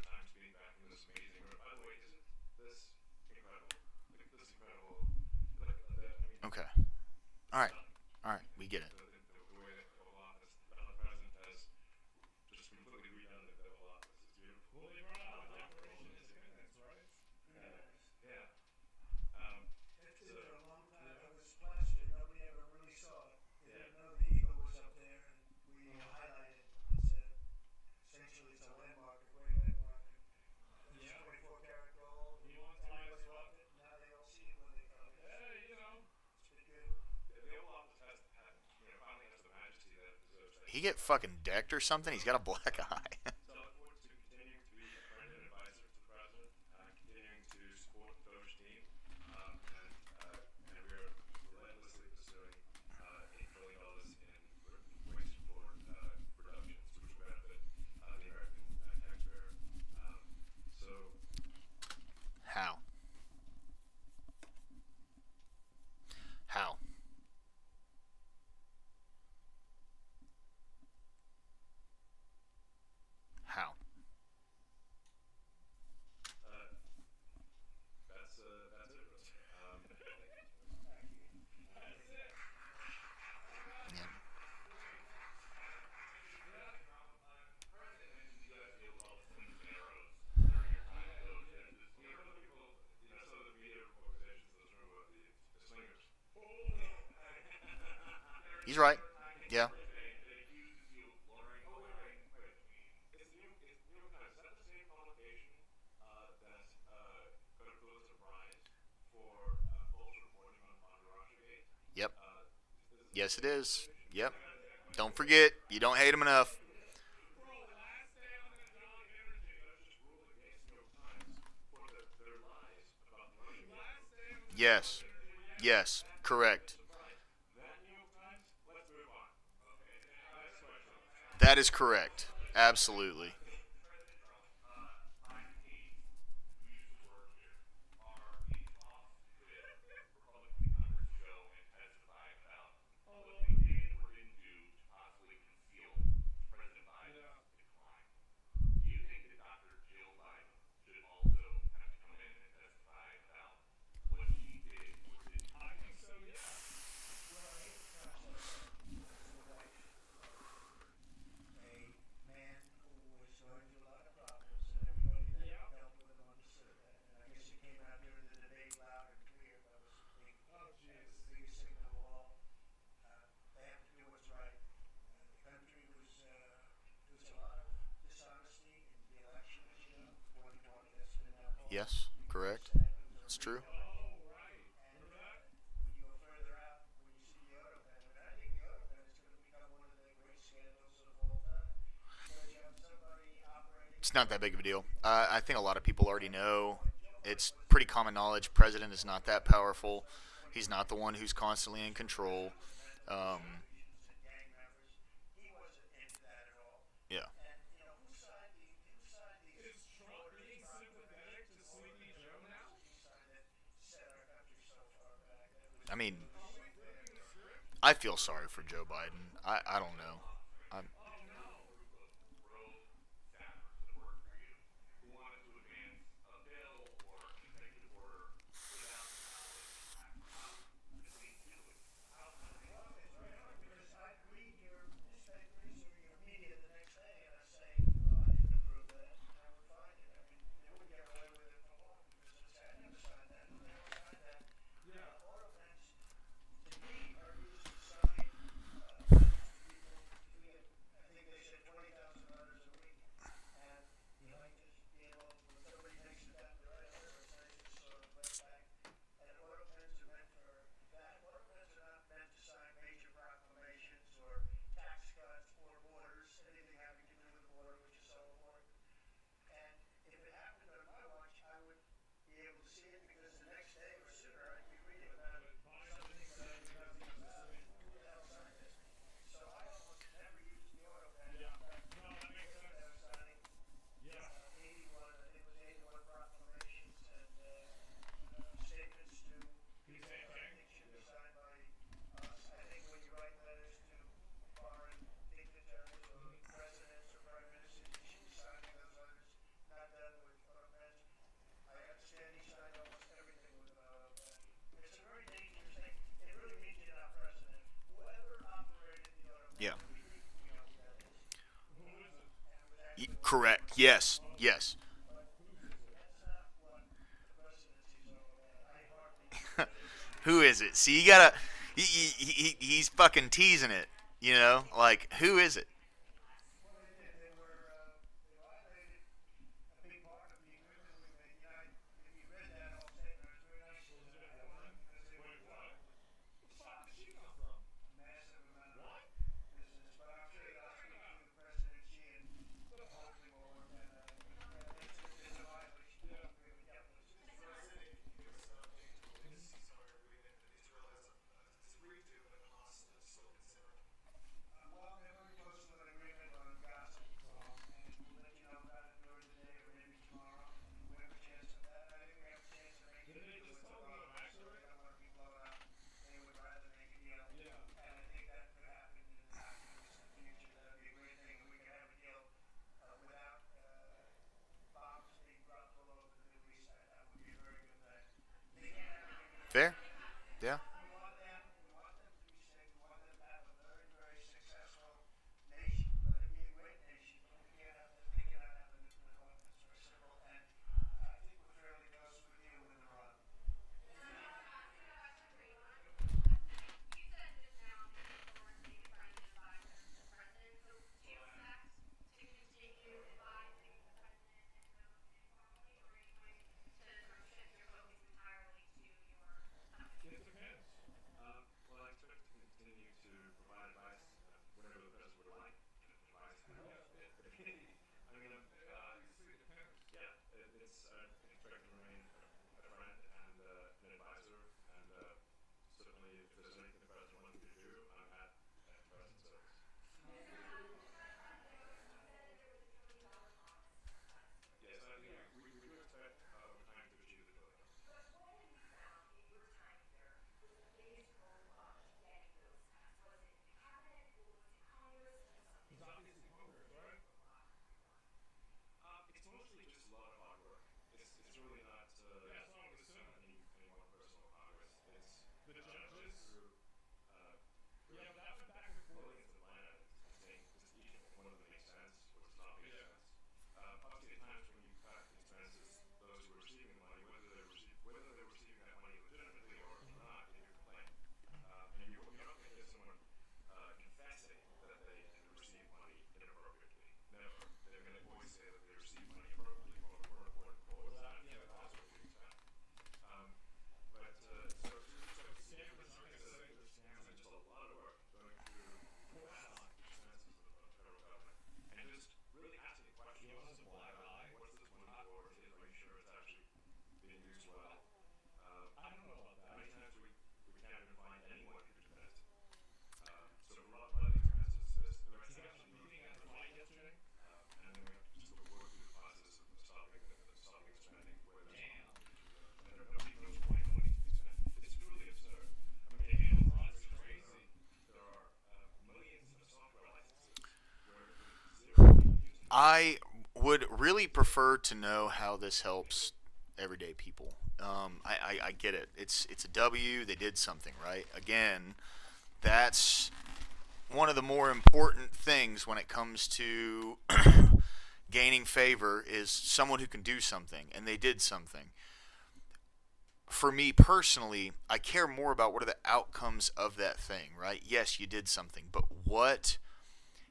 time spending back in this amazing room. By the way, isn't this incredible? Look at this incredible. Okay. All right. All right. We get it. The way that the Oval Office, the president has just completely redone the Oval Office. It's beautiful. Well, they brought out Operation Independence, right? Yeah. It's been there a long time. It was plastered. Nobody ever really saw it. They didn't know the eagle was up there, and we highlighted it. Essentially, it's a landmark, a great landmark. And it's 24 karat gold. You want to tell us Everybody what? loved it. Now they all see it when they come in. Hey, It's been good. The Oval Office finally has the majesty that it deserves. He get fucking decked or something? He's got a black eye. So I look forward to continuing to be a friend and advisor to the president, continuing to support the Doge team, and we're relentlessly pursuing $8 trillion in waste and fraud reductions, which will benefit the American taxpayer. So How? How? How? that's it, Russ. Yeah. He's right. Yeah. Yep. Yes, it is. Yep. Don't forget, you don't hate him enough. Yes. Yes. Correct. That is correct. Absolutely. I think so, yeah. Well, I hate to cross that the wife, a man who was going through a lot of problems, and everybody that Yeah. dealt with him understood that. And I guess it came out during the debate loud and clear. That was the big, Oh, jeez. the biggest signal of all. They have to do what's right. The country was, there was a lot of dishonesty in the election, as you know, 2020. That's been now called. Yes. Correct. It's true. Oh, right. And when you go further out, when you see the auto pen, and I think the auto pen is going to become one of the great scandals of all time. Because you have somebody operating. It's not that big of a deal. I think a lot of people already know. It's pretty common knowledge. President is not that powerful. He's not the one who's constantly in control. And gang members. He wasn't into that at all. Yeah. And who signed these? Is Trump being sympathetic to Sleepy Joe now? That set our country so far back. That was I mean, I feel sorry for Joe Biden. I don't know. I'm, because I read your newspapers or your media the next day, and I say, no, I didn't approve that, and I would find it. I mean, they would get away with it for long because I say, I never signed that. Correct. Yes. Yes. Who is it? See, you gotta. He's fucking teasing it. You know, like who is it? Well, they're very close to an agreement on Gaza, and we'll let you know about it during the day or maybe tomorrow. We have a chance of that. I think we have a chance of making a deal with Iran, so they don't want to be blown up. They would rather make a deal, and I think that could happen in the not too distant future. That would be a great thing if we could have a deal without bombs being dropped all over the Middle East. That would be a very good thing. They can't have an agreement. Fair. Yeah. We want them to be safe. We want them to have a very, very successful nation. Let it be a great nation, but we can't have they cannot have the nuclear weapons. It's very simple. And I think we're fairly close to a deal with Iran. It depends. Well, I expect to continue to provide advice whenever the president would like advice. I mean, Obviously, it depends. yeah, it's I expect to remain a friend and an advisor, and certainly if there's anything the president wants me to do, I'm at the president's service. Yes, I think we do expect over time to achieve the $1 billion. It's obviously Congress, right? It's mostly just a lot of hard work. It's really not Yeah, that's what I would assume. any one person or Congress. It's The judges. through Yeah, that went back and forth. millions of line items and saying, does each one of them make sense or does not make Yeah. sense? Obviously, at times when you cut expenses, those who are receiving the money, whether they're receiving that money legitimately or not, they do complain. And you're not going to hear someone confessing that they received money inappropriately. Never. They're going to always say that they received money appropriately for an important cause. Yeah, That's what we expect. But so scammers aren't going to say they're and scamming. just a lot of work going through vast expenses of the federal government and just really asking questions. Yeah, what's a black eye? What's this money for? Are you sure it's actually being used well? I don't know about that. Many times we can't even find anyone who could commit. So for a lot of the expenses, there You are guys actually were meeting at the fight yesterday? and then we have to just go work through the process of stopping spending where there's Damn. and nobody knows why the money needs to be spent. It's truly absurd. I mean, Damn, in that's crazy. there are millions of software licenses where zero people use it. I would really prefer to know how this helps everyday people. I get it. It's a W. They did something right. Again, that's one of the more important things when it comes to gaining favor is someone who can do something, and they did something. For me personally, I care more about what are the outcomes of that thing, right? Yes, you did something, but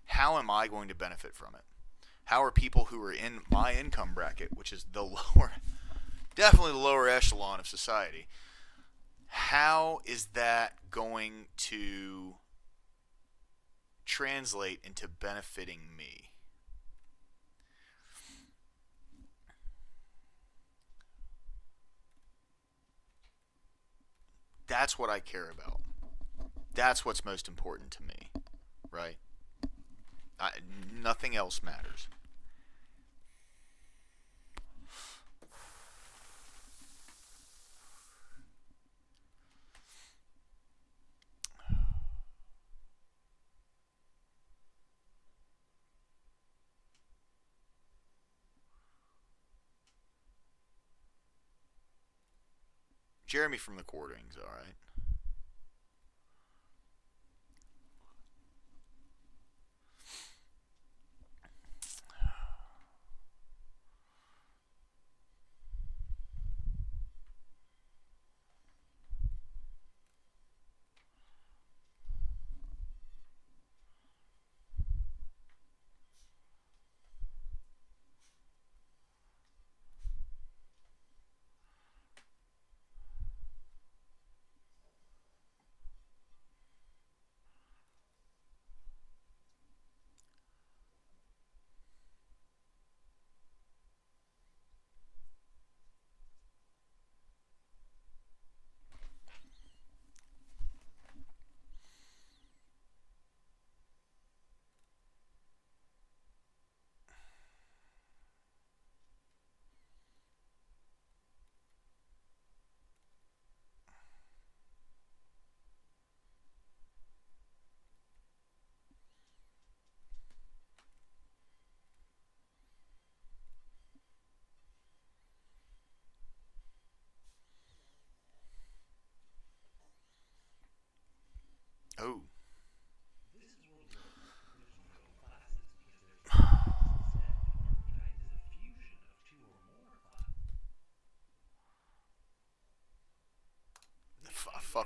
how am I going to benefit from it? How are people who are in my income bracket, which is definitely the lower echelon of society, how is that going to translate into benefiting me? That's what I care about. That's what's most important to me, right? Nothing else matters. Jeremy from the Quarterings, all right.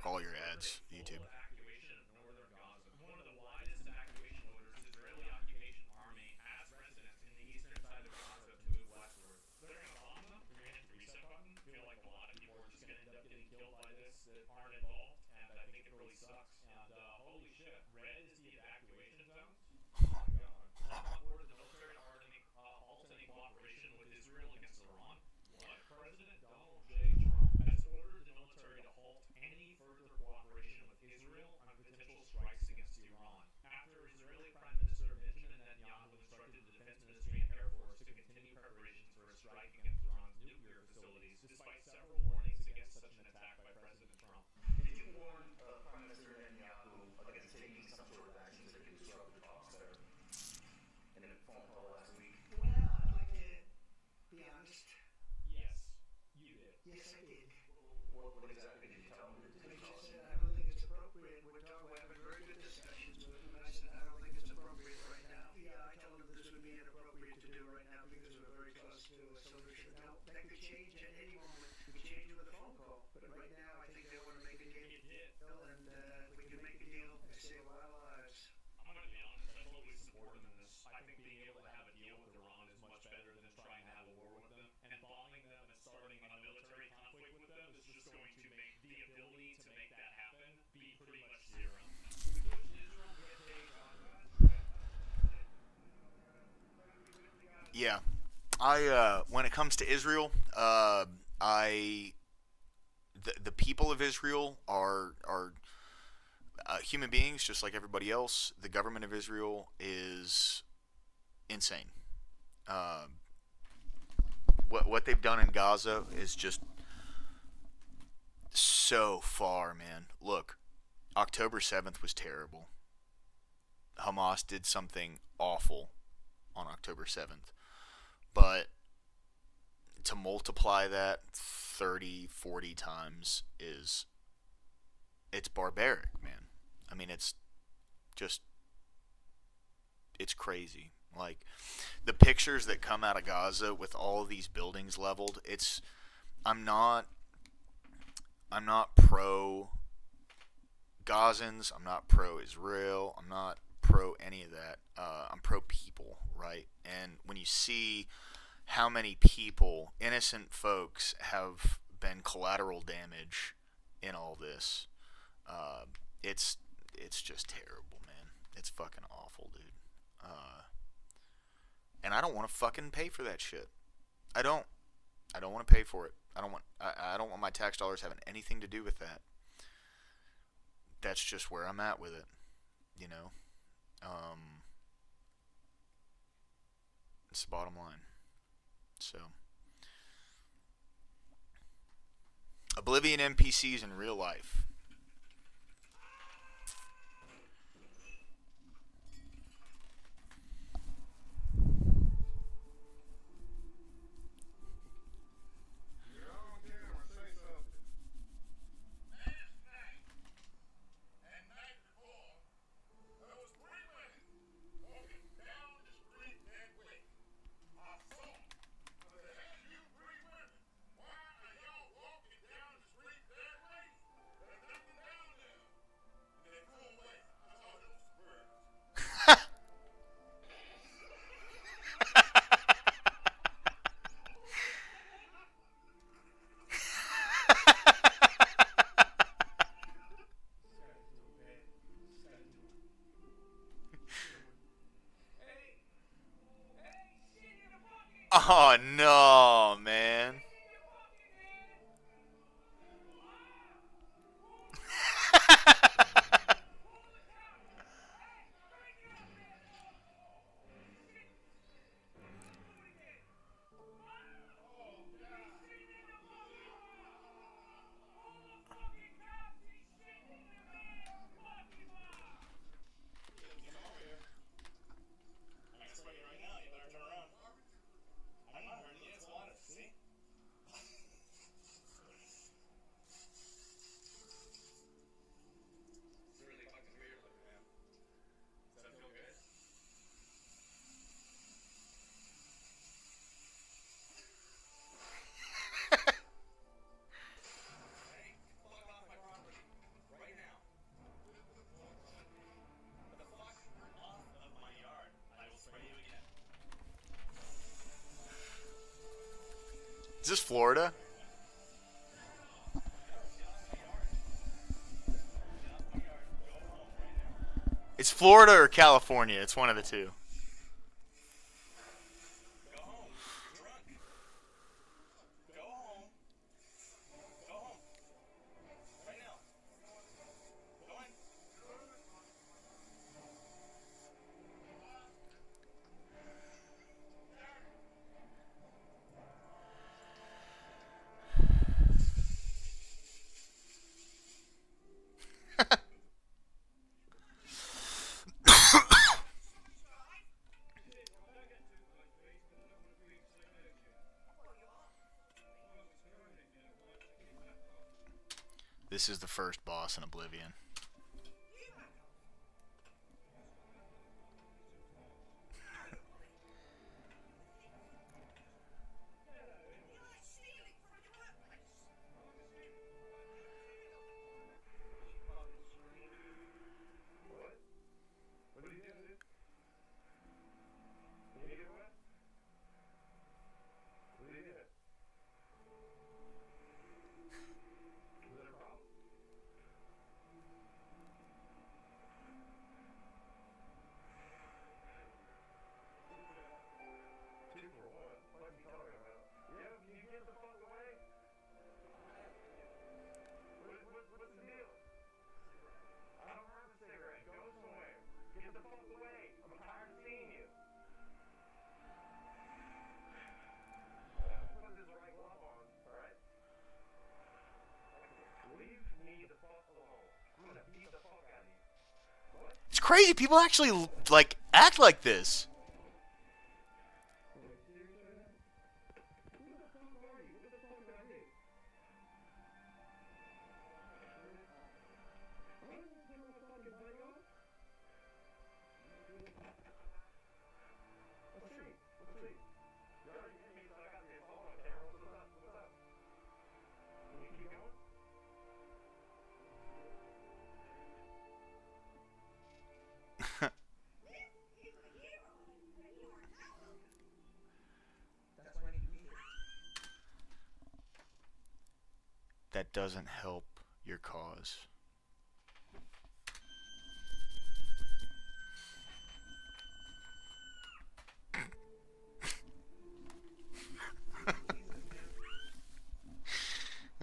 fuck all your ads, YouTube. Evacuation of northern Gaza. One of the widest evacuation orders Israeli occupation army has residents in the eastern side of Gaza to move westward. They're gonna bomb them. They're gonna hit the reset button. I feel like a lot of people are just gonna end up getting killed by this that aren't involved, and I think it really sucks. And holy shit, red is the evacuation zones. Oh my god. Trump ordered the military to halt any cooperation with Israel against Iran. What? President Donald J. Trump has ordered the military to halt any further cooperation with Israel on potential strikes against Iran. After Israeli Prime Minister Benjamin Netanyahu instructed the Defense Ministry and Air Force to continue preparations for a strike against Iran's nuclear facilities, despite several warnings against such an attack by President Trump. Did you warn Prime Minister Netanyahu against taking some sort of actions that could disrupt the talks there in a phone call last week? Well, I'd like to be honest. Yes, you did. Yes, I did. What exactly did you tell him? I just said I don't think it's appropriate. We're having very good discussions with him, and I said I don't think it's appropriate right now. Yeah, I told him this would be inappropriate to do right now because we're very close to a solution. Now, that could change at any moment. It could change with a phone call. But right now, I think they want to make a deal, and if we can make a deal, it save a lot of lives. I'm going to be honest, I totally support him in this. I think being able to have a deal with Iran is much better than trying to have a war with them. And bombing them and starting a military conflict with them is just going to make the ability to make that happen be pretty much zero. We pushed Israel to get paid on Yeah, when it comes to Israel, the people of Israel are human beings just like everybody else. The government of Israel is insane. What they've done in Gaza is just so far, man. Look, October 7th was terrible. Hamas did something awful on October 7th. But to multiply that 30, 40 times it's barbaric, man. I mean, it's crazy. Like, the pictures that come out of Gaza with all these buildings leveled, I'm not pro Gazans, I'm not pro Israel, I'm not pro any of that. I'm pro people, right? And when you see how many people, innocent folks, have been collateral damage in all this, it's just terrible, man. It's fucking awful, dude. And I don't want to fucking pay for that shit. I don't want to pay for it. I don't want my tax dollars having anything to do with that. That's just where I'm at with it, you know. It's the bottom line. So, Oblivion NPCs in real life. Oh no, man. Is this Florida? It's Florida or California. It's one of the two. This is the first boss in Oblivion. What did he do? Did he get away? What did he get? Was that a problem? Two for what? What are you talking about? Yeah, can you get the fuck away? What's the deal? I don't have a cigarette. Go somewhere. Get the fuck away. I'm tired of seeing you. Put this right glove on, alright? Leave me the fuck alone. I'm gonna beat the fuck out of you. What? It's crazy. People actually like act like this. That doesn't help your cause.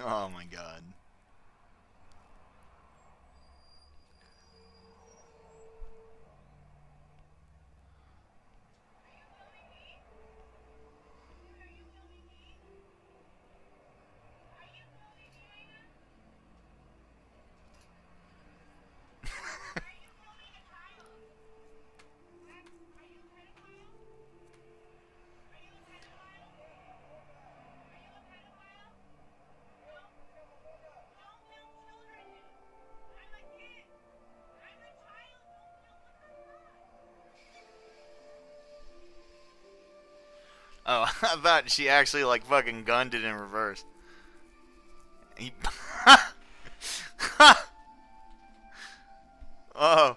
Oh my god. Oh, I thought she actually like fucking gunned it in reverse. He oh.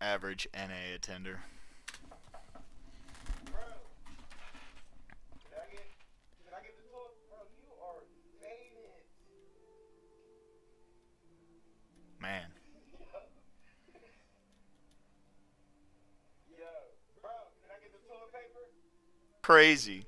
Average NA attender. Man. Crazy.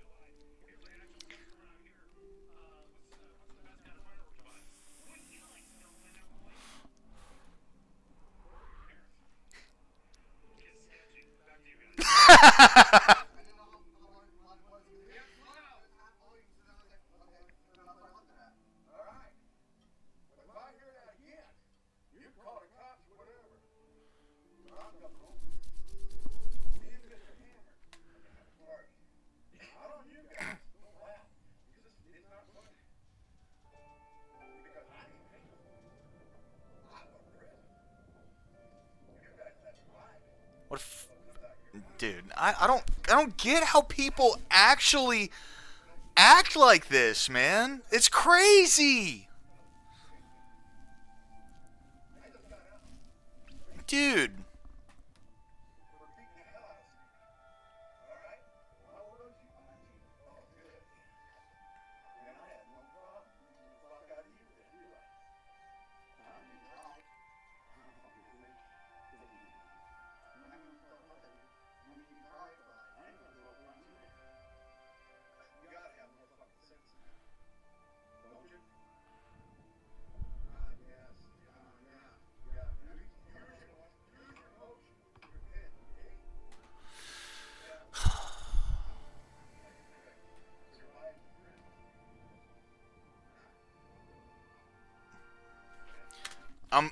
What if Dude, I don't get how people actually act like this, man. It's crazy. Dude.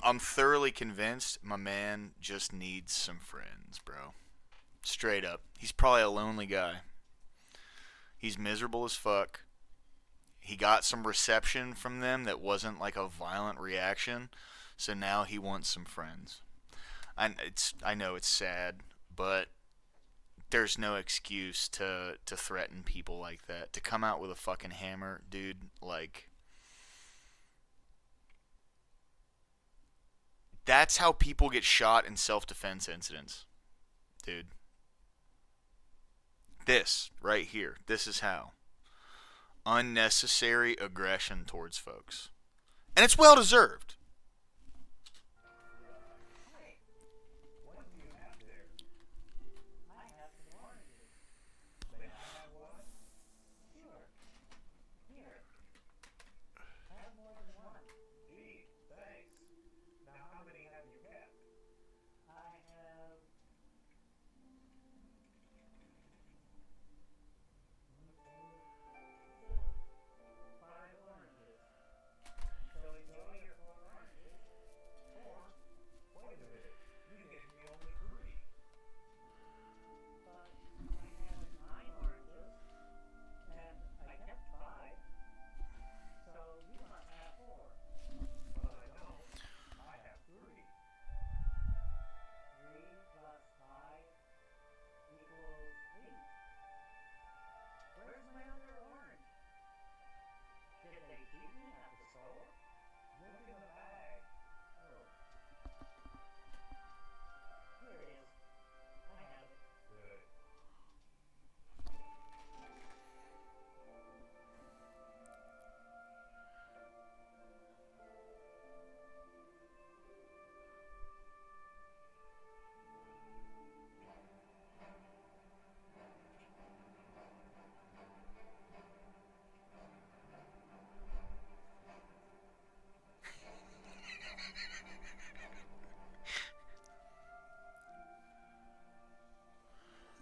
I'm thoroughly convinced my man just needs some friends, bro. Straight up. He's probably a lonely guy. He's miserable as fuck. He got some reception from them that wasn't like a violent reaction, so now he wants some friends. I know it's sad, but there's no excuse to threaten people like that. To come out with a fucking hammer, dude, like that's how people get shot in self-defense incidents. Dude. This right here. This is how. Unnecessary aggression towards folks. And it's well deserved.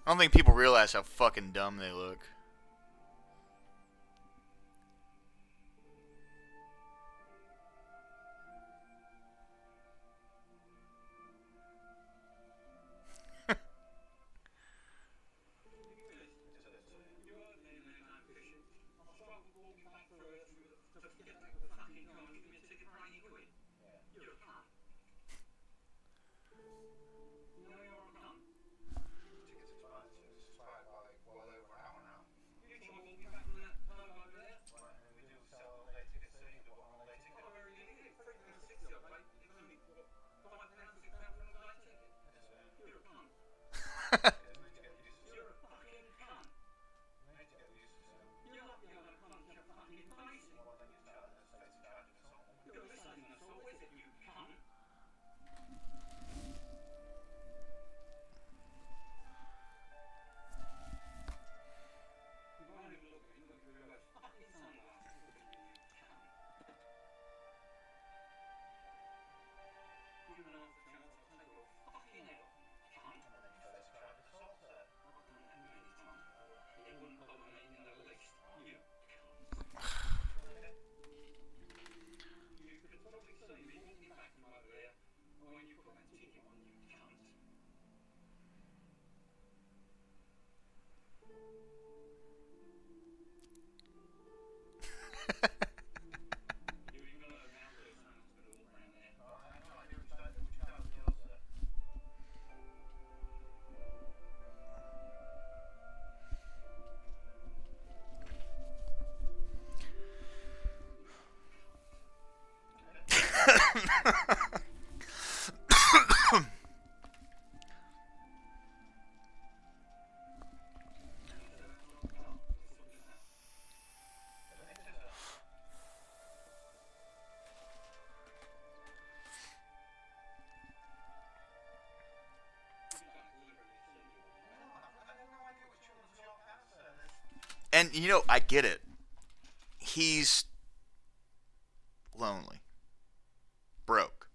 I don't think people realize how fucking dumb they look. And you know, I get it. He's lonely, broke.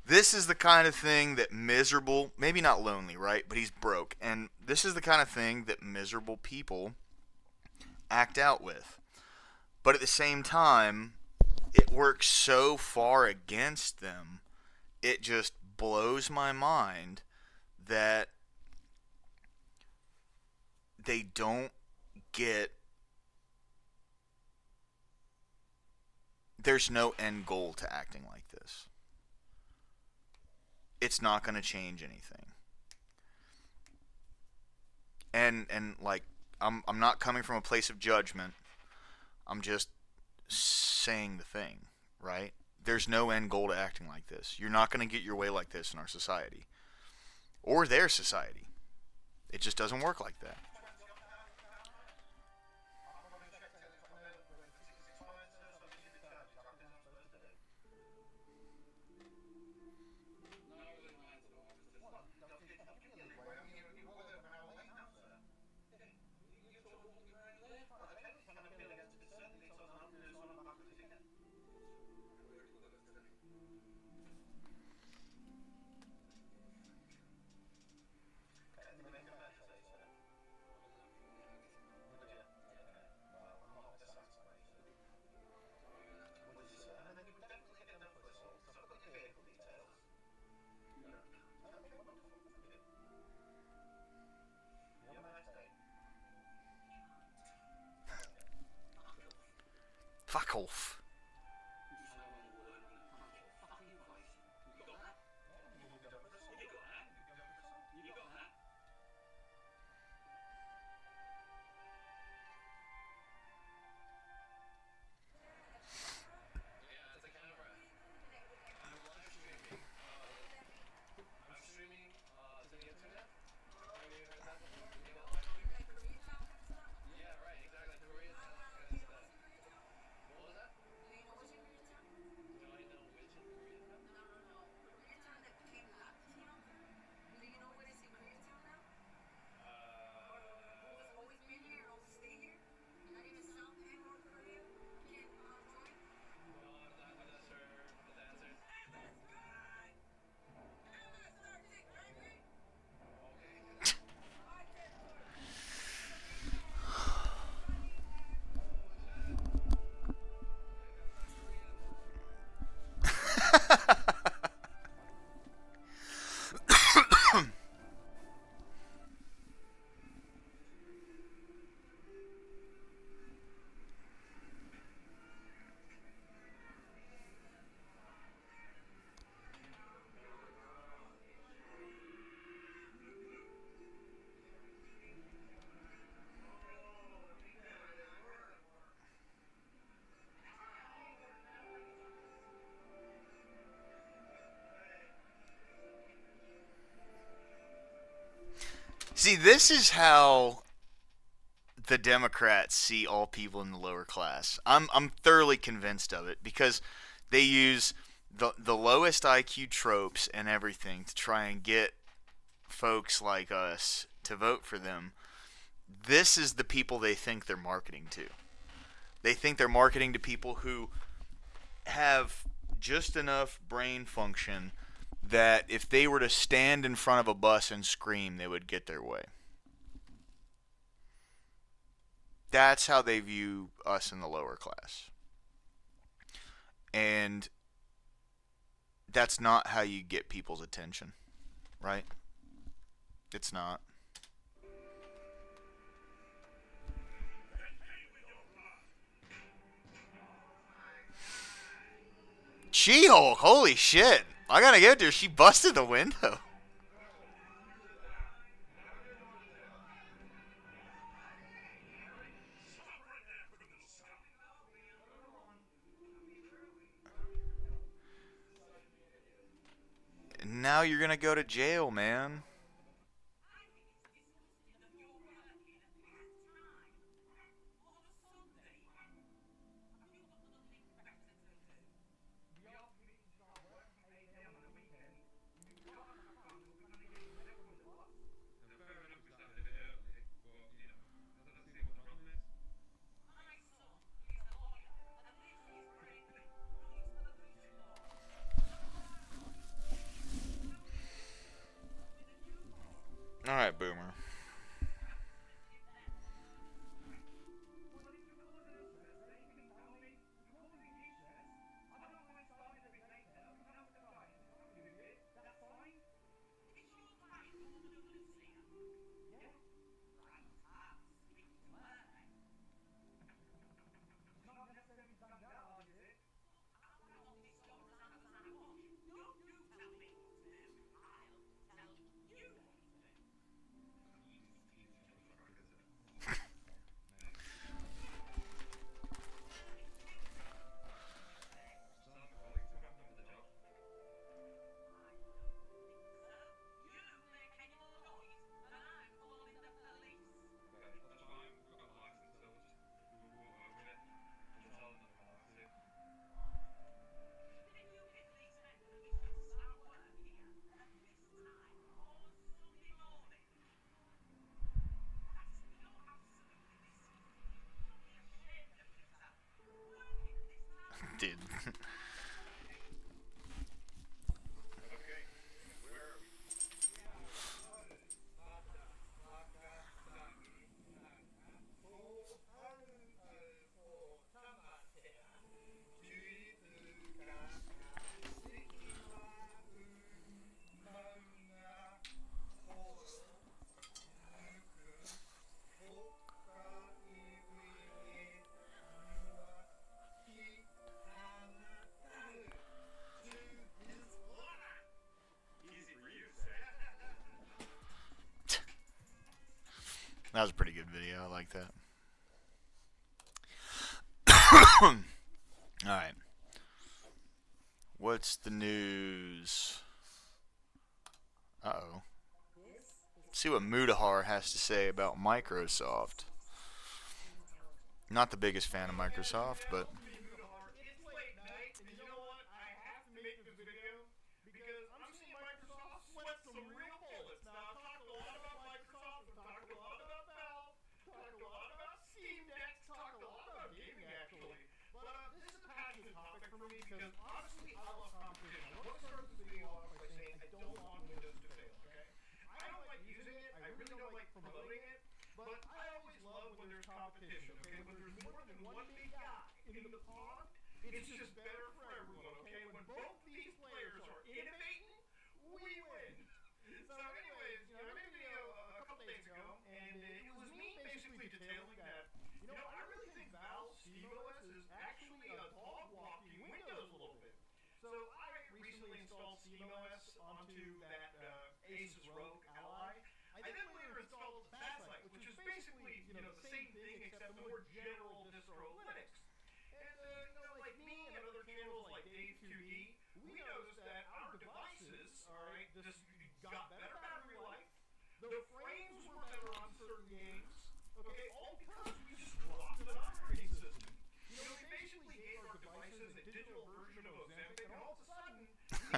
This is the kind of thing that miserable, maybe not lonely, right? But he's broke. And this is the kind of thing that miserable people act out with. But at the same time, it works so far against them, it just blows my mind that they don't get. There's no end goal to acting like this. It's not going to change anything. And like I'm not coming from a place of judgment. I'm just saying the thing, right? There's no end goal to acting like this. You're not going to get your way like this in our society or their society. It just doesn't work like that. Fuck off. See, this is how the Democrats see all people in the lower class. I'm thoroughly convinced of it because they use the lowest IQ tropes and everything to try and get folks like us to vote for them. This is the people they think they're marketing to. They think they're marketing to people who have just enough brain function that if they were to stand in front of a bus and scream, they would get their way. That's how they view us in the lower class. And that's not how you get people's attention, right? It's not. She-Hulk, holy shit. I gotta give it to her. She busted the window. now you're gonna go to jail, man. All right, Boomer. Dude. That was a pretty good video. I like that. Alright. What's the news? Uh-oh. See what Mudahar has to say about Microsoft. Not the biggest fan of Microsoft, but... It's late night, and you know what? I have to make this video because I'm seeing Microsoft sweat some real bullets. Now, I've talked a lot about Microsoft, I've talked a lot about Valve, talked a lot about Steam Deck, talked a lot about gaming, actually. But this is a passionate topic for me because, honestly, I love competition. I want to start this video off by saying I don't want Windows to fail, okay? I don't like using it, I really don't like promoting it, but I always love when there's competition, okay? When there's more than one big guy in the pond, it's just better for everyone, okay? When both these players are innovating, we win. So anyways, I made a video a couple days ago, and it was me basically detailing that, I really think Valve's SteamOS is actually dog-walking Windows a little bit. So I recently installed SteamOS onto that Asus ROG Ally. I then later installed Satellite, which is basically, the same thing except a more general distro Linux. And, like me and other channels like Dave2D, we noticed that our devices, alright, just got better battery life, the frames were better on certain games, okay, all because we just dropped an operating system. We basically gave our devices a digital version of Ozempic, and all of a sudden,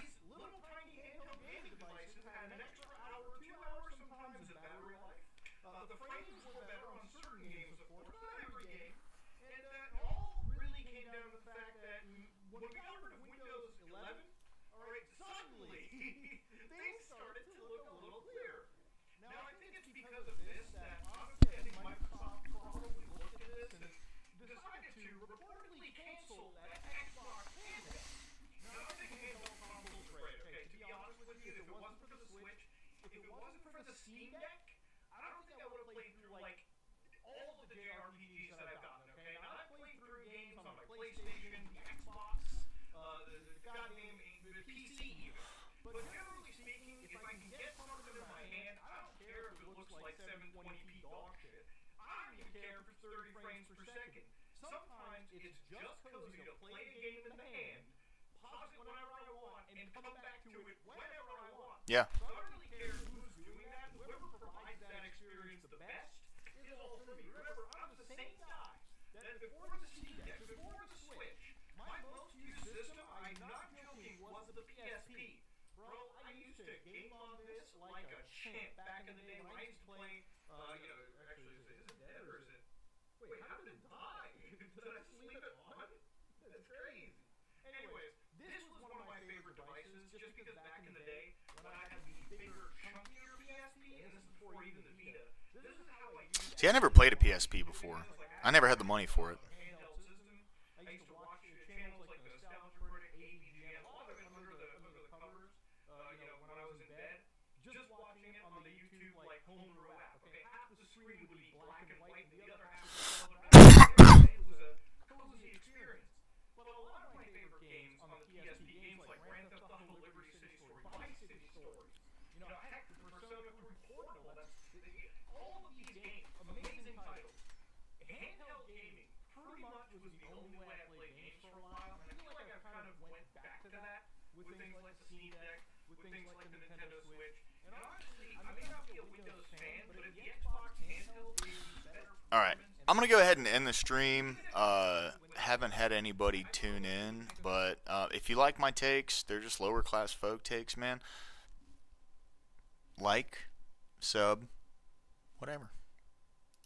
these little tiny handheld gaming devices had an extra hour, 2 hours sometimes of battery life. The frames were better on certain games, of course, not every game. And that all really came down to the fact that when we got rid of Windows 11, alright, suddenly things started to look a little clearer. Now, I think it's because of this that, honestly, I think Microsoft probably looked at this and decided to reportedly cancel that Xbox handheld. Now, I think handheld consoles are great, okay? To be honest with you, if it wasn't for the Switch, if it wasn't for the Steam Deck, I don't think I would have played through, like, all of the JRPGs that I've gotten, okay? Now, I've played through games on my PlayStation, the Xbox, the goddamn the PC even. But generally speaking, if I can get something in my hand, I don't care if it looks like 720p dog shit. I don't even care if it's 30 frames per second. Sometimes it's just cozy to play a game in the hand, pause it whenever I want, and come back to it whenever I want. Yeah. So I don't really care who's doing that. Whoever provides that experience the best is all for me. Remember, I'm the same guy that before the Steam Deck, before the Switch, my most used system, I'm not joking, was the PSP. Bro, I used to game on this like a champ back in the day when I used to play, actually, is it dead or is it? Wait, how did it die? Did I just leave it on? That's crazy. Anyways, this was one of my favorite devices just because back in the day when I had the bigger, chunkier PSP, and this is before even the Vita, this is how I used it. See, I never played a PSP before. I never had the money for it. Handheld system. I used to watch channels like Nostalgia Critic, AVGN, a lot of it under the covers. When I was in bed, just watching it on the YouTube like homebrew app. Okay, half the screen would be black and white, and the other half was color. It was a cozy experience. But a lot of my favorite games on the PSP, games like Grand Theft Auto, Liberty City Stories, Vice City Stories, heck, the Persona 3 Portable. All of these games, amazing titles. Handheld gaming pretty much was the only way I played games for a while, and I feel like I've kind of went back to that with things like the Steam Deck, with things like the Nintendo Switch. And honestly, I may not be a Windows fan, but if the Xbox handheld gave me better performance. Alright, I'm going to go ahead and end the stream. Haven't had anybody tune in, but if you like my takes, they're just lower class folk takes, man. Like, sub, whatever.